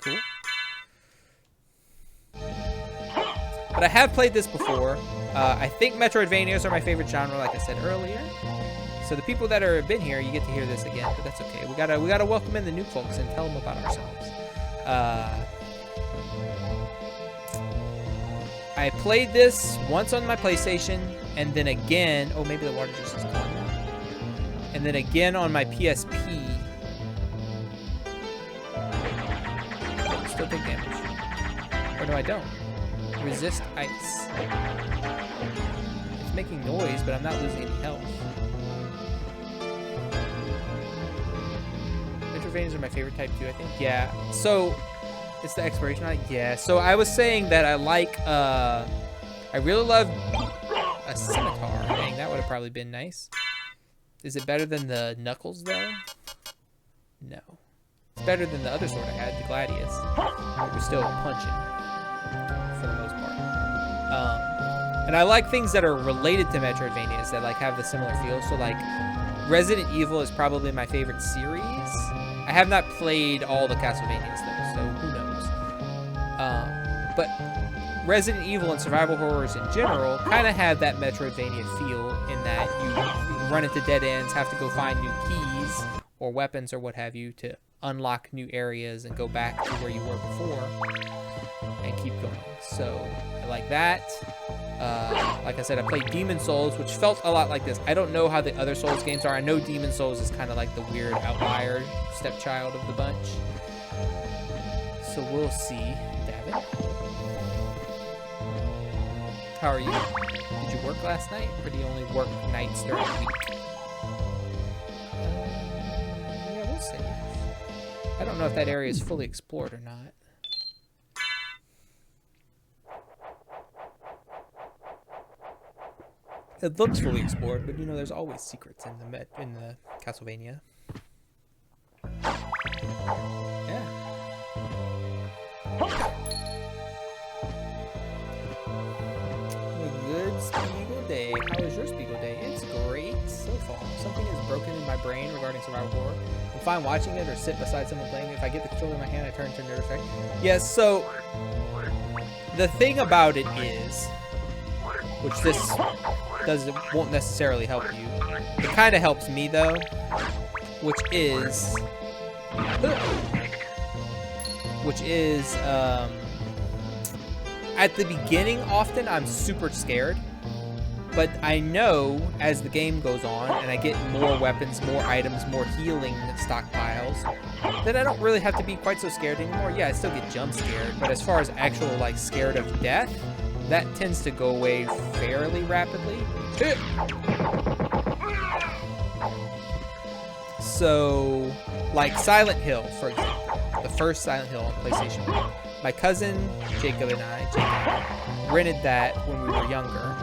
Cool. But I have played this before. I think Metroidvanias are my favorite genre, like I said earlier. So the people that have been here, you get to hear this again, but that's okay. We gotta welcome in the new folks and tell them about ourselves. I played this once on my PlayStation, and then again. Oh, maybe the water juice is gone now. And then again on my PSP. Still take damage. Or no, I don't. Resist ice. It's making noise, but I'm not losing any health. Metroidvanias are my favorite type too, I think. Yeah. So, it's the exploration. Yeah. So I was saying that I like. I really love a scimitar. Dang, that would have probably been nice. Is it better than the Knuckles though? No. It's better than the other sword I had, the Gladius. But we're still punching for the most part. And I like things that are related to Metroidvanias that like have the similar feel. So like Resident Evil is probably my favorite series. I have not played all the Castlevanias though, so who knows. But Resident Evil and survival horrors in general kind of have that Metroidvania feel in that you run into dead ends, have to go find new keys or weapons or what have you to unlock new areas and go back to where you were before and keep going. So I like that. Like I said, I played Demon Souls, which felt a lot like this. I don't know how the other Souls games are. I know Demon Souls is kind of like the weird outlier stepchild of the bunch. So we'll see. Davin? How are you? Did you work last night, or do you only work nights during the week? Yeah, we'll see. I don't know if that area is fully explored or not. It looks fully explored, but you know, there's always secrets in the Castlevania. Yeah. A good Spiegel day. How is your Spiegel day? It's great so far. Something is broken in my brain regarding survival horror. I'm fine watching it or sit beside someone playing it. If I get the controller in my hand, I turn to nerd effect. Yes, so the thing about it is, which this won't necessarily help you. It kind of helps me though, which is at the beginning often I'm super scared, but I know as the game goes on and I get more weapons, more items, more healing stockpiles, that I don't really have to be quite so scared anymore. Yeah, I still get jump scared, but as far as actual like scared of death, that tends to go away fairly rapidly. So, like Silent Hill, for example, the first Silent Hill on PlayStation 1. My cousin Jacob and I rented that when we were younger,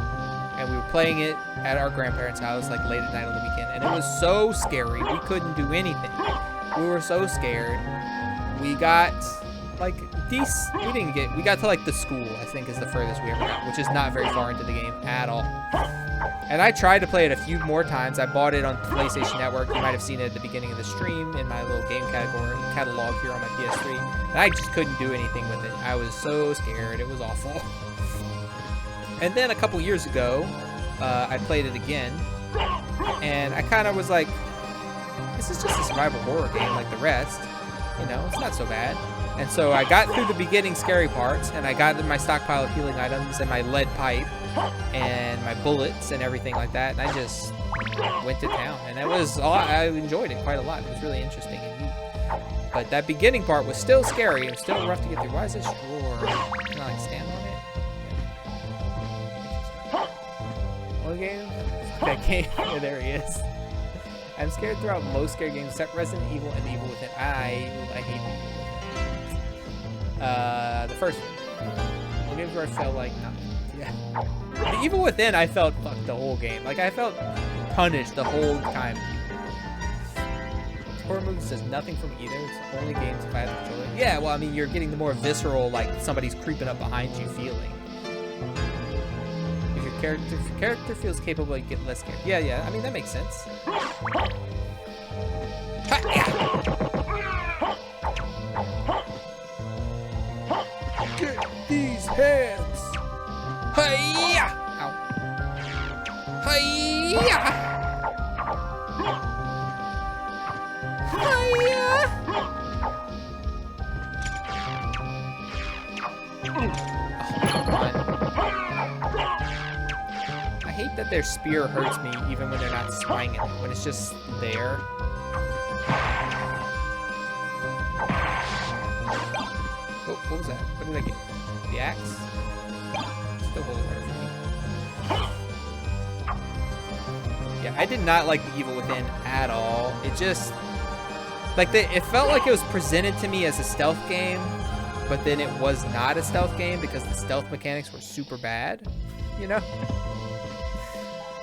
and we were playing it at our grandparents' house like late at night on the weekend, and it was so scary, we couldn't do anything. We were so scared. We got like we got to like the school, I think is the furthest we ever got, which is not very far into the game at all. And I tried to play it a few more times. I bought it on PlayStation Network. You might have seen it at the beginning of the stream in my little game catalog here on my PS3. And I just couldn't do anything with it. I was so scared. It was awful. And then a couple years ago, I played it again. And I kind of was like, this is just a survival horror game like the rest. You know, it's not so bad. And so I got through the beginning scary parts, and I got my stockpile of healing items and my lead pipe and my bullets and everything like that, and I just went to town. And I enjoyed it quite a lot. It was really interesting and neat. But that beginning part was still scary. It was still rough to get through. Why is this drawer? Can I like stand on it? What game? That game. Yeah, there he is. I'm scared throughout most scary games except Resident Evil and Evil Within. I hate Evil Within. The first one. What games where I felt like, no. Yeah. The Evil Within, I felt fucked the whole game. Like, I felt punished the whole time. Horror movies does nothing for me either. It's only games if I have the controller. Yeah, well, I mean, you're getting the more visceral, like, somebody's creeping up behind you feeling. If your character feels capable, you get less scared. Yeah, I mean, that makes sense. Get these hands! Hi-ya! Ow. Hi-ya! Hi-ya! Oh, come on. hate that their spear hurts me even when they're not swinging it, when it's just there. Oh, what was that? What did I get? The axe? Still holding hurt for me. Yeah, I did not like the Evil Within at all. It just, like, it felt like it was presented to me as a stealth game, but then it was not a stealth game because the stealth mechanics were super bad, you know?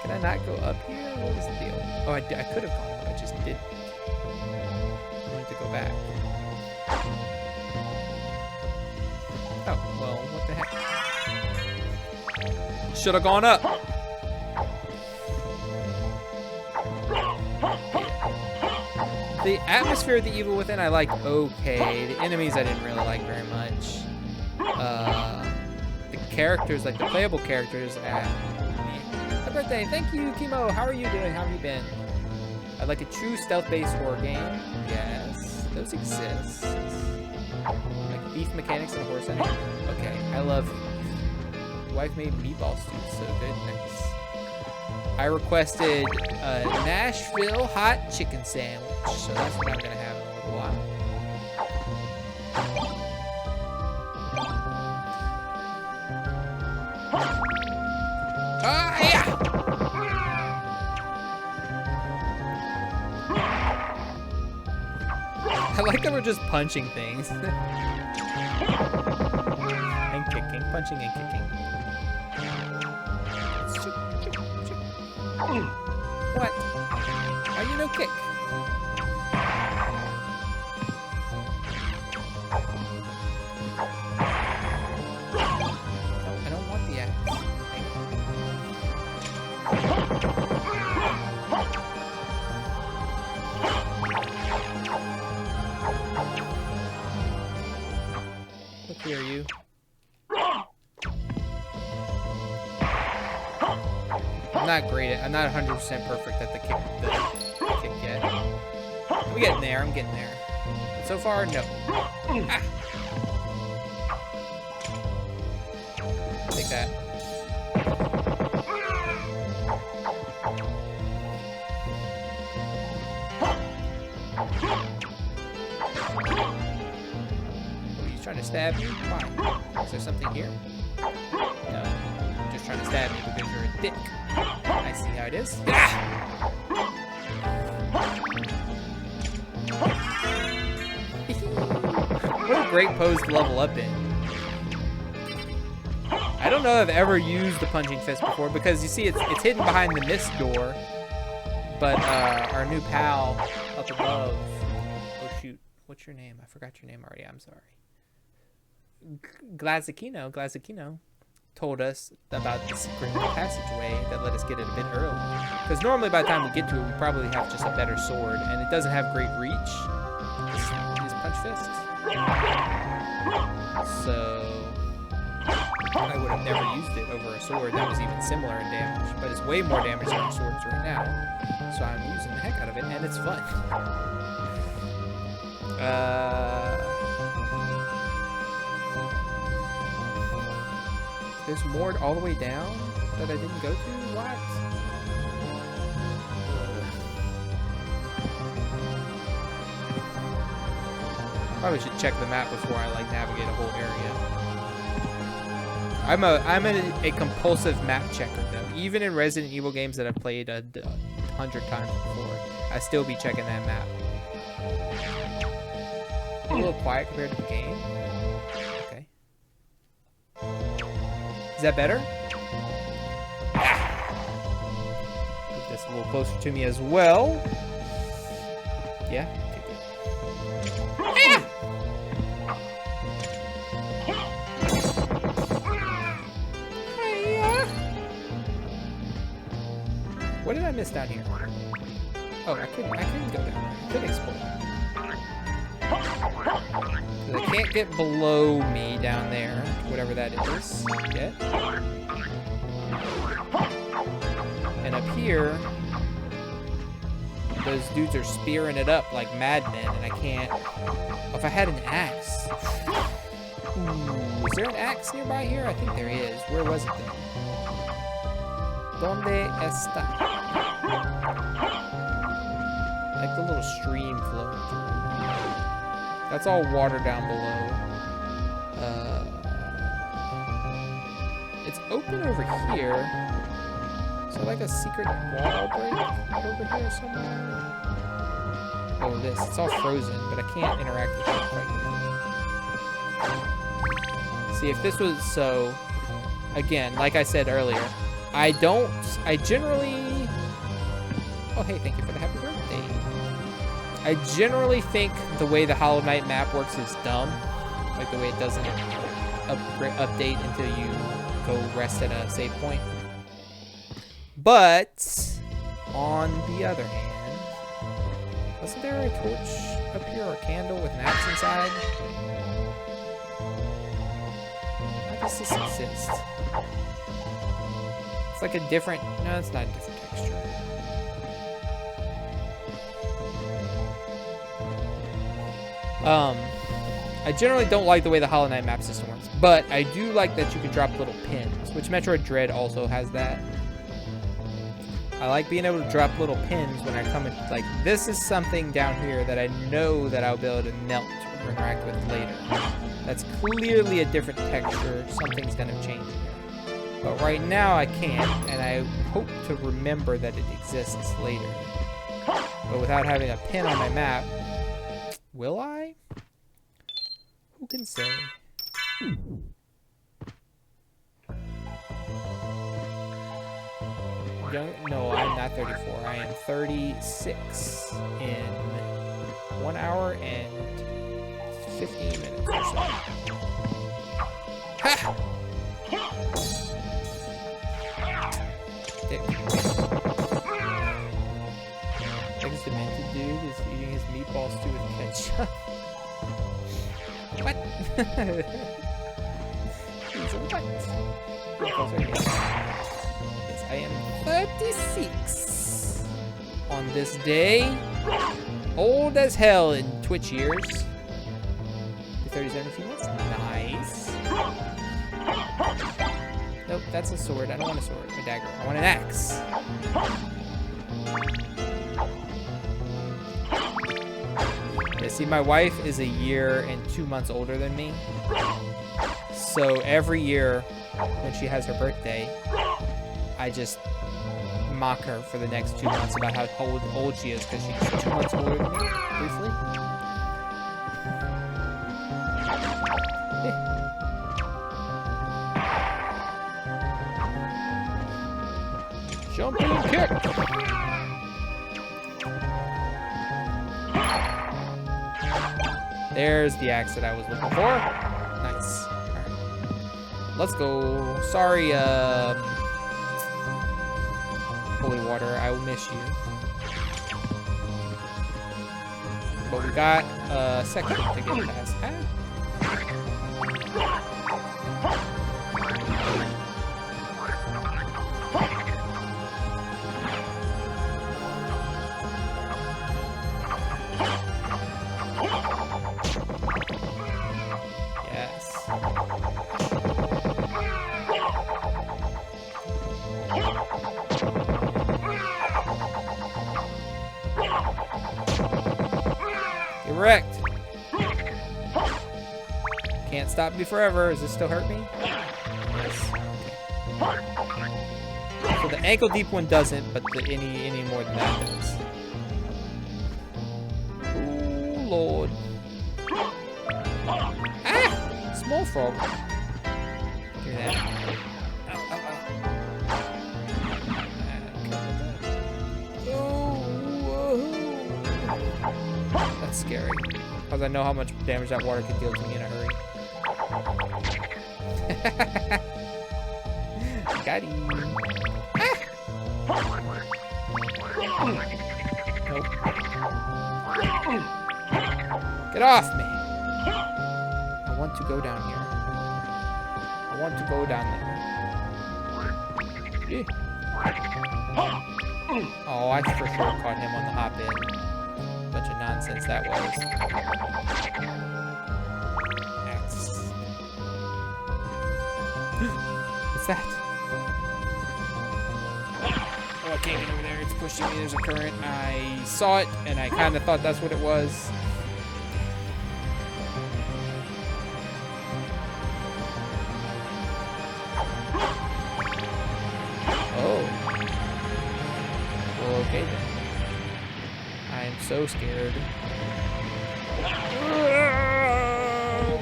Can I not go up here? What was the deal? Oh, I could have gone up, I just didn't. I wanted to go back. Oh, well, what the heck? Should have gone up. The atmosphere of the Evil Within I liked okay. The enemies I didn't really like very much. The characters, like the playable characters, Happy birthday, thank you, Kimo. How are you doing? How have you been? I'd like a true stealth-based horror game. Yes, those exist. Like thief mechanics and horse hunting. Okay, I love. Wife made meatball stew, so good. Nice. I requested a Nashville hot chicken sandwich, so that's what I'm gonna have in a little while. Ah, yeah! I like that we're just punching things. And kicking, punching and kicking. What? Why you no kick? I don't want the axe. Look here, you. I'm not great at. I'm not 100% perfect at the kick yet. I'm getting there. I'm getting there. But so far, no. Ah. Take that. He's trying to stab you? Why? Is there something here? No. Just trying to stab me because you're a dick. I see how it is. What a great pose to level up in. I don't know if I've ever used the punching fist before because you see it's hidden behind the mist door. But our new pal up above. Oh shoot. What's your name? I forgot your name already. I'm sorry. Glazikino told us about the secret passageway that let us get it a bit early. Because normally by the time we get to it, we probably have just a better sword, and it doesn't have great reach. These punch fists. So I would have never used it over a sword that was even similar in damage, but it's way more damage than our swords right now. So I'm using the heck out of it, and it's fun. There's more all the way down that I didn't go to? What? Probably should check the map before I like navigate a whole area. I'm a compulsive map checker though. Even in Resident Evil games that I've played 100 times before, I still be checking that map. A little quiet compared to the game. Okay. Is that better? Move this a little closer to me as well. Yeah? Okay, good. What did I miss down here? Oh, I couldn't go down there. I couldn't explore. I can't get below me down there, whatever that is, yet. And up here, those dudes are spearing it up like madmen, and I can't. Oh, if I had an axe. Ooh, is there an axe nearby here? I think there is. Where was it then? Donde está? Like the little stream flowing through. That's all water down below. It's open over here. So like a secret wall break over here somewhere? Oh, this. It's all frozen, but I can't interact with it quite yet. See, if this was so... Again, like I said earlier, I generally... Oh, hey, thank you for the happy birthday. I generally think the way the Hollow Knight map works is dumb. Like the way it doesn't update until you go rest at a save point. But, on the other hand, wasn't there a torch up here or a candle with an axe inside? Why does this exist? It's like a different... No, it's not a different texture. I generally don't like the way the Hollow Knight map system works, but I do like that you can drop little pins, which Metroid Dread also has that. I like being able to drop little pins when I come in. Like, this is something down here that I know that I'll be able to melt or interact with later. That's clearly a different texture. Something's going to change there. But right now I can't, and I hope to remember that it exists later. But without having a pin on my map, will I? Who can say? No, I'm not 34. I am 36 in 1 hour and 15 minutes or so. Ha! Dick. Next demented dude is eating his meatballs too with ketchup. What? He's a what? Yes, I am 36 on this day. Old as hell in Twitch years. 37 feet. Nice. Nope, that's a sword. I don't want a sword. A dagger. I want an axe. Yeah, see, my wife is a year and 2 months older than me. So every year when she has her birthday, I just mock her for the next 2 months about how old she is because she's 2 months older than me, briefly. Jumping kick! There's the axe that I was looking for. Nice. Alright. Let's go. Sorry, Holy Water, I will miss you. But we got a section to get past. Wrecked. Can't stop me forever. Does this still hurt me? Yes. Okay. So the ankle deep one doesn't, but the any more than that does. Ooh, Lord. Ah! Small frog. Give me that. That's scary, because I know how much damage that water can deal to me in a hurry. Got him. Ah! Nope. Get off me! I want to go down here. I want to go down there. Yeah. Oh, I for sure caught him on the hop in. Bunch of nonsense that was. Axe. What's that? I can't get over there. It's pushing me. There's a current. I saw it, and I kind of thought that's what it was. Oh. Well, okay then. I am so scared.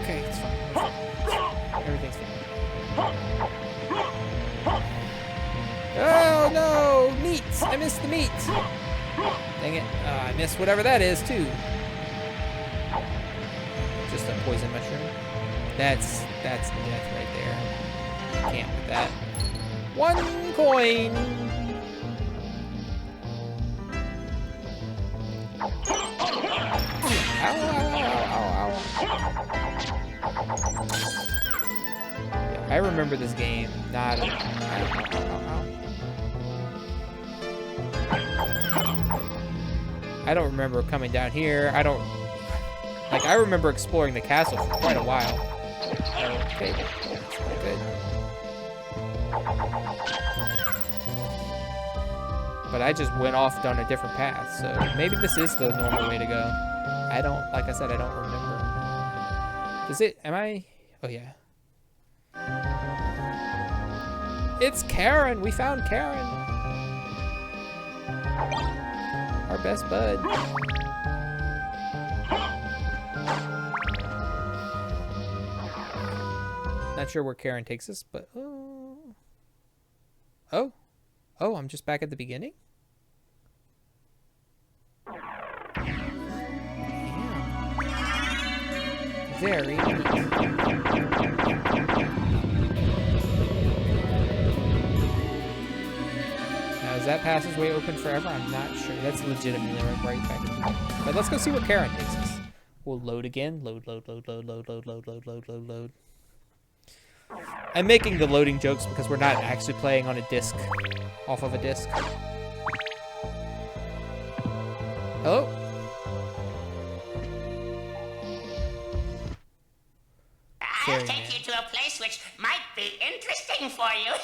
Okay, it's fine. Everything's fine. Oh no! Meat! I missed the meat! Dang it. I missed whatever that is, too. Just a poison mushroom. That's death right there. I can't with that. 1 coin! Ow, ow, ow, ow, ow. Yeah, I remember this game. Not. Ow, ow, ow, ow. I don't remember coming down here. I don't. Like, I remember exploring the castle for quite a while. Okay, that's not good. But I just went off down a different path, so maybe this is the normal way to go. I don't, like I said, I don't remember. Does it, am I? Oh yeah. It's Karen, we found Karen. Our best bud. Not sure where Karen takes us, but oh, I'm just back at the beginning. Damn. Very neat. Now, is that passageway open forever? I'm not sure. That's legitimately right back at the beginning. But let's go see where Karen takes us. We'll load again. Load. I'm making the loading jokes because we're not actually playing on a disc, off of a disc. Hello? I'll take you to a place which might be interesting for you.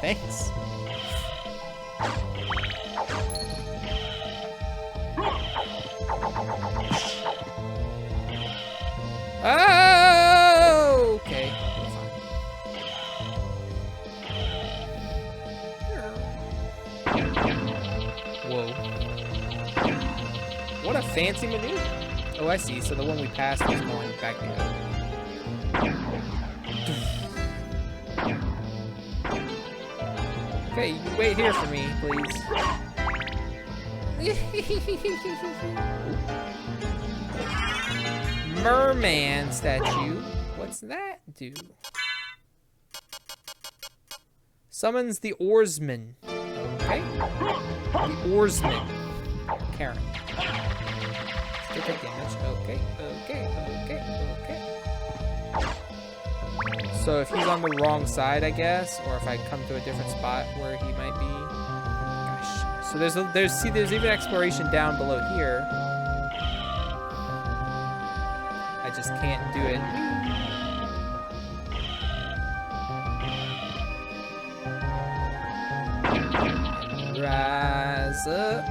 Thanks. Oh, okay. Whoa. What a fancy maneuver. Oh, I see. So the one we passed is going back the other way. Okay, you wait here for me, please. Merman Statue. What's that do? Summons the oarsman. Okay. The oarsman. Karen. Still take damage. Okay. So if he's on the wrong side, I guess, or if I come to a different spot where he might be. Gosh. So there's even exploration down below here. I just can't do it. Rise up.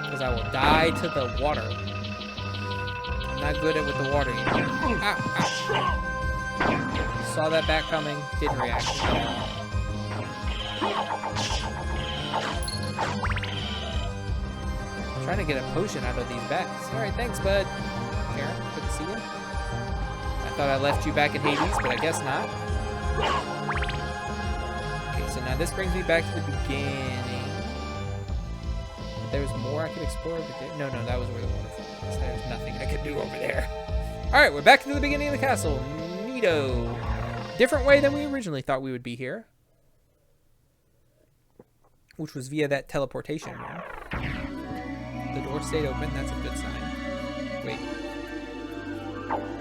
Because I will die to the water. I'm not good at with the water yet. Ow. Saw that bat coming, didn't react. I'm trying to get a potion out of these bats. Alright, thanks, bud. Karen, good to see you. I thought I left you back in Hades, but I guess not. Okay, so now this brings me back to the beginning. But there was more I could explore, but no, that was where the waterfall was. There's nothing I could do over there. Alright, we're back to the beginning of the castle. Neato. Different way than we originally thought we would be here. Which was via that teleportation room. The door stayed open, that's a good sign. Wait. Alright,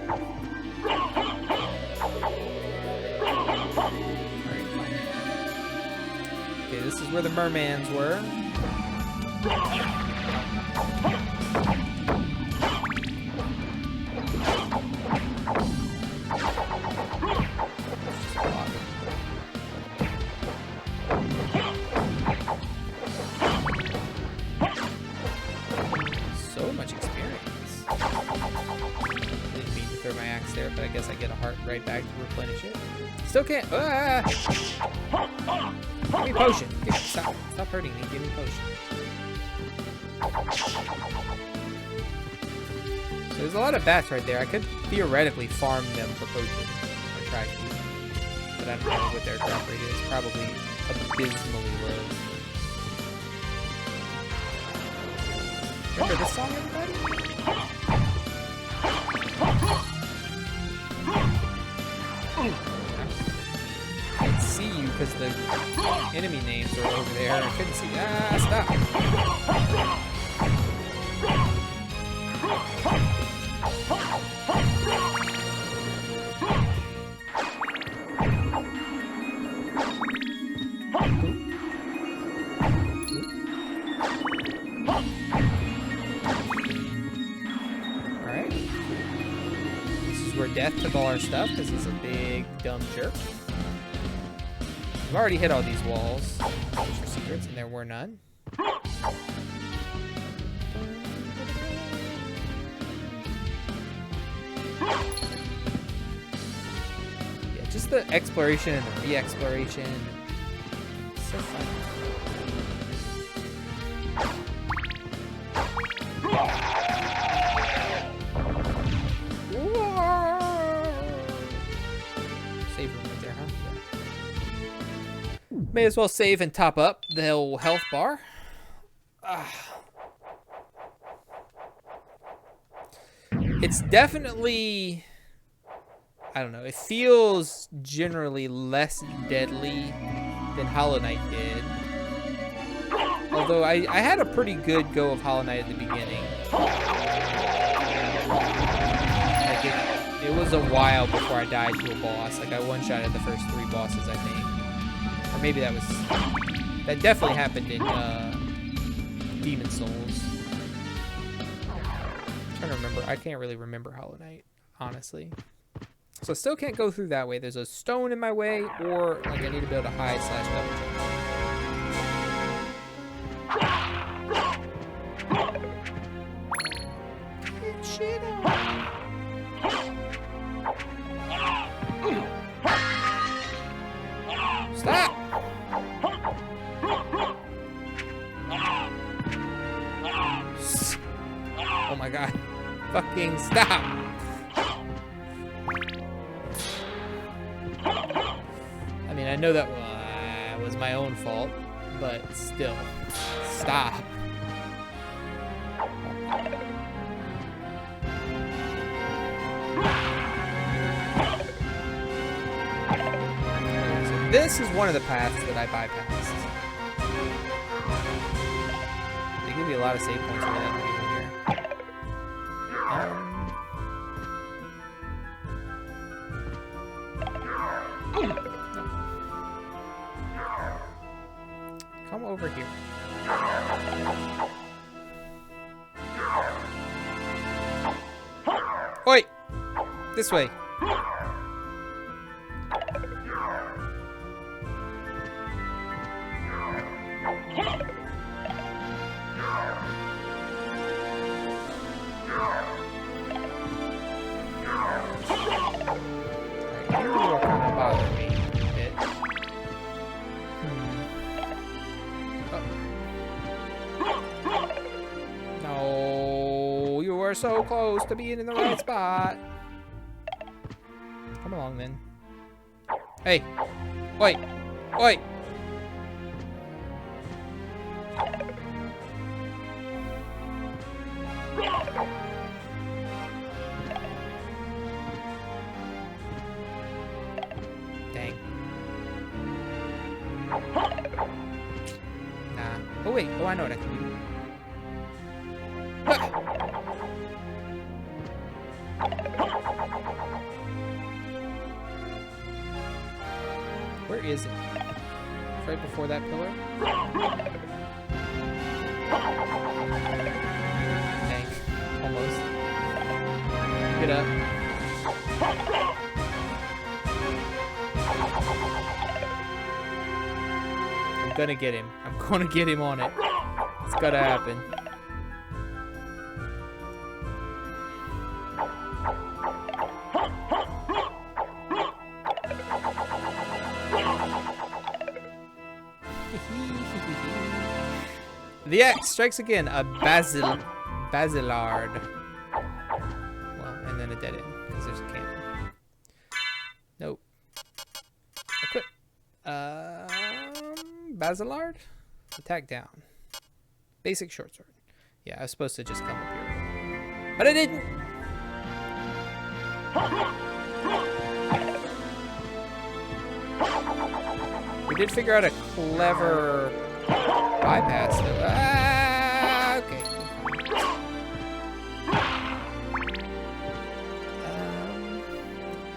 fine. Okay, this is where the mermans were. throw my axe there, but I guess I get a heart right back to replenish it. Still can't. Ah! Give me potion. Stop hurting me. Give me potion. So there's a lot of bats right there. I could theoretically farm them for potion, or try to, but I don't know what their drop rate is. Probably abysmally low. Remember this song, everybody? I can't see you because the enemy names are over there. I couldn't see. Ah, stop. Alright. This is where Death took all our stuff because he's a big, dumb jerk. We've already hit all these walls. Those are secrets, and there were none. Yeah, just the exploration and the re-exploration. So fun. Save room right there, huh? Yeah. May as well save and top up the old health bar. It's definitely, I don't know, it feels generally less deadly than Hollow Knight did. Although I had a pretty good go of Hollow Knight at the beginning. Like it was a while before I died to a boss. Like I one-shotted the first 3 bosses, I think. Or maybe that definitely happened in Demon Souls. I'm trying to remember. I can't really remember Hollow Knight, honestly. So I still can't go through that way. There's a stone in my way, or like I need to build a high/double jump. Get shit on. Stop! Oh my god. Fucking stop! I mean, I know that was my own fault, but still. Stop. So this is one of the paths that I bypassed. They give you a lot of save points for that video here. Come over here. Oi! This way. So close to being in the right spot. Come along then. Hey. Oi. Oi. Dang. Nah. Oh wait. Oh, I know what I can do. Where is it? It's right before that pillar? Dang. Almost. Get up. I'm gonna get him. I'm gonna get him on it. It's gotta happen. The axe strikes again. A basilard. Well, and then a dead end because there's a cannon. Nope. Equip. Basilard. Attack down. Basic short sword. Yeah, I was supposed to just come up here, but I didn't. We did figure out a clever bypass, though. Ah, okay.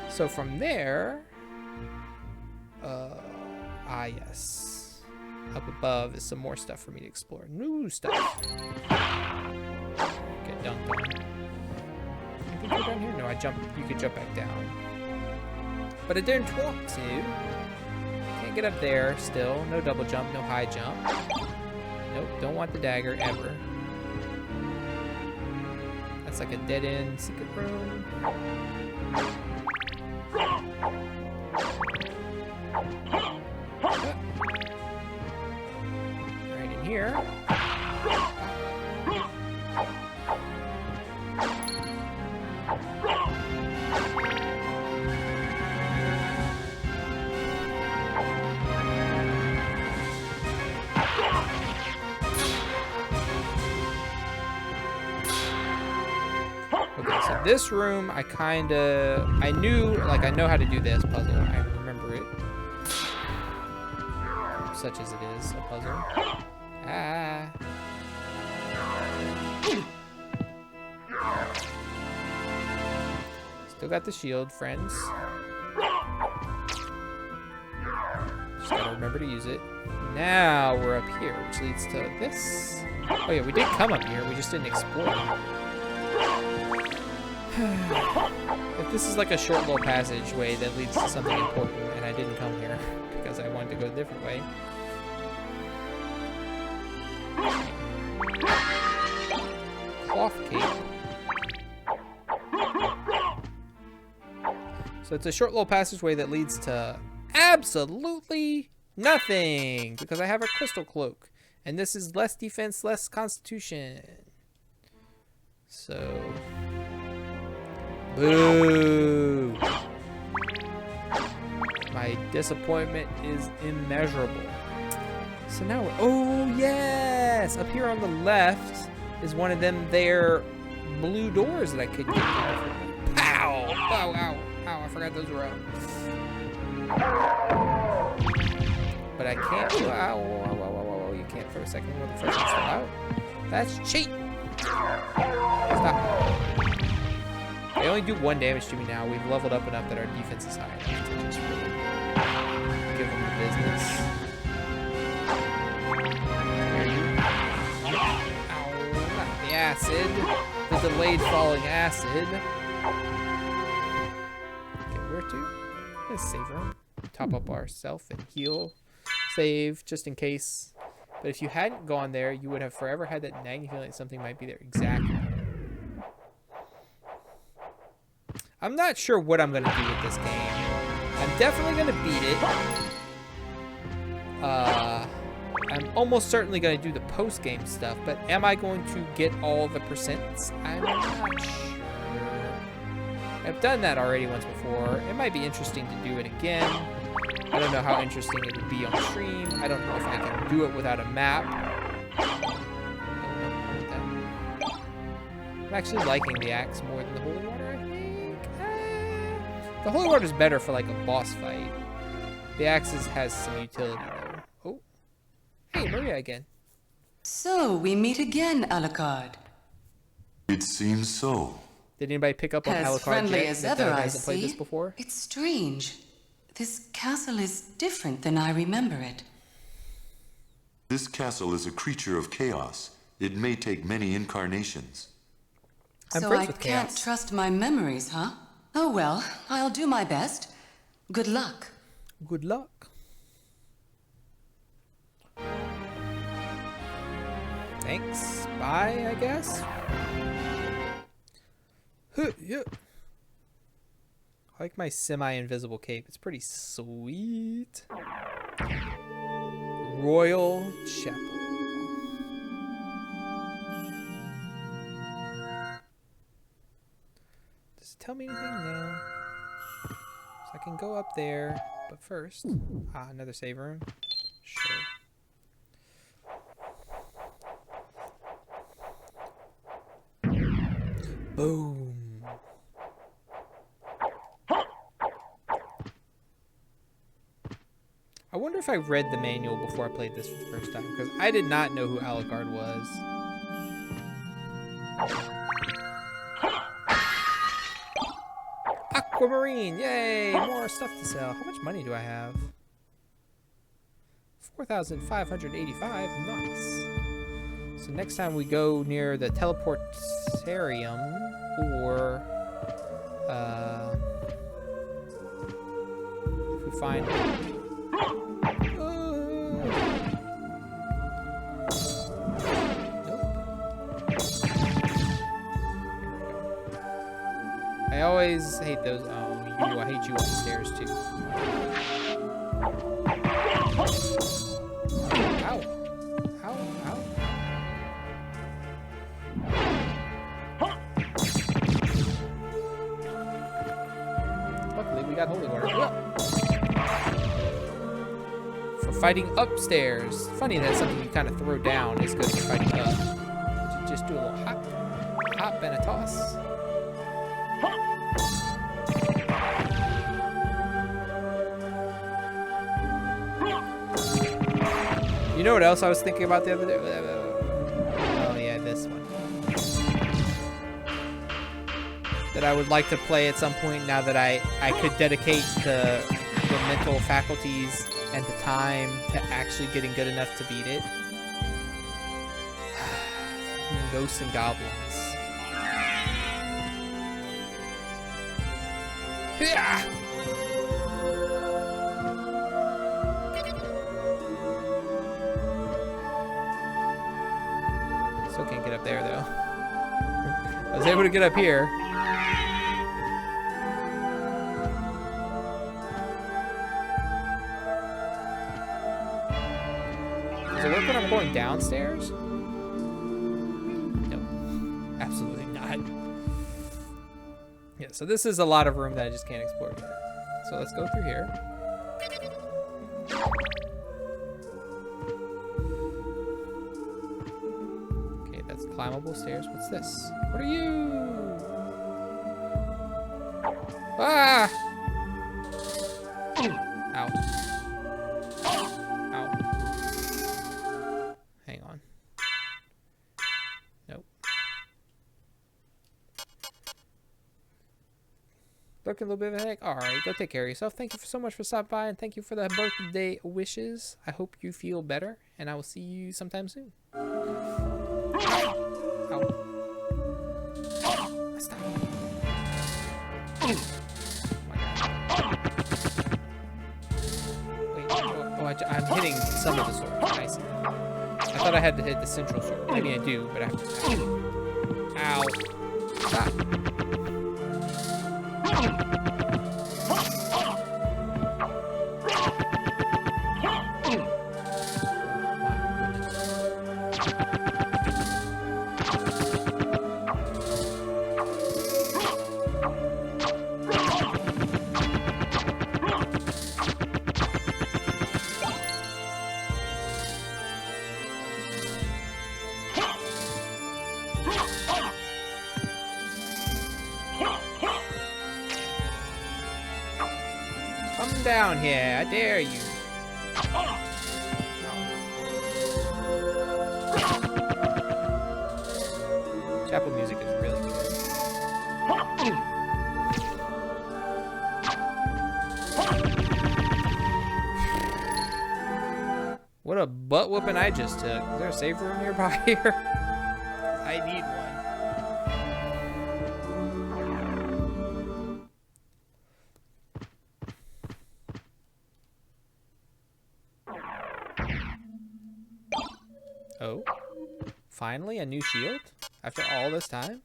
So from there, yes. Up above is some more stuff for me to explore. New stuff. Get dunked on. You can go down here? No, you could jump back down. But I didn't want to. Can't get up there still. No double jump, no high jump. Nope, don't want the dagger ever. That's like a dead end secret room. Right in here. Okay, so this room, I know how to do this puzzle. I remember it. Such as it is, a puzzle. Ah. Still got the shield, friends. Just gotta remember to use it. Now we're up here, which leads to this. Oh yeah, we did come up here, we just didn't explore. If this is like a short little passageway that leads to something important, and I didn't come here because I wanted to go a different way. Cloth cape. So it's a short little passageway that leads to absolutely nothing because I have a crystal cloak. And this is less defense, less constitution. So... boo! My disappointment is immeasurable. So now, oh yes! Up here on the left is one of them there blue doors that I could get out. Pow! Wow, ow, ow, I forgot those were out. But I can't, ow, you can't for a second when the first one's still out. That's cheat! Stop. They only do 1 damage to me now. We've leveled up enough that our defense is high enough to just really give them the business. Ow, not the acid. The delayed falling acid. Okay, where to? Let's save room. Top up our self and heal. Save, just in case. But if you hadn't gone there, you would have forever had that nagging feeling that something might be there. Exactly. I'm not sure what I'm going to do with this game. I'm definitely going to beat it. I'm almost certainly going to do the post-game stuff, but am I going to get all the percents? I'm not sure. I've done that already once before. It might be interesting to do it again. I don't know how interesting it would be on stream. I don't know if I can do it without a map. I'm actually liking the axe more than the holy water, I think. The holy water is better for like a boss fight. The axe has some utility though. Oh, hey, Maria again. So we meet again, Alucard. It seems so. Did anybody pick up on As Alucard friendly yet? as That ever, I hasn't played this see. before? It's strange. This castle is different than I remember it. This castle is a creature of chaos. It may take many incarnations. I'm So friends I with can't Chaos. trust my memories, huh? Oh well, I'll do my best. Good luck. Good luck. Thanks. Bye, I guess. Huh, yeah. I like my semi-invisible cape. It's pretty sweet. Royal Chapel. tell me anything? No. So I can go up there, but first, another save room. Sure. Boom. I wonder if I read the manual before I played this for the first time, because I did not know who Alucard was. Aquamarine! Yay! More stuff to sell. How much money do I have? 4,585. Nice. So next time we go near the teleportarium, or if we find I always hate those. Oh, I hate you on the stairs too. Ow. Ow, ow. Luckily, we got holy water. For fighting upstairs. Funny that something you kind of throw down is good for fighting up. But you just do a little hop and a toss. You know what else I was thinking about the other day? Oh yeah, this one. That I would like to play at some point now that I could dedicate the mental faculties and the time to actually getting good enough to beat it. Ghosts and goblins. Yeah! Still can't get up there though. I was able to get up here. Does it work when I'm going downstairs? No, absolutely not. Yeah, so this is a lot of room that I just can't explore yet. So let's go through here. Climbable stairs. What's this? What are you? Ah! Ow. Ow. Hang on. Nope. Looking a little bit of a headache? Alright, go take care of yourself. Thank you so much for stopping by, and thank you for the birthday wishes. I hope you feel better, and I will see you sometime soon. Ow. Stop. Wait, I'm hitting some of the sword. I see. I thought I had to hit the central sword. Maybe I do, but I have to. Ow. Stop. Down here, I dare you. Chapel music is really good. What a butt whooping I just took. Is there a save room nearby here? I need one. Oh, finally a new shield after all this time.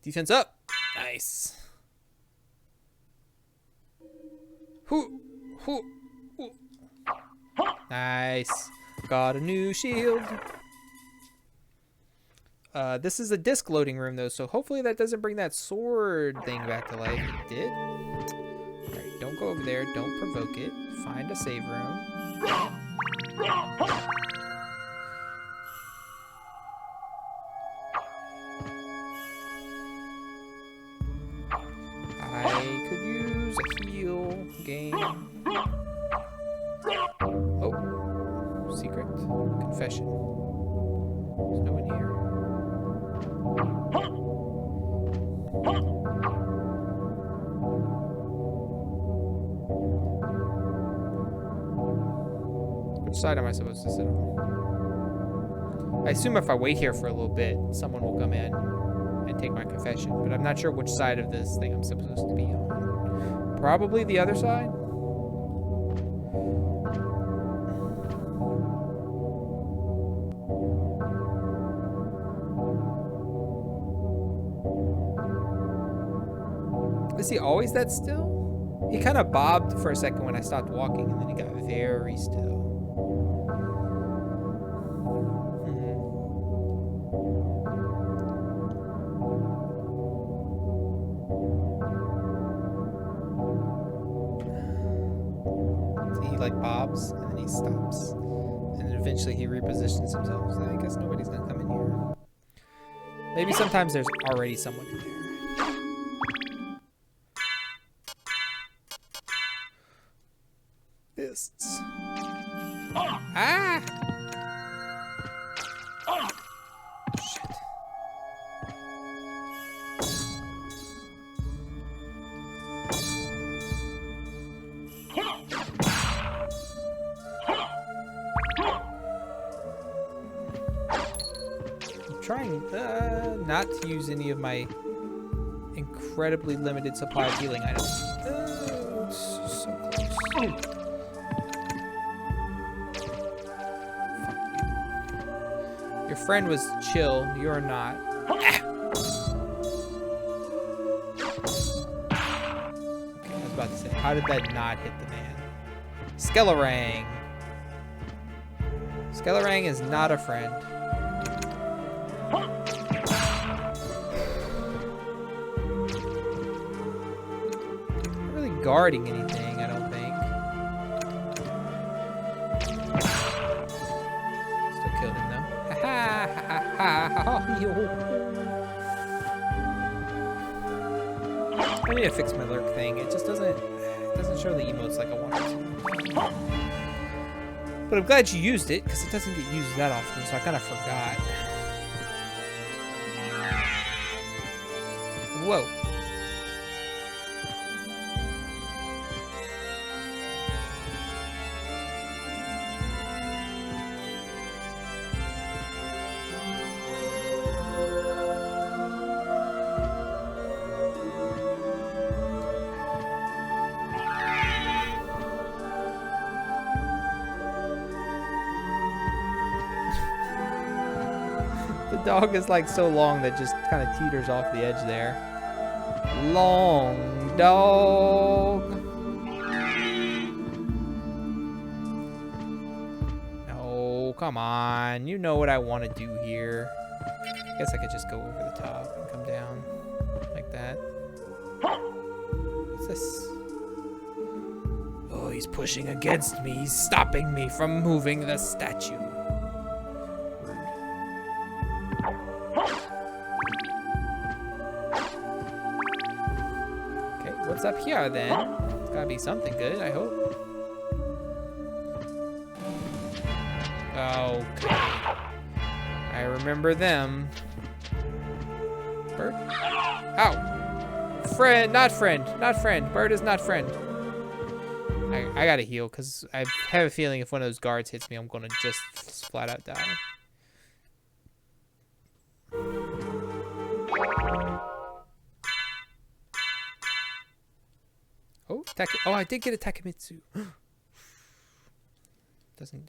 Defense up. Nice. Hoo, hoo, hoo. Nice. Got a new shield. This is a disc loading room, though, so hopefully that doesn't bring that sword thing back to life. It did? Alright, don't go over there. Don't provoke it. Find a save room. I could use a heal game. Oh. Secret. Confession. There's no one here. Which side am I supposed to sit on? I assume if I wait here for a little bit, someone will come in and take my confession, but I'm not sure which side of this thing I'm supposed to be on. Probably the other side? Is he always that still? He kind of bobbed for a second when I stopped walking, and then he got very still. See, he like bobs, and then he stops. And then eventually he repositions himself. So I guess nobody's gonna come in here. Maybe sometimes there's already someone in there. Fists. Ah! Shit. I'm trying not to use any of my incredibly limited supply of healing items. It's so close. Your friend was chill. You're not. Ah! Okay, I was about to say, how did that not hit the man? Scylla Wyrm. Scylla Wyrm is not a friend. Not really guarding anything, I don't think. Still killed him though. I need to fix my lurk thing. It just doesn't show the emotes like I want it to. But I'm glad you used it, because it doesn't get used that often, so I kind of forgot. Whoa. The dog is like so long that just kind of teeters off the edge there. Long dog. No, come on. You know what I want to do here. I guess I could just go over the top and come down like that. What's this? Oh, he's pushing against me. He's stopping me from moving the statue. What's up here then? It's gotta be something good, I hope. Okay. I remember them. Bird? Ow! Friend, not friend, not friend. Bird is not friend. I gotta heal, because I have a feeling if one of those guards hits me, I'm gonna just flat out die. Oh, oh, I did get a Takemitsu. It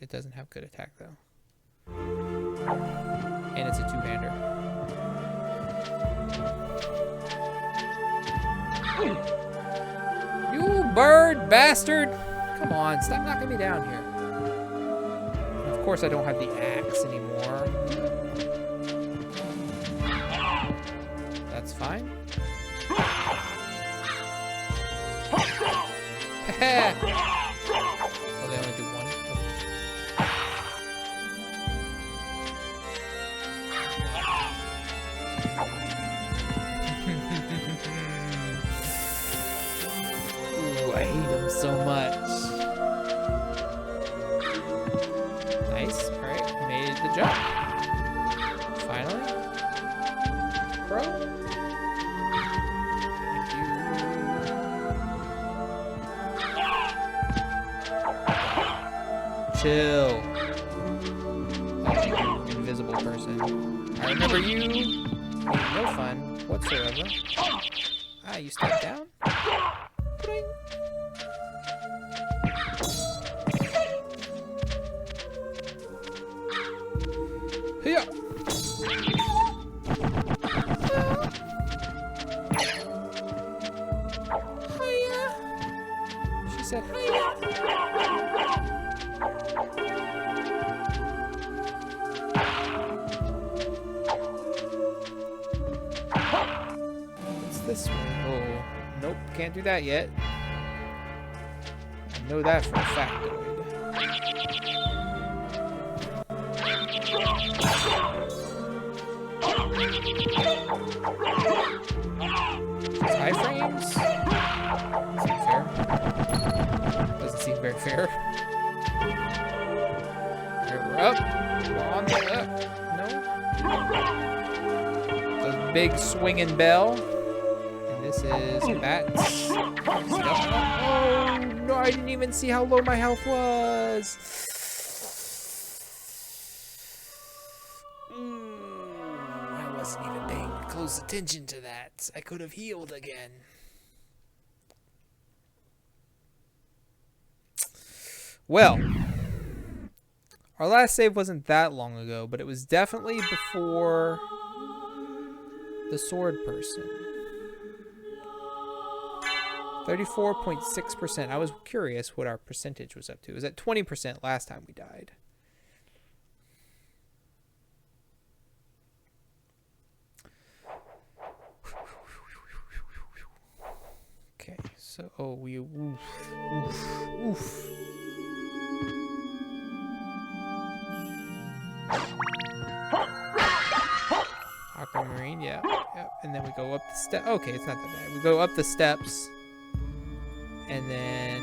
doesn't have good attack though. And it's a two-hander. You bird bastard! Come on, stop knocking me down here. And of course I don't have the axe anymore. fine. Oh, they only do one. Ooh, I hate him so much. Nice. Alright, made the jump. Finally. Pro. Chill. Oh, invisible person. I remember you. No fun whatsoever. Ah, you stepped down? Boing. Hiya! Hiya! She said hiya! This way. Oh, nope, can't do that yet. I know that for a factoid. High frames? Seem fair. Doesn't seem very fair. Alright, we're up. We're on the up. No. The big swinging bell. This is bats. Oh no, I didn't even see how low my health was. I wasn't even paying close attention to that. I could have healed again. Well, our last save wasn't that long ago, but it was definitely before the sword person. 34.6%. I was curious what our percentage was up to. It was at 20% last time we died. Okay, so we oof. Aquamarine, yeah. Yep. And then we go up the step. Okay, it's not that bad. We go up the steps. And then...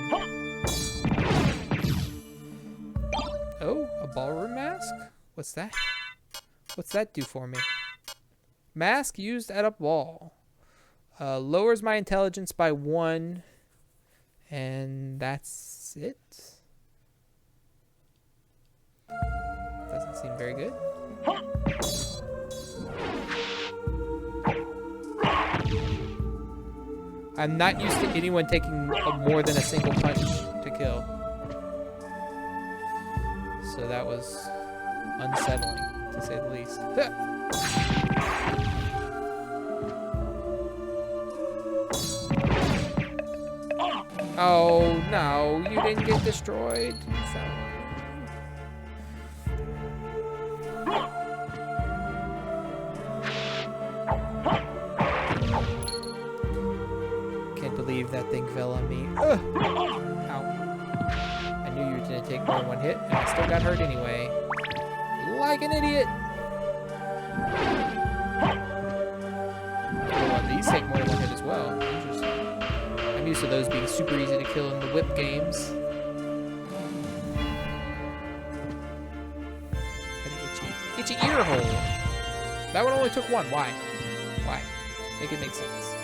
Oh, a ballroom mask? What's that? What's that do for me? Mask used at a ball. Lowers my intelligence by 1. And that's it? Doesn't seem very good. I'm not used to anyone taking more than a single punch to kill. So that was unsettling, to say the least. Oh, no, you didn't get destroyed. You fell. Believe that thing fell on me. Ugh. Ow. I knew you were going to take more than one hit, and I still got hurt anyway. Like an idiot. Oh, these take more than one hit as well. Interesting. I'm used to those being super easy to kill in the whip games. Got an itchy ear hole. That one only took one. Why? Why? Make it make sense.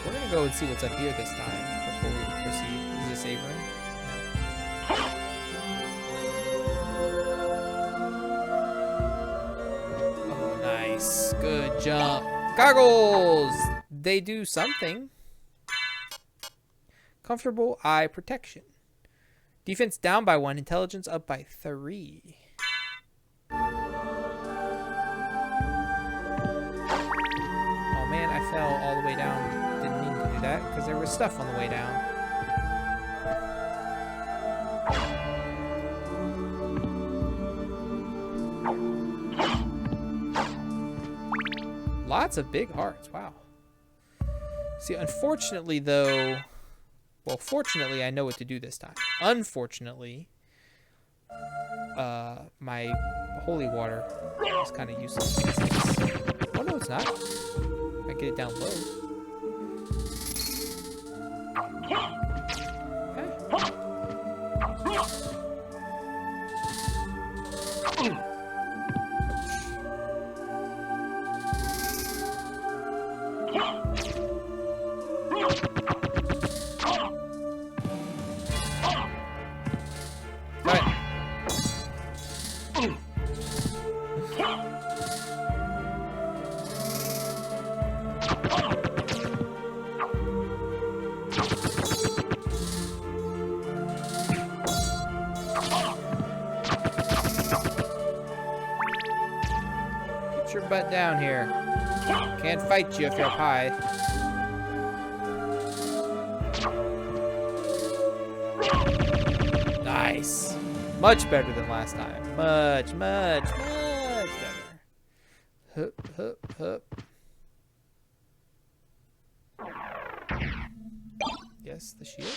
We're gonna go and see what's up here this time before we proceed. Is this a save room? No. Oh, nice. Good jump. Goggles! They do something. Comfortable eye protection. Defense down by 1, intelligence up by 3. Oh man, I fell all the way down. Didn't mean to do that because there was stuff on the way down. lots of big hearts. Wow. See, unfortunately, though... Well, fortunately, I know what to do this time. Unfortunately, my holy water is kind of useless. Oh, no, it's not. I get it down low. Okay. Get your butt down here. Can't fight you if you're up high. Nice. Much better than last time. Much, much, much better. Hup, hup, hup. Yes, the shield.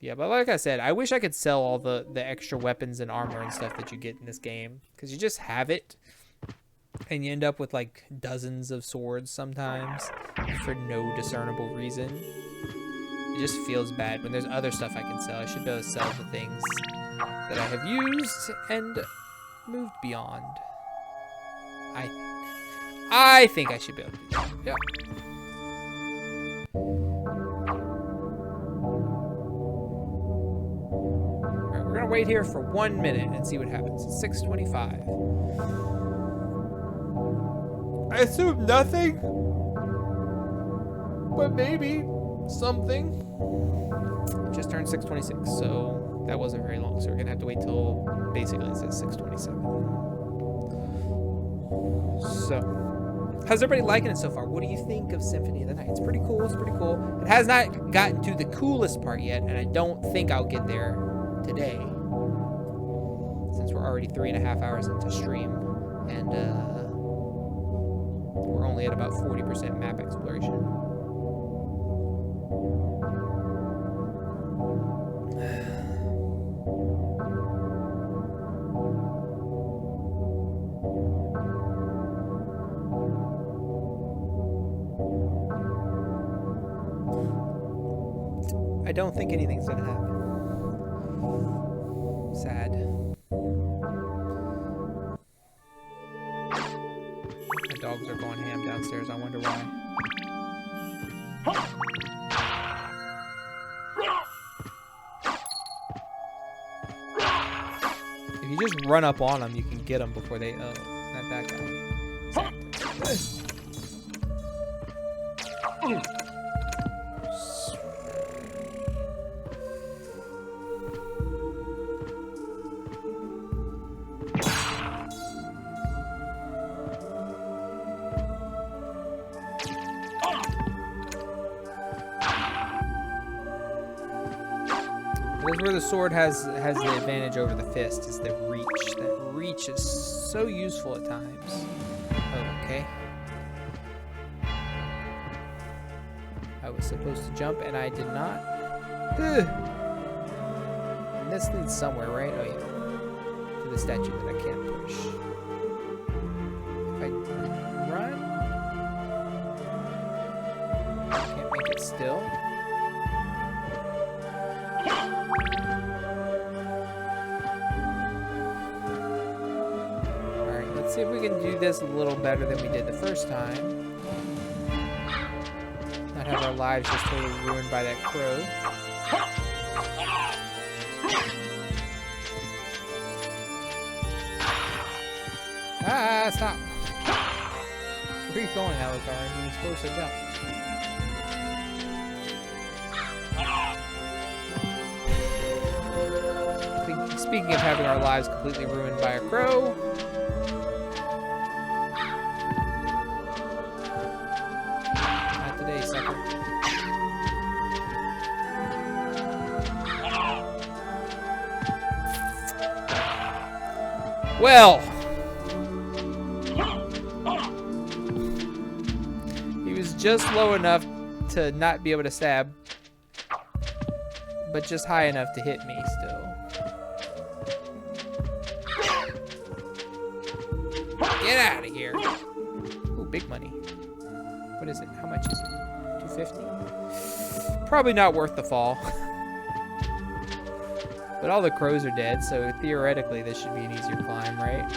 Yeah, but like I said, I wish I could sell all the extra weapons and armor and stuff that you get in this game. Because you just have it. And you end up with like dozens of swords sometimes. For no discernible reason. It just feels bad when there's other stuff I can sell. I should be able to sell the things that I have used and moved beyond. I think I should be able to do that. Yeah. Alright, we're gonna wait here for 1 minute and see what happens. It's 6:25. I assume nothing, but maybe something. It just turned 6:26, so that wasn't very long. So we're gonna have to wait till basically it says 6:27. So, how's everybody liking it so far? What do you think of Symphony of the Night? It's pretty cool. It's pretty cool. It has not gotten to the coolest part yet, and I don't think I'll get there today, since we're already 3.5 hours into stream, and we're only at about 40% map exploration. I don't think anything's gonna happen. Sad. My dogs are going ham downstairs. I wonder why. If you just run up on them, you can get them before they... Oh, not that guy. That's where the sword has the advantage over the fist, is the reach. That reach is so useful at times. Oh, okay. I was supposed to jump and I did not. And this leads somewhere, right? Oh yeah. To the statue that I can't push. If I run, I can't make it still. Let's see if we can do this a little better than we did the first time. Not have our lives just totally ruined by that crow. Ah, stop! Where are you going, Alucard? You were supposed to jump. Speaking of having our lives completely ruined by a crow, not today, sucker. Well, just low enough to not be able to stab, but just high enough to hit me still. Get out of here. Ooh, big money. What is it? How much is it? 250? Probably not worth the fall. But all the crows are dead, so theoretically this should be an easier climb, right?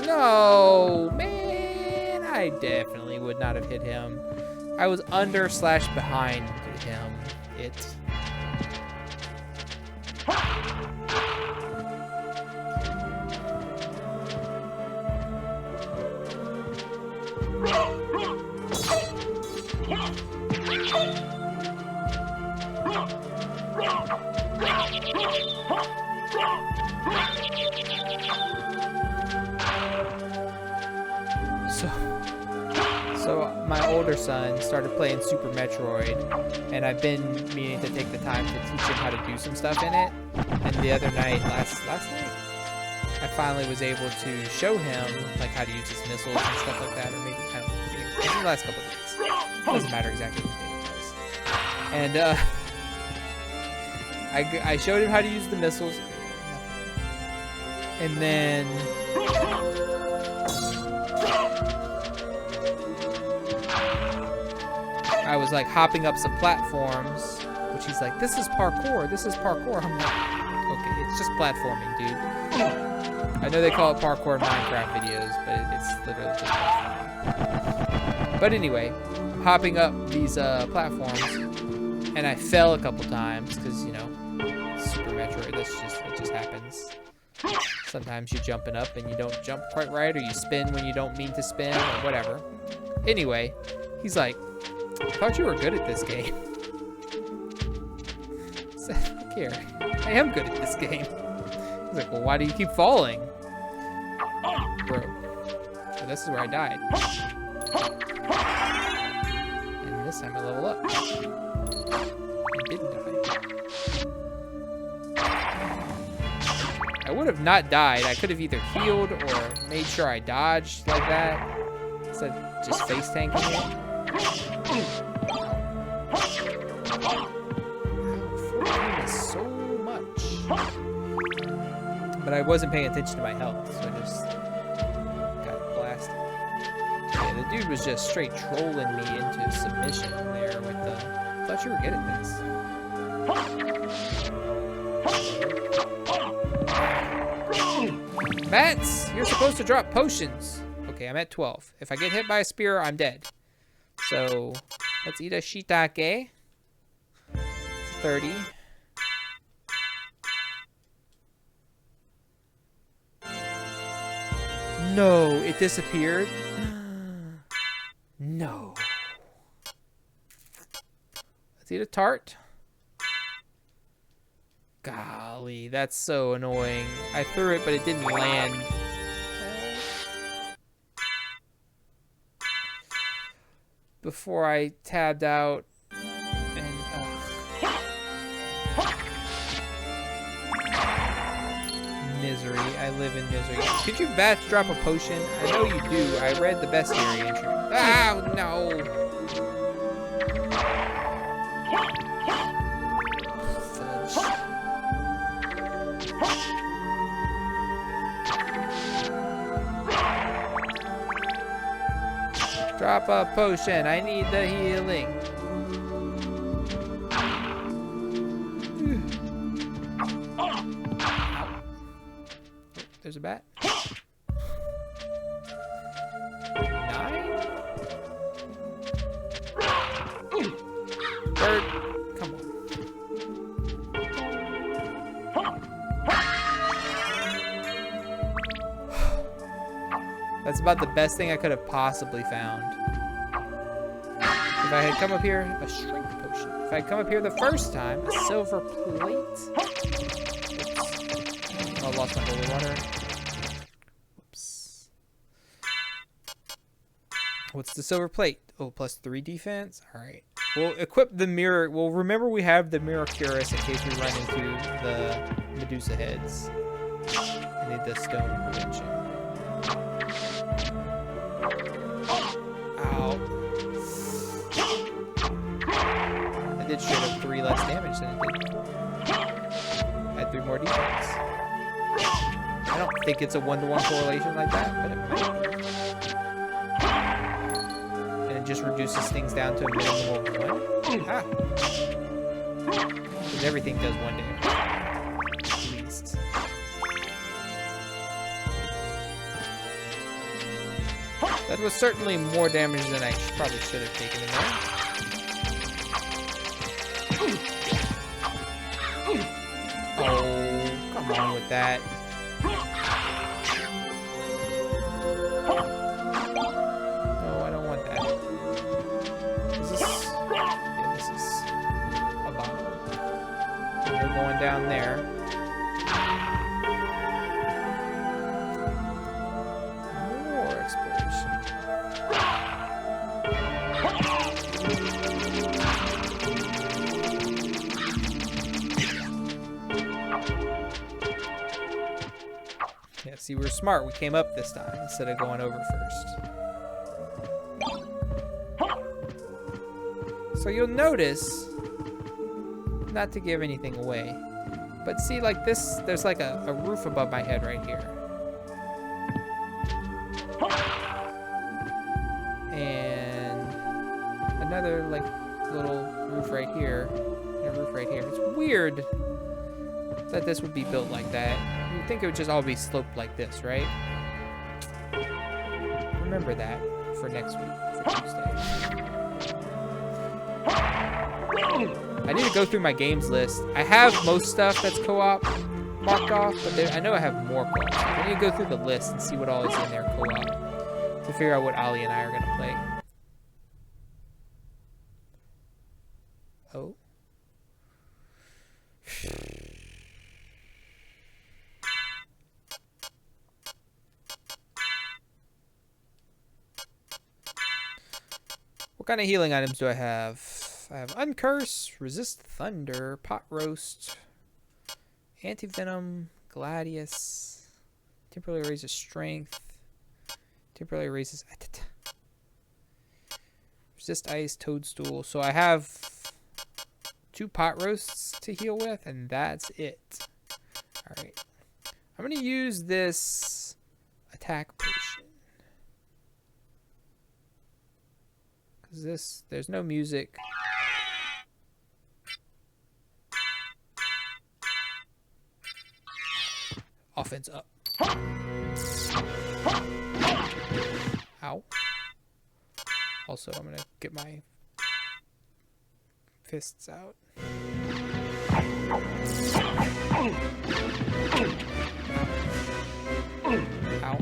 No, man, I definitely would not have hit him. I was under/behind him. So my older son started playing Super Metroid, and I've been meaning to take the time to teach him how to do some stuff in it. And the other night, last night, I finally was able to show him like how to use his missiles and stuff like that, or maybe I don't know, maybe the last couple of days. Doesn't matter exactly what day it was. And I showed him how to use the missiles, and then I was like hopping up some platforms, which he's like, this is parkour, this is parkour. I'm like, okay, it's just platforming, dude. I know they call it parkour in Minecraft videos, but it's literally just platforming. But anyway, I'm hopping up these platforms, and I fell a couple times, because, you know, Super Metroid, it just happens. Sometimes you're jumping up and you don't jump quite right, or you spin when you don't mean to spin, or whatever. Anyway, he's like, I thought you were good at this game. So, look here, I am good at this game. He's like, well, why do you keep falling? Bro, well, this is where I died. And this time I level up. I didn't die. I would have not died. I could have either healed or made sure I dodged like that, instead of just face tanking it. 14 is so much. But I wasn't paying attention to my health, so I just got blasted. Yeah, the dude was just straight trolling me into submission there with the... I thought you were good at this. Bats, you're supposed to drop potions. Okay, I'm at 12. If I get hit by a spear, I'm dead. So, let's eat a shiitake. 30. No, it disappeared. No. Let's eat a tart. Golly, that's so annoying. I threw it, but it didn't land. Before I tabbed out, and misery. I live in misery. Could you bats drop a potion? I know you do. I read the bestiary entry. Oh no! Drop a potion. I need the healing. There's a bat. 9? Bird. Come on. That's about the best thing I could have possibly found. If I had come up here, a shrink potion. If I had come up here the first time, a silver plate. Oops. Oh, I lost my holy water. Whoops. What's the silver plate? Oh, plus 3 defense? Alright. We'll equip the mirror. Well, remember we have the mirror cuirass in case we run into the Medusa heads. I need the stone prevention. Ow. did straight up 3 less damage than it did before. Had 3 more defense. I don't think it's a 1-to-1 correlation like that, but it might be. And it just reduces things down to a minimum of 1. Ah. Because everything does 1 damage. At least. That was certainly more damage than I probably should have taken in there. Oh, come on with that. No, I don't want that. Is this? Yeah, this is a bottle. We're going down there. More exploration. Yeah, see, we're smart. We came up this time instead of going over first. So you'll notice, not to give anything away, but see, like this, there's like a roof above my head right here. And another, like, little roof right here, and a roof right here. It's weird that this would be built like that. You'd think it would just all be sloped like this, right? Remember that for next week, for Tuesday. I need to go through my games list. I have most stuff that's co-op marked off, but I know I have more co-op. I need to go through the list and see what all is in there co-op to figure out what Ollie and I are going to play. Oh. What kind of healing items do I have? I have Uncurse, Resist Thunder, Pot Roast, Anti-Venom, Gladius, temporarily raises Strength, temporarily raises Resist Ice, Toadstool. So I have 2 Pot Roasts to heal with, and that's it. Alright. I'm going to use this attack potion. Because there's no music. Offense up. Ow. Also, I'm going to get my fists out. Ow.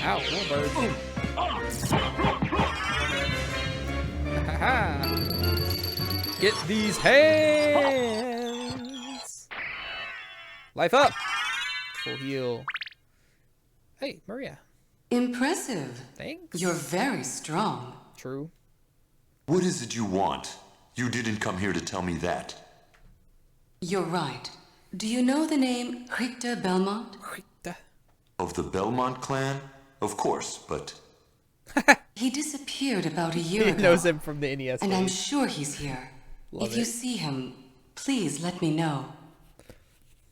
Ow, more birds. Ha-ha. Get these hands. Life up. Full heal. Hey, Maria. Impressive. Thanks. You're very strong. True. What is it you want? You didn't come here to tell me that. You're right. Do you know the name Richter Belmont? Richter. Of the Belmont clan? Of course, but... He disappeared about a year He ago. knows him from the NES And I'm days. sure he's here. Love if you it. see him, please let me know.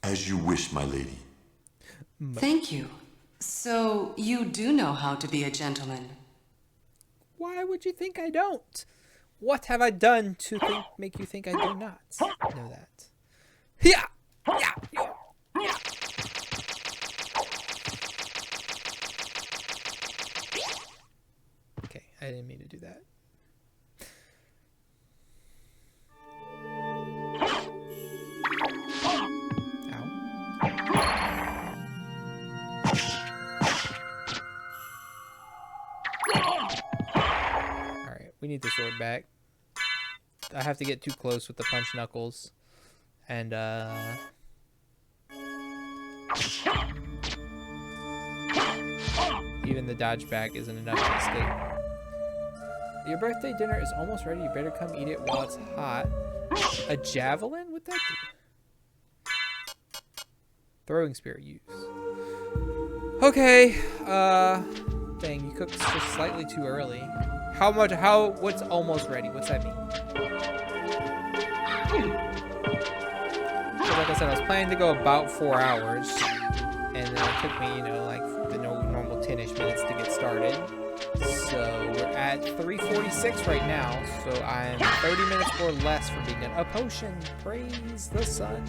As you wish, my lady. Thank you. So, you do know how to be a gentleman. Why would you think I don't? What have I done to make you think I do not know that? Yeah! Yeah! Yeah! Yeah! Okay, I didn't mean to do that. Ow. Alright, we need the sword back. I have to get too close with the punch knuckles. And, even the dodge back isn't enough to escape. Your birthday dinner is almost ready. You better come eat it while it's hot. A javelin? What'd that do? Throwing spear use. Okay. Dang, you cooked just slightly too early. What's almost ready? What's that mean? So like I said, I was planning to go about 4 hours. And then it took me, you know, like the normal 10-ish minutes to get started. So we're at 3:46 right now. So I'm 30 minutes or less from being done. A potion. Praise the sun.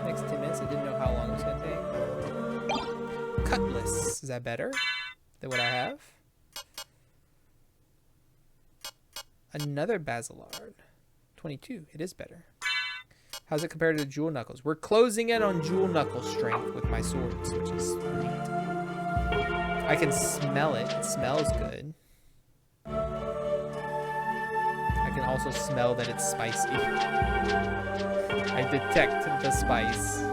Next 10 minutes. I didn't know how long it was going to take. Cutlass. Is that better than what I have? Another Basilard. 22. It is better. How's it compared to the Jewel Knuckles? We're closing in on Jewel Knuckle strength with my swords, which is neat. I can smell it. It smells good. I can also smell that it's spicy. I detect the spice.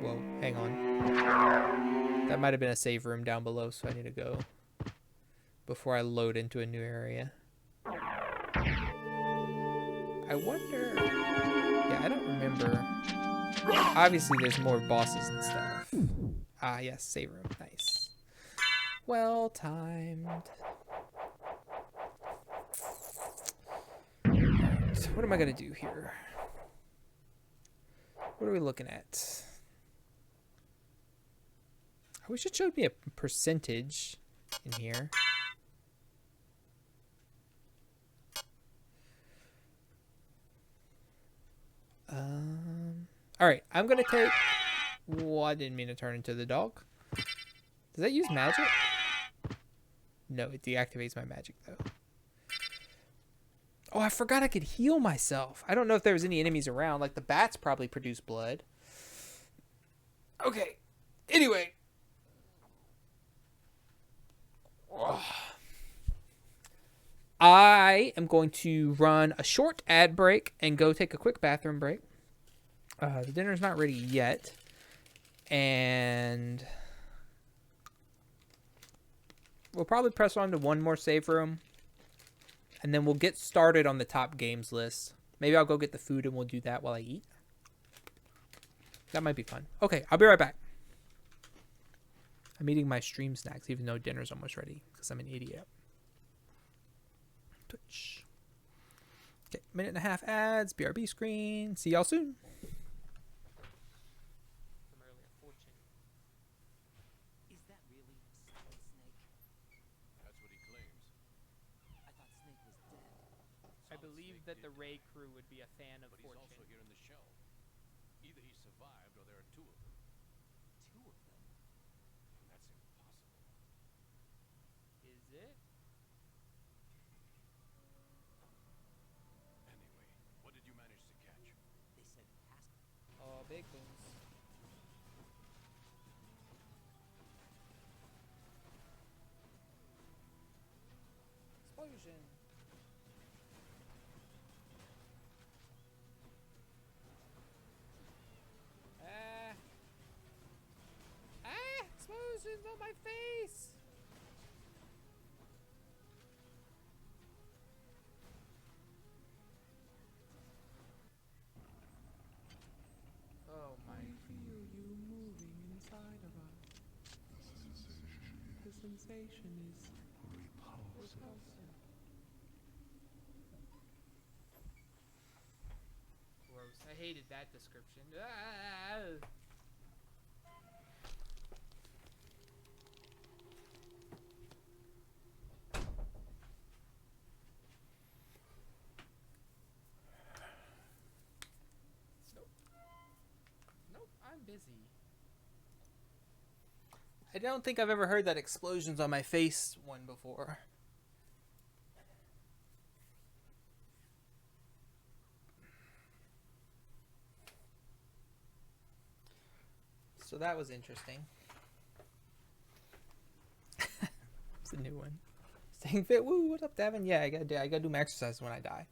Whoa, hang on. That might have been a save room down below, so I need to go before I load into a new area. I wonder... Yeah, I don't remember. Obviously, there's more bosses and stuff. Ah, yes, save room. Nice. Well timed. So what am I going to do here? What are we looking at? I wish it showed me a percentage in here. All right, I'm gonna take. Oh, I didn't mean to turn into the dog. Does that use magic? No, it deactivates my magic though. Oh, I forgot I could heal myself. I don't know if there was any enemies around. Like the bats probably produce blood. Okay. Anyway. I am going to run a short ad break and go take a quick bathroom break. The dinner's not ready yet. And we'll probably press on to one more save room. And then we'll get started on the top games list. Maybe I'll go get the food and we'll do that while I eat. That might be fun. Okay, I'll be right back. I'm eating my stream snacks even though dinner's almost ready because I'm an idiot. Twitch. Okay, minute and a half ads, BRB screen. See y'all soon. Is that really Solid Snake? That's what he claims. I thought Snake was dead. I believe that the Ray crew would be a fan of But he's Fortune. also here in the shell. Either he survived or there are two of them. Two of them? That's impossible. Is it? Anyway, what did you manage to catch? They said Haskell. Oh, big things. Explosion. Explosions on my face. Oh my. Feel you moving inside of us. The sensation is repulsive. Gross. I hated that description. Ah! Nope, I'm busy. I don't think I've ever heard that explosions on my face one before. So that was interesting. It's a new one. Staying fit. Woo, what up, Davin? Yeah, I gotta do my exercises when I die.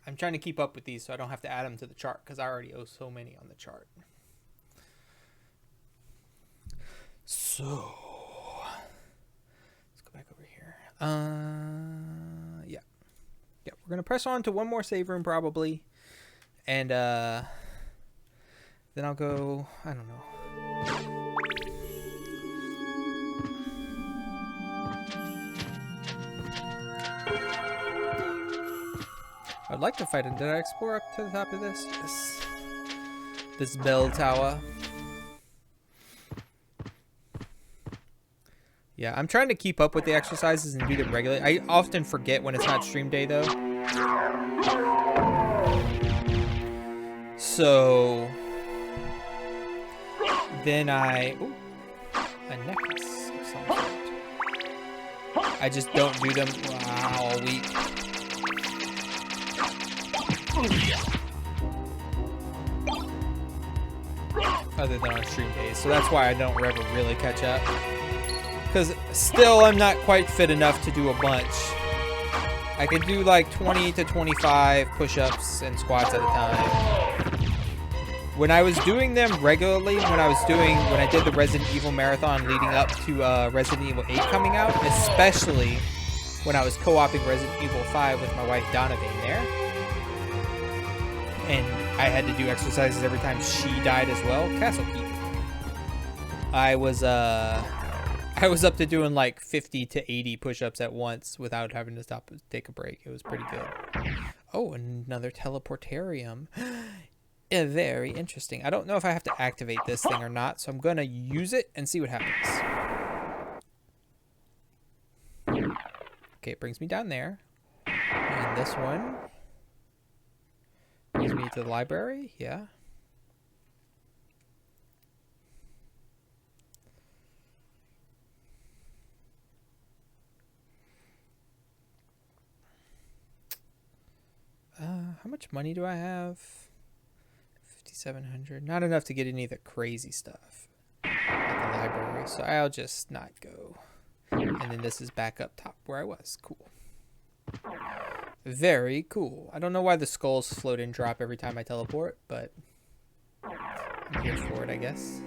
I'm trying to keep up with these so I don't have to add them to the chart because I already owe so many on the chart. So let's Yeah. Yeah, we're going to press on to one more save room probably. And then I'll go, I don't know. I'd like to fight him. Did I explore up to the top of this? This bell tower. Yeah, I'm trying to keep up with the exercises and do them regularly. I often forget when it's not stream day, though. So then ooh, a necklace of some sort. I just don't do them all week. Other than on stream days. So that's why I don't ever really catch up. Because still I'm not quite fit enough to do a bunch. I could do like 20 to 25 push-ups and squats at a time. When I was doing them regularly, when I did the Resident Evil marathon leading up to Resident Evil 8 coming out, especially when I was co-oping Resident Evil 5 with my wife Donovan there, and I had to do exercises every time she died as well. Castle Keep. I was up to doing like 50 to 80 push-ups at once without having to stop and take a break. It was pretty good. Oh, another teleportarium. Yeah, very interesting. I don't know if I have to activate this thing or not, so I'm going to use it and see what happens. Okay, it brings me down there. And this one brings me to the library. Yeah. How much money do I have? 5,700. Not enough to get any of the crazy stuff at the library, so I'll just not go. And then this is back up top where I was. Cool. Very cool. I don't know why the skulls float and drop every time I teleport, but I'm here for it, I guess.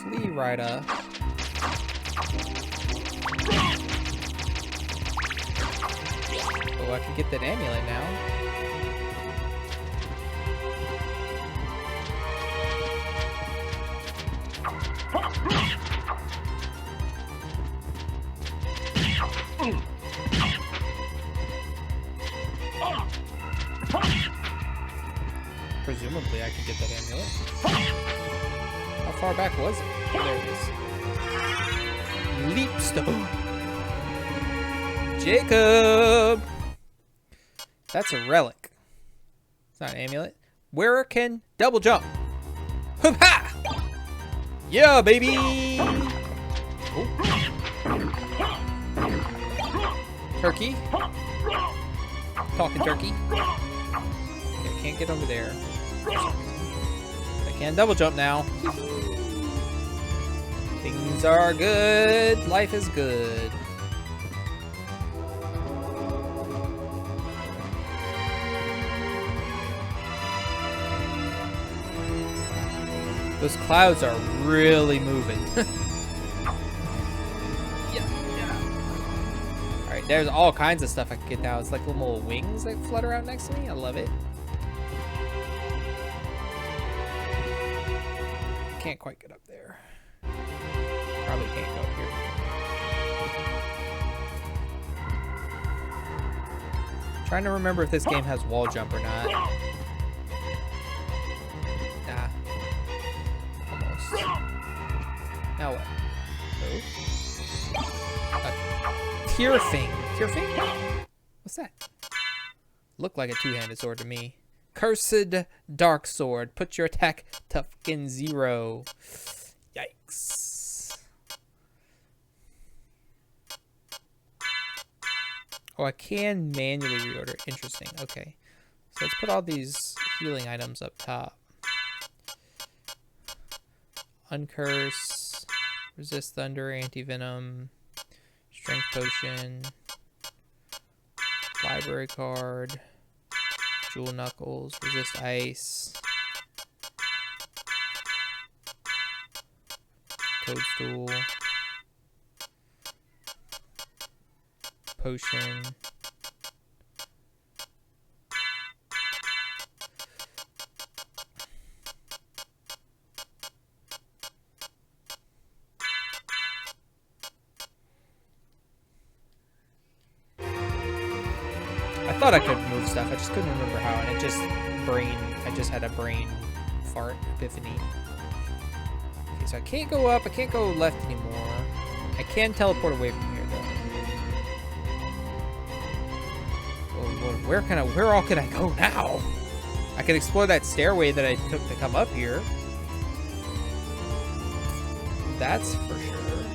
Flea Rider. Oh, I can get that amulet now. Presumably I can get that amulet. How far back was it? Oh, there it is. Leap stone. Jacob! That's a relic. It's not an amulet. Wearer can double jump. Hoop-ha! Yeah, baby! Oh. Turkey. Talking turkey. Okay, I can't get over there. I can double jump now. Things are good. Life is good. Those clouds are really moving. Yeah. Alright, there's all kinds of stuff I can get now. It's like little wings that flutter out next to me. I love it. Can't quite get up there. Probably can't go up here. Trying to remember if this game has wall jump or not. Nah. Almost. Now what? Oh. A tear thing. Tear thing? What's that? Looked like a two-handed sword to me. Cursed Dark Sword. Put your attack to fucking 0. Yikes. Oh, I can manually reorder. Interesting. Okay. So let's put all these healing items up top. Uncurse. Resist Thunder. Anti-Venom. Strength potion. Library card. Jewel knuckles. Resist ice. Toadstool. Potion. I thought I could move stuff, I just couldn't remember how, and I just had a brain fart epiphany. Okay, so I can't go up, I can't go left anymore. I can teleport away from here though. Oh Lord, where all can I go now? I can explore that stairway that I took to come up here. That's for sure.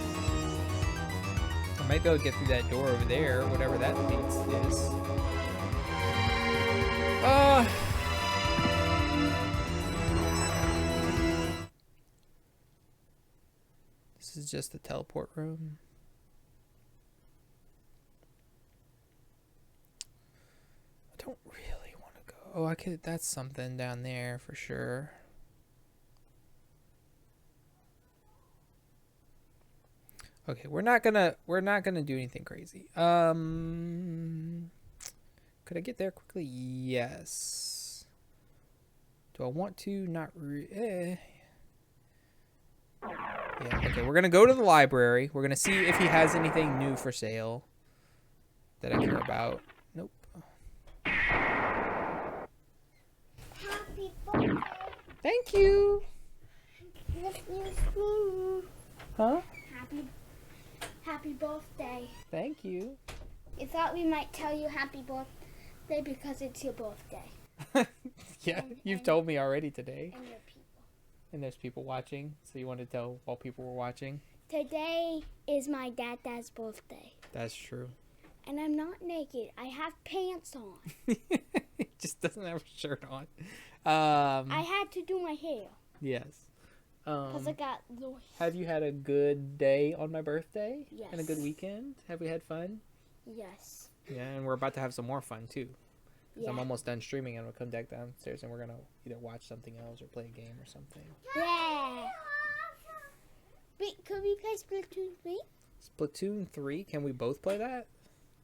I might be able to get through that door over there, whatever that means is. This is just the teleport room. I don't really want to go. Oh, I could. That's something down there for sure. Okay, we're not gonna do anything crazy. Could I get there quickly? Yes. Do I want to? Not Yeah, okay, we're gonna go to the library. We're gonna see if he has anything new for sale that I care about. Nope. Happy birthday. Thank you. Huh? Happy birthday. Thank you. We thought we might tell you happy birthday because it's your birthday. Yeah, you've told me already today. And your people. And there's people watching, so you want to tell while people were watching? Today is my dad's birthday. That's true. And I'm not naked. I have pants on. He just doesn't have a shirt on. I had to do my hair. Yes. Because I got lost. Have you had a good day on my birthday? Yes. And a good weekend? Have we had fun? Yes. Yeah, and we're about to have some more fun too. Because Yeah. I'm almost done streaming and we'll come back downstairs and we're going to either watch something else or play a game or something. Yeah. Wait, could we play Splatoon 3? Splatoon 3? Can we both play that?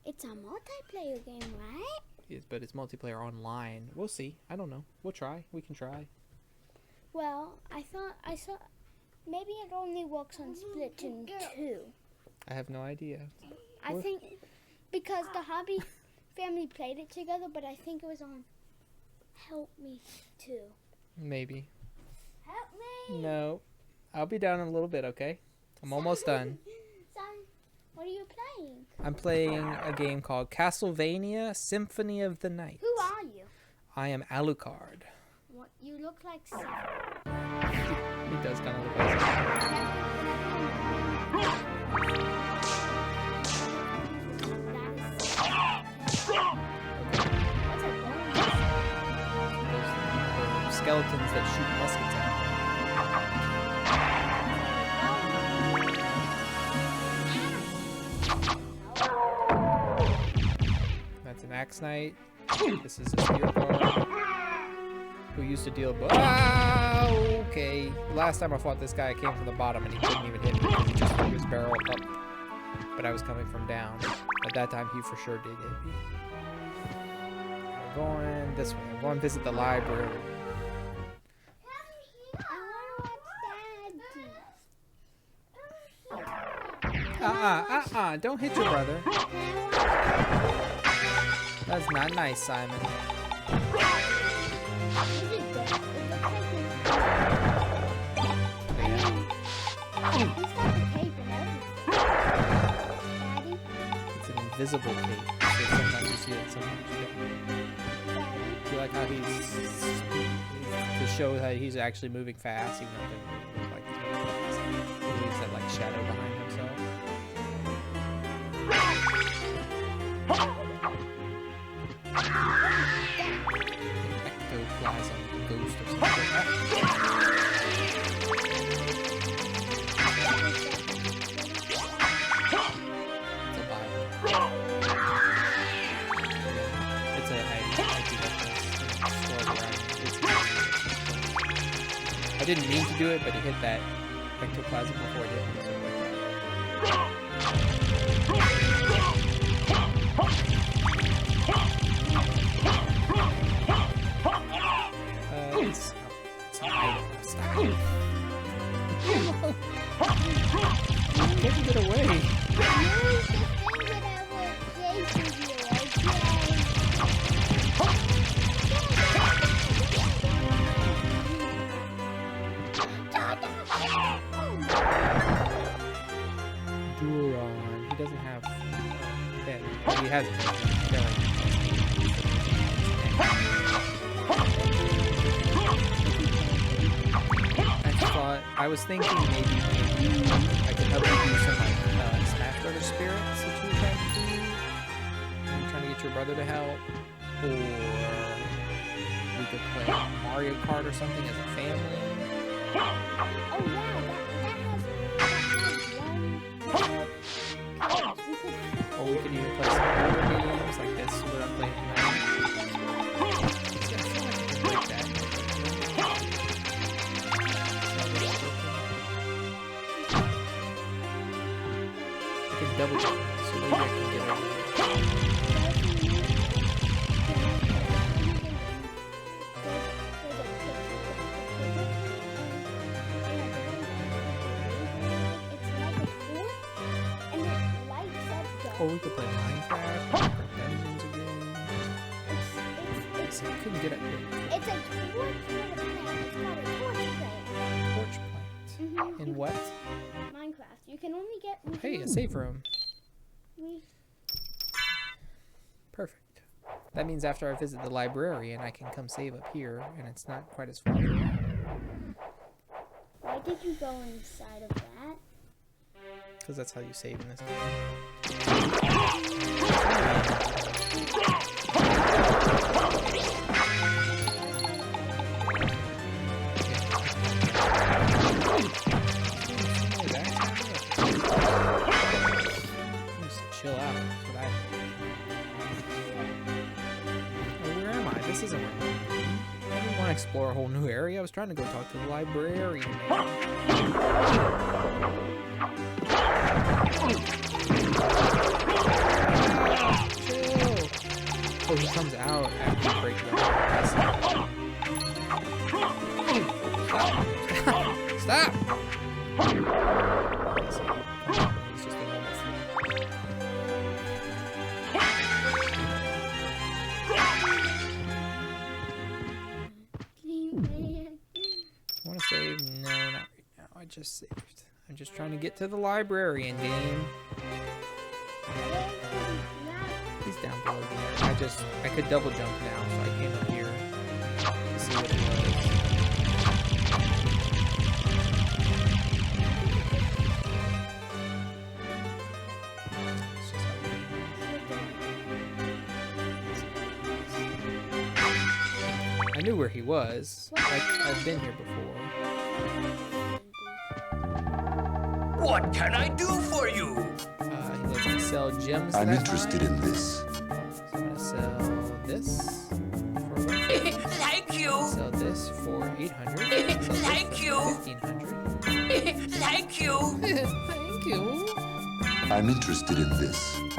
It's a multiplayer game, right? Yes, but it's multiplayer online. We'll see. I don't know. We'll try. We can try. Well, I saw maybe it only works on Splatoon 2. I have no idea. I think because the Hobby family played it together, but I think it was on Help Me too. Maybe. Help me! No. I'll be down in a little bit, okay? I'm almost done. Son, what are you playing? I'm playing a game called Castlevania Symphony of the Night. Who are you? I am Alucard. What, you look like Scylla. He does kind of look like Those skeletons that shoot muskets at you. That's an Axe Knight. This is a Spear Guard. Who used to deal with... Ah, okay. Last time I fought this guy, I came from the bottom and he couldn't even hit me. He just threw his barrel up. But I was coming from down. At that time, he for sure did hit me. We're going this way. I'm going to visit the library. Don't hit your brother. That's not nice, Simon. It's an invisible cape. So sometimes you see it, sometimes you don't. Do you like how to show how he's actually moving fast, even though it doesn't look like he's moving fast. He leaves that like shadow behind himself. Ectoplasm ghost or something. It's a It's a I do like this. Slow around. I didn't mean to do it, but it hit that ectoplasm before it hit me. So it worked out. It's an item. Stop. Can't get away. Duron. He doesn't have head. Well, he has I was thinking maybe I could help you do some like Smash Brothers Spirit situation. I'm trying to get your brother to help, or we could play Mario Kart or something as a family. Oh yeah, that has one. Or we could even play some other games like this what I'm playing tonight. Like that. I can double jump, so maybe I can get over there. Or we could play Minecraft, or Dungeons again. I couldn't get up here. It's a torch plant. It's called a torch plant. Torch plant. In what? Minecraft. You can only get. Hey, a safe room. Perfect. That means after I visit the librarian, I can come save up here, and it's not quite as far. Why did you go inside of that? Because that's how you save in this game. Chill out. That's what I think. Oh, where am I? This isn't where I didn't want to explore a whole new area. I was trying to go talk to the librarian. Chill. Oh, he comes out after you break the Stop! It's just a normal thing. Want to save? No, not right now. I just saved. I'm just trying to get to the librarian game. He's down below there. I could double jump now, so I came up here to see what it was. It's just how it is. I knew where he was. I've been here before. What can I do for you? He lets me sell gems. I'm interested in this. So I'm gonna sell this for Thank you. sell this for 800. Thank you. 1500. Thank you. Thank you. I'm interested in this.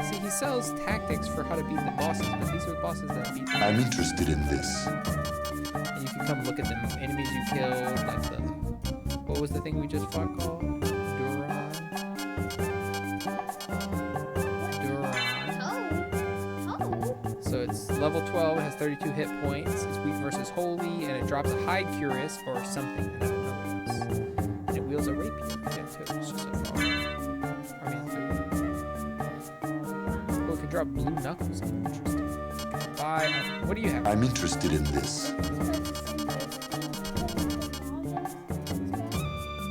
See, he sells tactics for how to beat the bosses, but these are the bosses that beat them. I'm interested in this. And you can come look at the enemies you killed, like the... What was the thing we just fought called? So it's level 12, it has 32 hit points, it's weak versus holy, and it drops a hide curious or something, and I don't know what else. And it wields a rapier. Yeah, too. It's just a frog. I mean, oh, it can drop blue knuckles. Interesting. Bye. What do you have? I'm interested in this.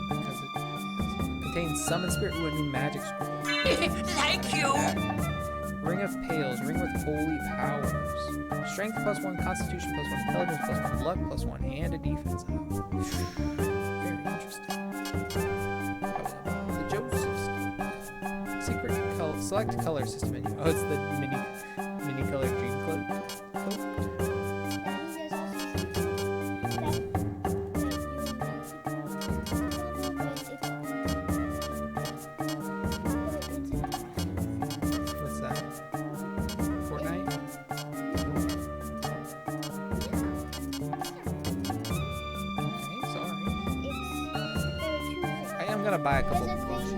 Because it contains summon spirit. Ooh, a new magic scroll. Thank you. Ring of Pails, ring with holy powers. Strength +1, Constitution +1, Intelligence +1, Luck +1, and a defense. Very interesting. The Joseph Select color system menu. Oh, it's the mini color dream cloak. What's that? Fortnite? Okay, sorry. I am gonna buy a couple of books.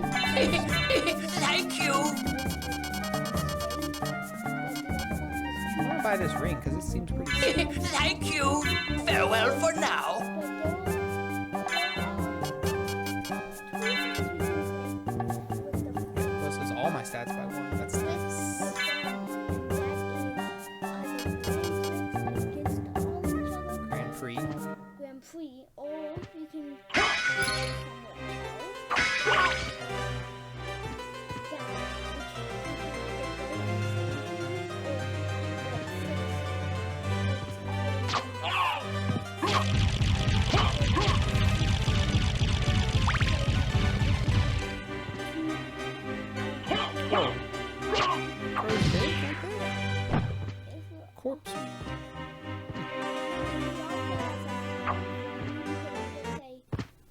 Thank you. I want to buy this ring because it seems pretty cool. Thank you. Farewell for now. This is all my stats by one. That's nice. Grand Prix. Grand Prix, or you can Corpse. play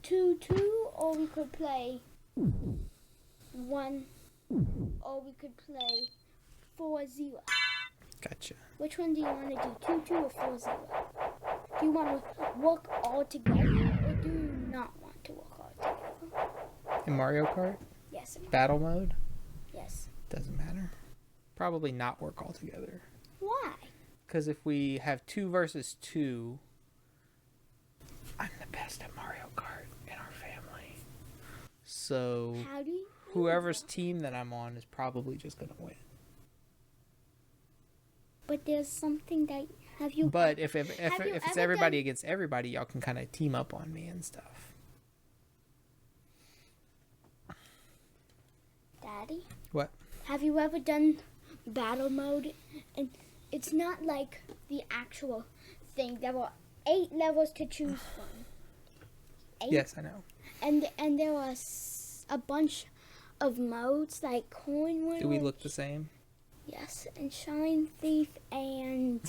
2-2, or we could play 1, or we could play 4-0. Gotcha. Which one do you want to do, 2-2 or 4-0? Do you want to work all together, or do you not want to work all together? In Mario Kart? Yes. Battle mode? Yes. Doesn't matter. Probably not work all together. Why? Because if we have 2 versus 2, I'm the best at Mario Kart in our family. So How do you? whoever's team that I'm on is probably just gonna win. But there's something that have you? But if you it's ever everybody done- against everybody, y'all can kind of team up on me and stuff. Daddy, What? have you ever done battle mode? And it's not like the actual thing. There were 8 levels to choose from. 8. Yes, I know. And there was a bunch of modes like coin wheel. Do we look the same? Yes, and shine thief and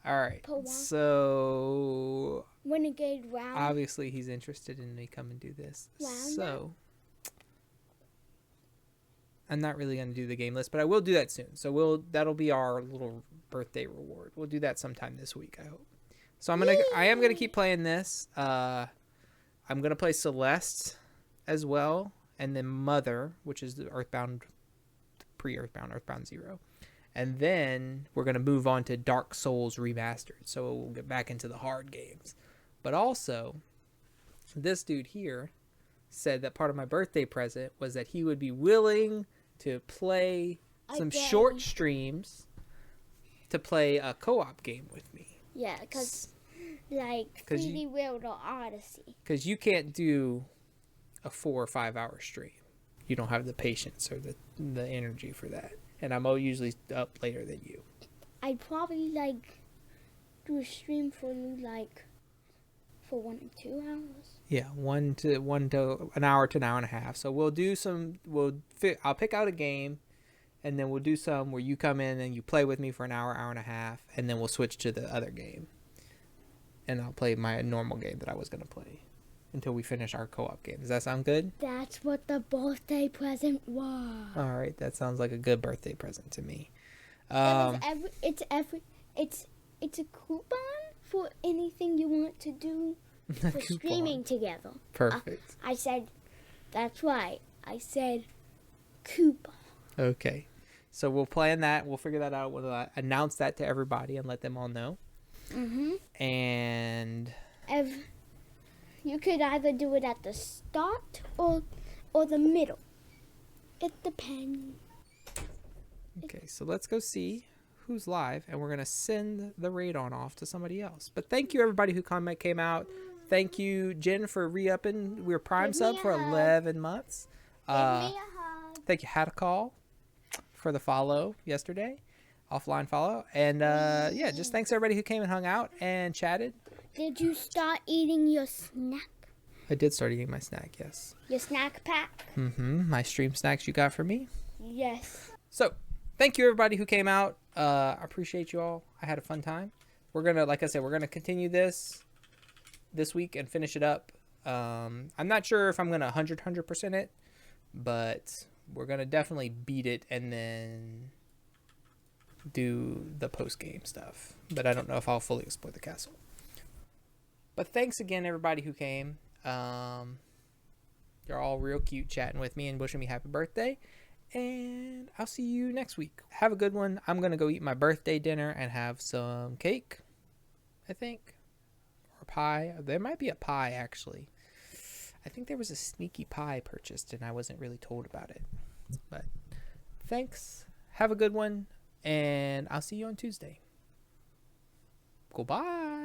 All right. Pawan. So renegade round. obviously he's interested in me come and do this. Wow. So I'm not really gonna do the game list, but I will do that soon. So that'll be our little birthday reward. We'll do that sometime this week, I hope. So I am gonna keep playing this. I'm gonna play Celeste as well, and then Mother, which is the Earthbound, Earthbound 0. And then we're going to move on to Dark Souls Remastered. So we'll get back into the hard games. But also, this dude here said that part of my birthday present was that he would be willing to play some short streams to play a co-op game with me. Yeah, because like 'Cause 3D World or Odyssey. Because you can't do a 4 or 5 hour stream. You don't have the patience or the energy for that. And I'm usually up later than you. I'd probably like do a stream for 1 or 2 hours. Yeah, one to an hour to an hour and a half. So we'll do some. I'll pick out a game, and then we'll do some where you come in and you play with me for an hour, hour and a half, and then we'll switch to the other game. And I'll play my normal game that I was gonna play until we finish our co-op game. Does that sound good? That's what the birthday present was. All right, that sounds like a good birthday present to me. It's a coupon for anything you want to do for Coupon. streaming together. Perfect. I said, that's right. I said coupon. Okay, so we'll plan that. We'll figure that out. We'll announce that to everybody and let them all know. Mm-hmm. And You could either do it at the start or the middle. It depends. okay, so let's go see who's live, and we're gonna send the raid on off to somebody else. But thank you everybody who came out. Thank you, Jen, for re-upping. We were Prime Give me sub a for hug. 11 months. Give me a hug. Thank you, Hadacall, for the follow yesterday, offline follow, and yeah, just thanks everybody who came and hung out and chatted. Did you start eating your snack? I did start eating my snack, yes. Your snack pack? My stream snacks you got for me. Yes. So, thank you everybody who came out. I appreciate you all. I had a fun time. We're gonna, like I said, we're gonna continue this week and finish it up. I'm not sure if I'm gonna 100% it, but we're gonna definitely beat it and then do the post game stuff. But I don't know if I'll fully explore the castle. But thanks again, everybody who came. You're all real cute chatting with me and wishing me happy birthday. And I'll see you next week. Have a good one. I'm going to go eat my birthday dinner and have some cake, I think. Or pie. There might be a pie, actually. I think there was a sneaky pie purchased and I wasn't really told about it. But thanks. Have a good one. And I'll see you on Tuesday. Goodbye.